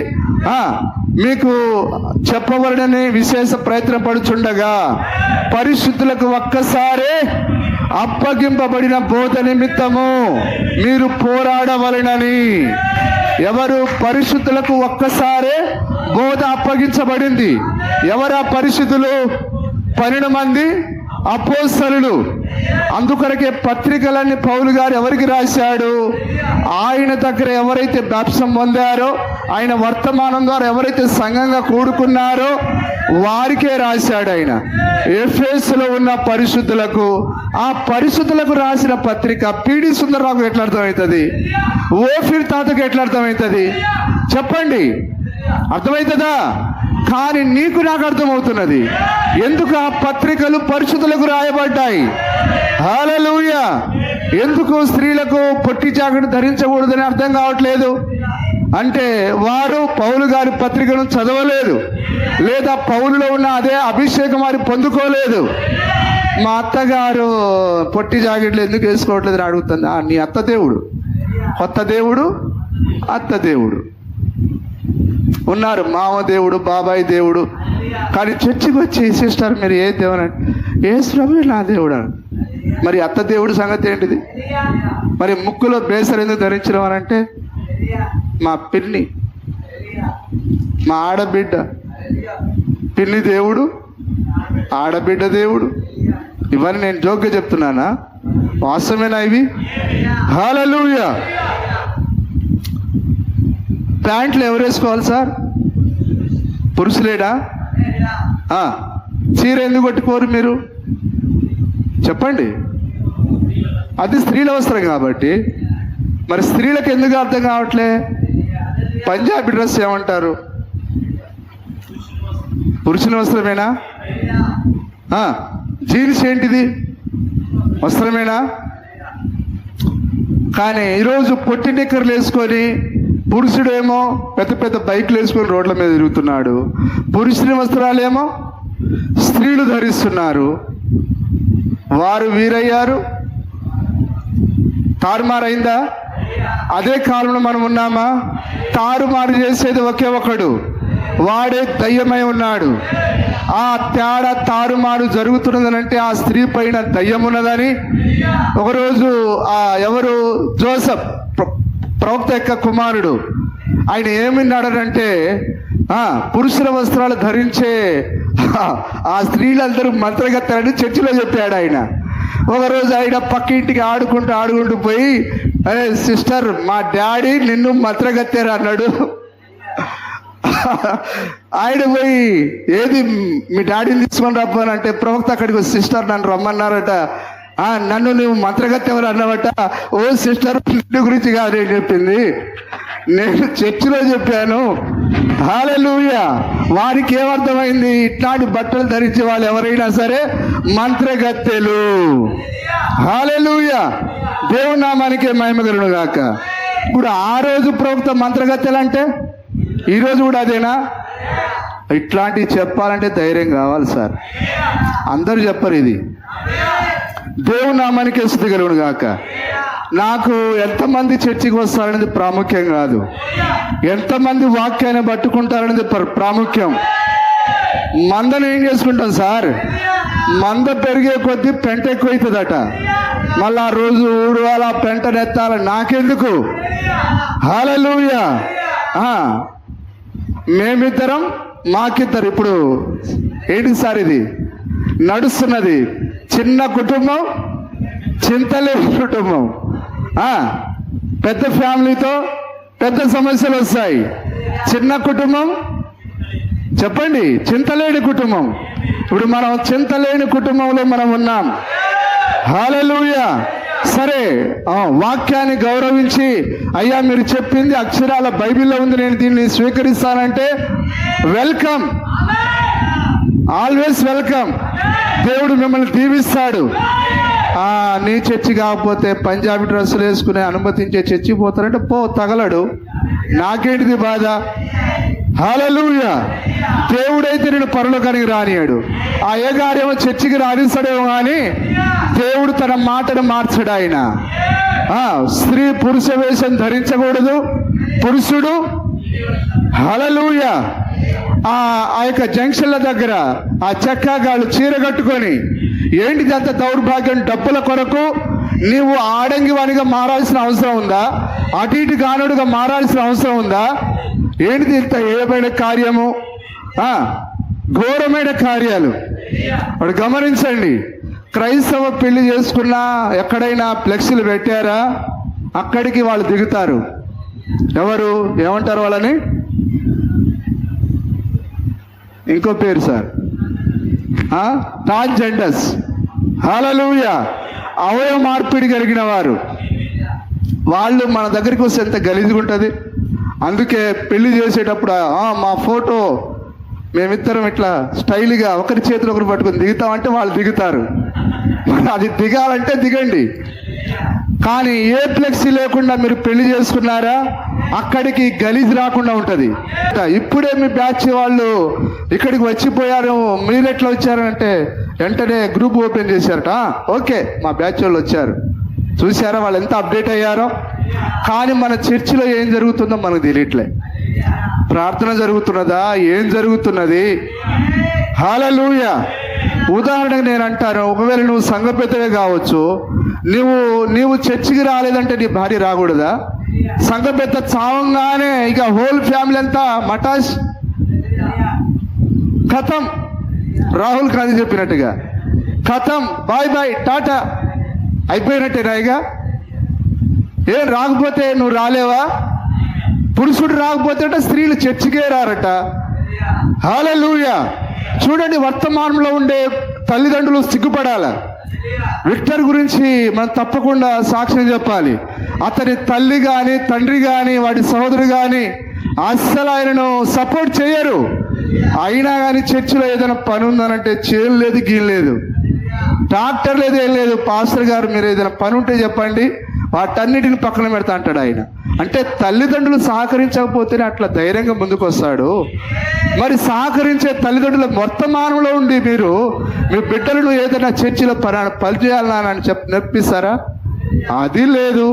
మీకు చెప్పవలనని విశేష ప్రయత్నం పడుచుండగా పరిశుద్ధులకు ఒక్కసారే అప్పగింపబడిన బోధ నిమిత్తము మీరు పోరాడవలనని. ఎవరు? పరిశుద్ధులకు ఒక్కసారే బోధ అప్పగించబడింది. ఎవరు ఆ పరిశుద్ధులు? 12 మంది అపోస్తలులు. అందుకొరకే పత్రికలన్నీ పౌలు గారు ఎవరికి రాశాడు? ఆయన దగ్గర ఎవరైతే బాప్టిజం పొందారో, ఆయన వర్తమానం ద్వారా ఎవరైతే సంఘంగా కూడుకున్నారో వారికే రాశాడు ఆయన. ఎఫెసులో ఉన్న పరిశుద్ధులకు, ఆ పరిశుద్ధులకు రాసిన పత్రిక పిడి సుందరరావుకు ఎట్లా అర్థమవుతుంది? ఓఫీర్ తాతకు ఎట్లా అర్థమవుతుంది? చెప్పండి, అర్థమవుతుందా? కానీ నీకు నాకు అర్థమవుతున్నది. ఎందుకు ఆ పత్రికలు పరిశుద్ధులకు రాయబడ్డాయి? హల్లెలూయా. ఎందుకు స్త్రీలకు పొట్టి జాకెట్ ధరించకూడదని అర్థం కావట్లేదు అంటే వారు పౌలు గారి పత్రికను చదవలేదు, లేదా పౌలులో ఉన్న అదే అభిషేకం వారు పొందుకోలేదు. మా అత్తగారు పొట్టి జాకెట్లు ఎందుకు వేసుకోవట్లేదు అని అడుగుతుంది. నీ అత్త దేవుడు, కొత్త దేవుడు, అత్త దేవుడు. ఉన్నారు, మామ దేవుడు, బాబాయ్ దేవుడు. కానీ చర్చికి వచ్చి సిస్టర్ మీరు ఏ దేవుడు అంటే యేసు ప్రభు నా దేవుడు అని. మరి అత్త దేవుడు సంగతి ఏంటిది? మరి ముక్కులో బేసర్ ఎందుకు ధరించడం అని అంటే మా పిన్ని, మా ఆడబిడ్డ, పిన్ని దేవుడు, ఆడబిడ్డ దేవుడు. ఇవన్నీ నేను జోక్గా చెప్తున్నానా? వాస్తవమేనా ఇవి? హల్లెలూయా. ప్యాంట్లు ఎవరు వేసుకోవాలి సార్? పురుషులేడా? చీర ఎందుకు కొట్టుకోరు మీరు చెప్పండి? అది స్త్రీల వస్త్రం కాబట్టి. మరి స్త్రీలకు ఎందుకు అర్థం కావట్లే? పంజాబీ డ్రెస్ ఏమంటారు? పురుషుల వస్త్రమేనా? జీన్స్ ఏంటిది? వస్త్రమేనా? కానీ ఈరోజు పొట్టి నిక్కర్లు వేసుకొని పురుషుడేమో పెద్ద పెద్ద బైక్లు వేసుకొని రోడ్ల మీద తిరుగుతున్నాడు. పురుషుని వస్త్రాలేమో స్త్రీలు ధరిస్తున్నారు. వారు వీరయ్యారు, తారుమారైందా? అదే కాలంలో మనం ఉన్నామా? తారుమారు చేసేది ఒకే ఒకడు, వాడే దయ్యమై ఉన్నాడు. ఆ తేడా తారుమారు జరుగుతున్నదనంటే ఆ స్త్రీ పైన దయ్యం ఉన్నదని. ఒకరోజు ఎవరు జోసెఫ్ ప్రవక్త యొక్క కుమారుడు, ఆయన ఏమిన్నాడంటే పురుషుల వస్త్రాలు ధరించే ఆ స్త్రీలందరూ మంత్రగత్తారని చర్చిలో చెప్పాడు ఆయన. ఒకరోజు ఆయన పక్క ఇంటికి ఆడుకుంటూ పోయి, సిస్టర్ మా డాడీ నిన్ను మంత్రగత్తారు అన్నాడు. ఆయన పోయి ఏది మీ డాడీని తీసుకొని రమ్మనంటే ప్రవక్త అక్కడికి సిస్టర్ నన్ను రమ్మన్నారట. నన్ను నువ్వు మంత్రగత్తెవరు అన్నావట. ఓ సిస్టర్ నిన్ను గురించి కాదు నేను చెప్పింది, నేను చర్చిలో చెప్పాను. హల్లెలూయా. వారికి ఏమర్థమైంది? ఇట్లాంటి బట్టలు ధరించే వాళ్ళు ఎవరైనా సరే మంత్రగత్తెలు. హల్లెలూయా. దేవుని నామానికే మహిమ కలుగును గాక. ఇప్పుడు ఆ రోజు ప్రవక్త మంత్రగత్తెలు అంటే ఈరోజు కూడా అదేనా? ఇట్లాంటివి చెప్పాలంటే ధైర్యం కావాలి సార్. అందరూ చెప్పరు ఇది. దేవుని నామానికి స్తుతి కలుగును గాక. నాకు ఎంతమంది చర్చికి వస్తారనేది ప్రాముఖ్యం కాదు, ఎంతమంది వాక్యాన్ని పట్టుకుంటారనేది ప్రాముఖ్యం. మందను ఏం చేసుకుంటాం సార్? మంద పెరిగే కొద్దీ పెంట ఎక్కువ అవుతుందట. మళ్ళీ ఆ రోజు ఊడవాల పెంటనెత్తాల నాకెందుకు? హల్లెలూయా. మేమిద్దరం మాకిద్దరు. ఇప్పుడు ఏంటి సార్ ఇది నడుస్తున్నది? చిన్న కుటుంబం, చింతలేని కుటుంబం. పెద్ద ఫ్యామిలీతో పెద్ద సమస్యలు వస్తాయి. చిన్న కుటుంబం చెప్పండి, చింతలేని కుటుంబం. ఇప్పుడు మనం చింతలేని కుటుంబంలో మనం ఉన్నాం. హల్లెలూయా. సరే, వాక్యాన్ని గౌరవించి అయ్యా మీరు చెప్పింది అక్షరాల బైబిల్లో ఉంది, నేను దీన్ని స్వీకరిస్తానంటే వెల్కమ్, ఆల్వేస్ వెల్కమ్. దేవుడు మిమ్మల్ని దీవిస్తాడు. నీ చర్చి కాకపోతే పంజాబీ డ్రెస్సులు వేసుకునే అనుమతించే చర్చి పోతారంటే పో, తగలడు, నాకేంటిది బాధ? హల్లెలూయా. దేవుడైతే నేను పరలోకానికి రానియాడు. ఆ ఏగారేమో చర్చికి రాణిస్తాడేమో కానీ దేవుడు తన మాటను మార్చడు. ఆయన స్త్రీ పురుష వేషం ధరించకూడదు, పురుషుడు. హల్లెలూయా. ఆ యొక్క జంక్షన్ల దగ్గర ఆ చెక్కగాళ్ళు చీర కట్టుకొని, ఏంటిది అంత దౌర్భాగ్యం? డబ్బుల కొరకు నీవు ఆడంగి వానిగా మారాల్సిన అవసరం ఉందా? అటు ఇటు గానుడుగా మారాల్సిన అవసరం ఉందా? ఏంటిది ఇంత ఏమైన కార్యము? ఘోరమైన కార్యాలు. వాడు గమనించండి, క్రైస్తవ పెళ్లి చేసుకున్నా ఎక్కడైనా ఫ్లెక్సీలు పెట్టారా? అక్కడికి వాళ్ళు దిగుతారు. ఎవరు ఏమంటారు వాళ్ళని? ఇంకో పేరు సార్, ట్రాన్స్జెండర్స్. హల్లెలూయా. అవయవ మార్పిడి కలిగిన వారు. వాళ్ళు మన దగ్గరికి వస్తే ఎంత గలీజ్గా ఉంటుంది. అందుకే పెళ్లి చేసేటప్పుడు మా ఫోటో మేమిద్దరం ఇట్లా స్టైల్గా ఒకరి చేతులు ఒకరు పట్టుకొని దిగుతామంటే వాళ్ళు దిగుతారు. అది దిగాలంటే దిగండి. కానీ ఏ ఫ్లెక్సీ లేకుండా మీరు పెళ్లి చేసుకున్నారా, అక్కడికి గలీజ్ రాకుండా ఉంటుంది. ఇప్పుడే మీ బ్యాచ్ వాళ్ళు ఇక్కడికి వచ్చిపోయారు, మీరు ఎట్లా వచ్చారంటే వెంటనే గ్రూప్ ఓపెన్ చేశారట. ఓకే, మా బ్యాచ్ వాళ్ళు వచ్చారు, చూసారా వాళ్ళు ఎంత అప్డేట్ అయ్యారో. కానీ మన చర్చిలో ఏం జరుగుతుందో మనకు తెలియట్లే. ప్రార్థన జరుగుతున్నదా? ఏం జరుగుతున్నది? హల్లెలూయా. ఉదాహరణకు నేను అంటాను, ఒకవేళ నువ్వు సంఘ పెద్దవే కావచ్చు, నీవు చర్చికి రాలేదంటే నీ భార్య రాకూడదా? సంఘ పెద్ద చావంగానే ఇక హోల్ ఫ్యామిలీ అంతా మటాష్ ఖతం. రాహుల్ గాంధీ చెప్పినట్టుగా ఖతం, బాయ్ బాయ్, టాటా, అయిపోయినట్టేనా? ఇక ఏం రాకపోతే నువ్వు రాలేవా? పురుషుడు రాకపోతే స్త్రీలు చర్చికే రారట. హల్లెలూయా. చూడండి, వర్తమానంలో ఉండే తల్లిదండ్రులు సిగ్గుపడాల. విక్టర్ గురించి మనం తప్పకుండా సాక్ష్యం చెప్పాలి. అతని తల్లి కానీ తండ్రి కానీ వాడి సహోదరు కానీ అస్సలు ఆయనను సపోర్ట్ చేయరు. అయినా కానీ చర్చిలో ఏదైనా పని ఉందనంటే చేలు లేదు, గీలు లేదు, డాక్టర్ లేదు, ఏం లేదు. పాస్టర్ గారు మీరు ఏదైనా పని ఉంటే చెప్పండి, వాటన్నిటిని పక్కన పెడతా అంటాడు ఆయన. అంటే తల్లిదండ్రులు సహకరించకపోతేనే అట్లా ధైర్యంగా ముందుకు వస్తాడు. మరి సహకరించే తల్లిదండ్రుల వర్తమానంలో ఉండి మీరు మీ బిడ్డలను ఏదైనా చర్చిలో పని చేయాలన్నా అని నేర్పిస్తారా? అది లేదు.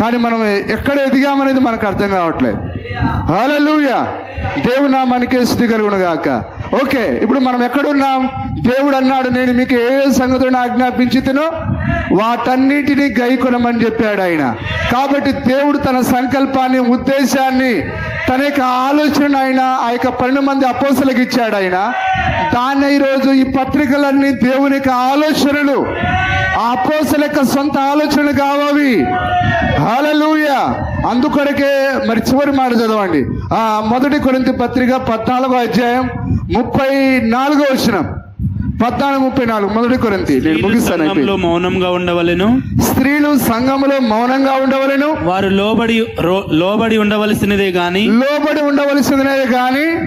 కానీ మనం ఎక్కడ ఎదిగామనేది మనకు అర్థం కావట్లేదు. హల్లెలూయా. దేవుని నామానికే స్తుతి కలుగును గాక. ఓకే, ఇప్పుడు మనం ఎక్కడున్నాం? దేవుడు అన్నాడు, నేను మీకు ఏ సంగతులను ఆజ్ఞాపించుతునో వాటన్నిటినీ గైకొనమని చెప్పాడు ఆయన. కాబట్టి దేవుడు తన సంకల్పాన్ని, ఉద్దేశాన్ని, తన యొక్క ఆలోచన ఆయన ఆ యొక్క 12 మంది అపోస్తలులకు ఇచ్చాడు ఆయన. దాన్ని ఈరోజు ఈ పత్రికలన్నీ దేవుని యొక్క ఆలోచనలు, ఆ అపోస్తలుల యొక్క సొంత ఆలోచనలు కావవి. హల్లెలూయా. అందుకొరకే మరి చివరి మాట చదవండి. 1 కొరింథీ పత్రిక 14వ అధ్యాయం 34వ వచనం. 14:34 1 కొరింథీ. నేను ముగిస్తాను. మౌనంగా ఉండవలెను. స్త్రీలు సంఘములో మౌనంగా ఉండవలెను. వారు లోబడి ఉండవలసినదే గాని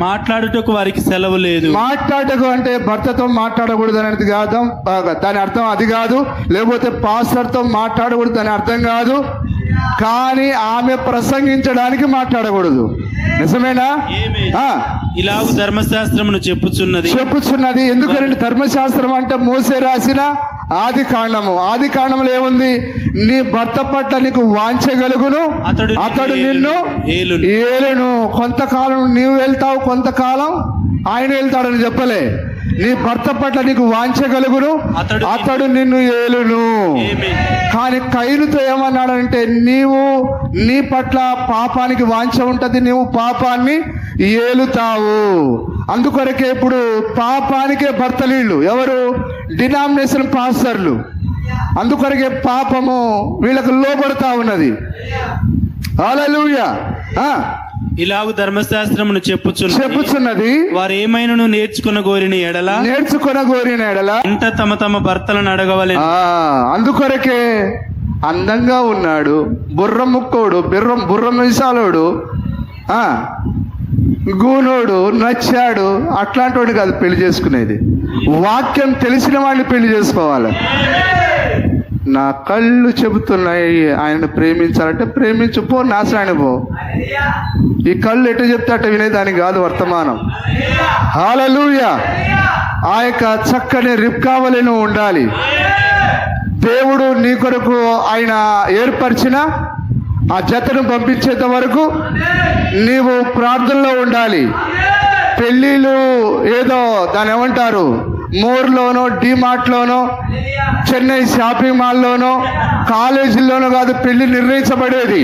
మాట్లాడుటకు వారికి సెలవు లేదు. మాట్లాడటకు అంటే భర్తతో మాట్లాడకూడదు అనేది కాదు, దాని అర్థం అది కాదు. లేకపోతే పాస్టర్తో మాట్లాడకూడదు అని అర్థం కాదు. కానీ ఆమె ప్రసంగించడానికి మాట్లాడకూడదు. నిజమేనా? ఇలాగు ధర్మశాస్త్రమును చెప్పుచున్నది. ఎందుకంటే ధర్మశాస్త్రం అంటే మోసే రాసిన ఆది కాండములో ఏముంది? నీ భర్త పట్ల నీకు వాంఛగలుగును, అతడు నిన్ను ఏలును. కొంతకాలం నీవు వెళ్తావు, కొంతకాలం ఆయన వెళ్తాడని చెప్పలే. నీ భర్త పట్ల నీకు వాంఛగలుగును, అతడు నిన్ను ఏలును. కానీ కయీనుతో ఏమన్నాడంటే, నీ పట్ల పాపానికి వాంఛ ఉంటది, నీవు పాపాన్ని ఏలుతావు. అందుకొరకే ఇప్పుడు పాపానికే భర్తలీళ్ళు ఎవరు? డినామినేషన్ పాస్టర్లు. అందుకొరకే పాపము వీళ్ళకు లోబడతా ఉన్నది. హల్లెలూయా. ఇలాగు ధర్మశాస్త్రమును చెప్పుచున్నది. వారు ఏమైనా నేర్చుకున్న గోరిన ఎడల ఇంట తమ భర్తలను అడగవలెను. అందుకొరకే అందంగా ఉన్నాడు, బుర్ర ముక్కోడు, బుర్ర మిసాలోడు, గూనోడు, నచ్చాడు, అట్లాంటి వాడిని కాదు పెళ్లి చేసుకునేది. వాక్యం తెలిసిన వాడిని పెళ్లి చేసుకోవాలి. నా కళ్ళు చెబుతున్నాయి ఆయనను ప్రేమించాలంటే ప్రేమించు, పో, నాశనాన్ని పో. ఈ కళ్ళు ఎటు చెప్తే అట్ట వినేదానికి కాదు వర్తమానం. హల్లెలూయా. ఆ యొక్క చక్కని రిబ్కావలెను ఉండాలి. దేవుడు నీ కొరకు ఆయన ఏర్పరిచిన ఆ జతను పంపించేంత వరకు నీవు ప్రార్థనలో ఉండాలి. పెళ్ళిళ్ళు ఏదో దాని ఏమంటారు, మోర్లోనో, డిమార్ట్లోనో, చెన్నై షాపింగ్ మాల్లోనో, కాలేజీల్లోనో కాదు పెళ్లి నిర్ణయించబడేది.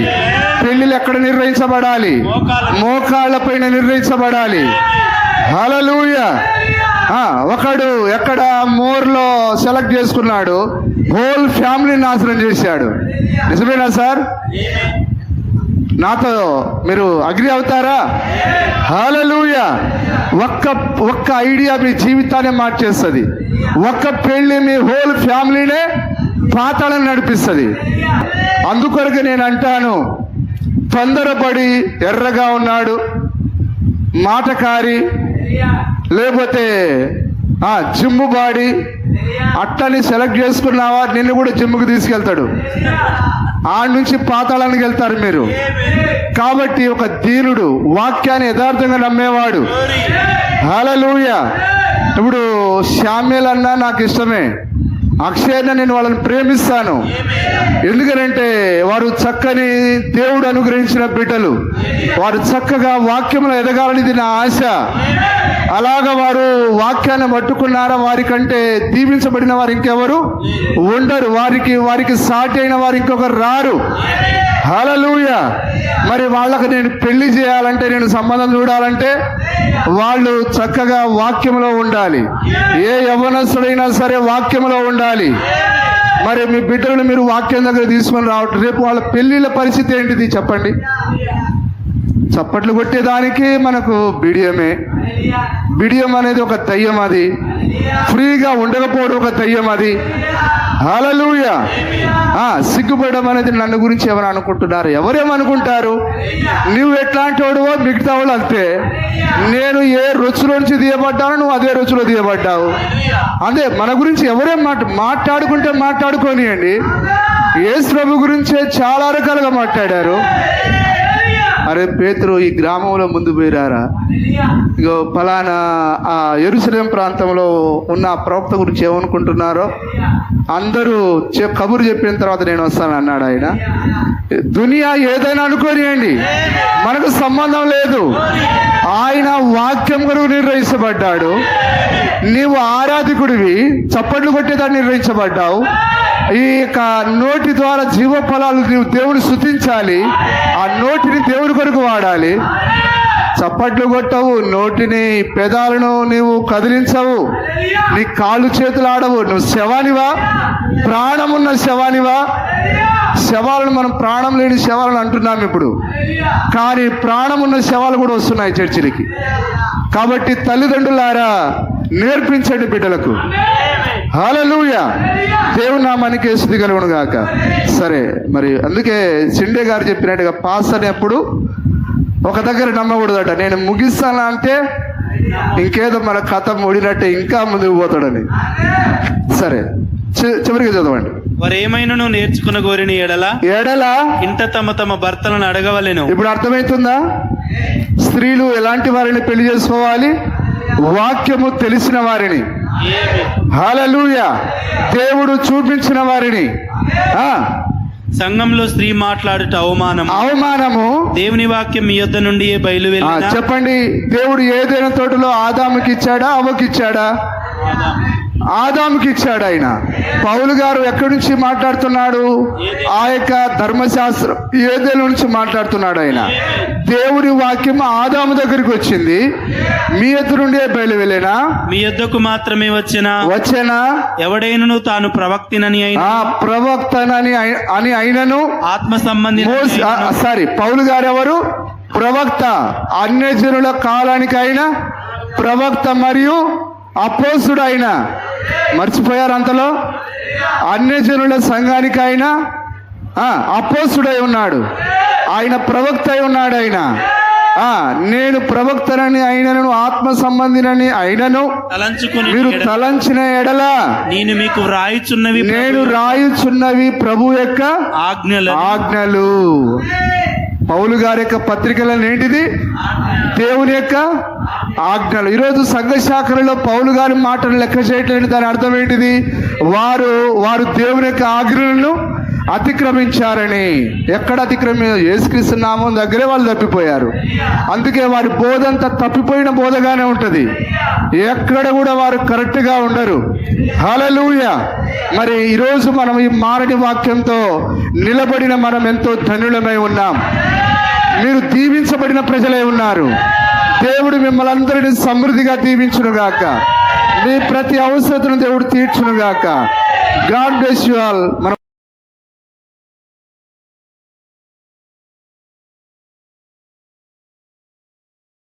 పెళ్లిళ్ళు ఎక్కడ నిర్ణయించబడాలి? మోకాళ్ళ పైన నిర్ణయించబడాలి. హల్లెలూయా. ఒకడు ఎక్కడ మోర్లో సెలెక్ట్ చేసుకున్నాడు, హోల్ ఫ్యామిలీ నాశనం చేశాడు. నిజమేనా సార్? నాతో మీరు అగ్రి అవుతారా? హల్లెలూయా. ఒక్క ఐడియా మీ జీవితాన్ని మార్చేస్తుంది. ఒక్క పెళ్లి మీ హోల్ ఫ్యామిలీనే పాతాళం నడిపిస్తుంది. అందుకొరకు నేను అంటాను, తొందరపడి ఎర్రగా ఉన్నాడు, మాటకారి, లేకపోతే జిమ్ము బాడీ అట్టని సెలెక్ట్ చేసుకున్నావా, నిన్ను కూడా జిమ్ముకు తీసుకెళ్తాడు. ఆడి నుంచి పాతాళానికి వెళ్తారు మీరు. కాబట్టి ఒక దీనుడు, వాక్యాన్ని యథార్థంగా నమ్మేవాడు. హల్లెలూయా. ఇప్పుడు శామ్యూల్ అన్నా నాకు ఇష్టమే, అక్షయన నేను వాళ్ళని ప్రేమిస్తాను. ఎందుకనంటే వారు చక్కని దేవుడు అనుగ్రహించిన బిడ్డలు, వారు చక్కగా వాక్యంలో ఎదగాలనేది నా ఆశ. అలాగా వారు వాక్యాన్ని పట్టుకున్నారా, వారికంటే దీవించబడిన వారు ఇంకెవరు ఉండరు, వారికి సాటి అయిన వారు ఇంకొకరు రారు. హల్లెలూయా. మరి వాళ్ళకు నేను పెళ్లి చేయాలంటే, నేను సంబంధం చూడాలంటే వాళ్ళు చక్కగా వాక్యంలో ఉండాలి. ఏ యవ్వనస్తుడైనా సరే వాక్యంలో ఉండాలి. మరి మీ బిడ్డలను మీరు వాక్యం దగ్గర తీసుకొని రావట్లేదు. రేపు వాళ్ళ పెళ్లిళ్ళ పరిస్థితి ఏంటిది చెప్పండి? చప్పట్లు కొట్టేదానికి మనకు బిడియం అనేది ఒక దయ్యం, అది ఫ్రీగా ఉండకపోవడం ఒక దయ్యం, అది. హల్లెలూయా. సిగ్గుపడడం అనేది నన్ను గురించి ఎవరు అనుకుంటున్నారు? ఎవరేమనుకుంటారు? నువ్వు ఎట్లాంటి వాడువో మిగతా వాళ్ళు అంతే. నేను ఏ రుచిలో నుంచి తీయబడ్డానో నువ్వు అదే రుచిలో తీయబడ్డావు. అదే మన గురించి ఎవరేం మాట్లాడుకుంటే మాట్లాడుకోనియండి. యేసు ప్రభు గురించే చాలా రకాలుగా మాట్లాడారు. అరే పేతురు, ఈ గ్రామంలో ముందు పోయిరారా, ఇగో ఫలానా ఆ యెరూషలేం ప్రాంతంలో ఉన్న ఆ ప్రవక్త గురించి ఏమనుకుంటున్నారో అందరూ కబురు చెప్పిన తర్వాత నేను వస్తాను అన్నాడు ఆయన. దునియా ఏదైనా అనుకోనియండి, మనకు సంబంధం లేదు. ఆయన వాక్యం కొరకు నిర్ణయించబడ్డాడు. నీవు ఆరాధికుడివి, చప్పట్లు కొట్టేదాన్ని నిర్ణయించబడ్డావు. ఈ యొక్క నోటి ద్వారా జీవ ఫలాలు నీవు దేవుని స్తుతించాలి. ఆ నోటిని దేవుని కొరకు వాడాలి. చప్పట్లు కొట్టవు, నోటిని పెదాలను నీవు కదిలించవు, నీ కాళ్ళు చేతులు ఆడవు. నువ్వు శవానివా? ప్రాణమున్న శవానివా? శవాలను మనం ప్రాణం లేని శవాలను అంటున్నాం ఇప్పుడు, కానీ ప్రాణమున్న శవాలు కూడా వస్తున్నాయి చర్చిలకి. కాబట్టి తల్లిదండ్రులారా, నేర్పించండి బిడ్డలకు. హల్లెలూయా. దేవుని నామానికి స్తుతి కలుగును గాక. సరే, మరి అందుకే సిండే గారు చెప్పినట్టుగా పాస్టర్ని ఎప్పుడు ఒక దగ్గర నమ్మకూడదట. నేను ముగిస్తాను అంటే ఇంకేదో మన కథ ముడినట్టే ఇంకా ముందుకు పోతాడని. సరే, చివరికి చదవండి. వారు ఏమైనా నేర్చుకున్న కోరిని ఎడల ఇంట తమ తమ భర్తలను అడగవలెను. ఇప్పుడు అర్థమవుతుందా? స్త్రీలు ఎలాంటి వారిని పెళ్లి చేసుకోవాలి? వాక్యము తెలిసిన వారిని. హల్లెలూయా. దేవుడు చూపించిన వారిని. సంఘంలో స్త్రీ మాట్లాడుట అవమానము. దేవుని వాక్యం మీ యొద్ద నుండి బయలువెళ్ళినా. చెప్పండి, దేవుడు ఏదైనా తోటలో ఆదాముకి ఇచ్చాడా, అవ్వకి ఇచ్చాడా? ఆదాముకి ఇచ్చాడు. ఆయన పౌలు గారు ఎక్కడి నుంచి మాట్లాడుతున్నాడు? ఆ యొక్క ధర్మశాస్త్రం ఏదేల నుంచి మాట్లాడుతున్నాడు. ఆయన దేవుని వాక్యం ఆదాము దగ్గరికి వచ్చింది. మీ యొద్ద నుండే బయలు వెళ్ళేనా? మీ యొద్దకు మాత్రమే వచ్చేనా? ఎవడైనను తాను ప్రవక్తనని అయినను ఆత్మ సంబంధి. పౌలు గారు ఎవరు? ప్రవక్త. అన్యజనుల కాలానికైనా ప్రవక్త మరియు అపోస్తుడు. ఆయన మర్చిపోయారు అంతలో. అన్యజనుల సంఘానికైనా అపోస్తుడై ఉన్నాడు. ఆయన ప్రవక్త అయి ఉన్నాడు. ఆయన నేను ప్రవక్తనని అయినను ఆత్మ సంబంధినని అయినను మీరు తలంచిన ఎడల నేను రాయుచున్నవి ప్రభు యొక్క ఆజ్ఞలు. పౌలు గారి యొక్క పత్రికలను ఏంటిది? దేవుని యొక్క ఆజ్ఞలు. ఈరోజు సంఘ శాఖలలో పౌలు గారి మాటలు లెక్క చేయట్లేదు. దాని అర్థం ఏంటిది? వారు దేవుని యొక్క ఆజ్ఞలను అతిక్రమించారని. ఎక్కడ యేసుక్రీస్తు నామం దగ్గరే వాళ్ళు తప్పిపోయారు. అందుకే వారి బోధ అంతా తప్పిపోయిన బోధగానే ఉంటుంది. ఎక్కడ కూడా వారు కరెక్ట్గా ఉండరు. హల్లెలూయా. మరి ఈరోజు మనం ఈ మారని వాక్యంతో నిలబడిన మనం ఎంతో ధన్యులమై ఉన్నాం. మీరు దీవించబడిన ప్రజలై ఉన్నారు. దేవుడు మిమ్మల్ని అందరినీ సమృద్ధిగా దీవించునుగాక. మీ ప్రతి అవసరతను దేవుడు తీర్చునుగాక. God bless you all.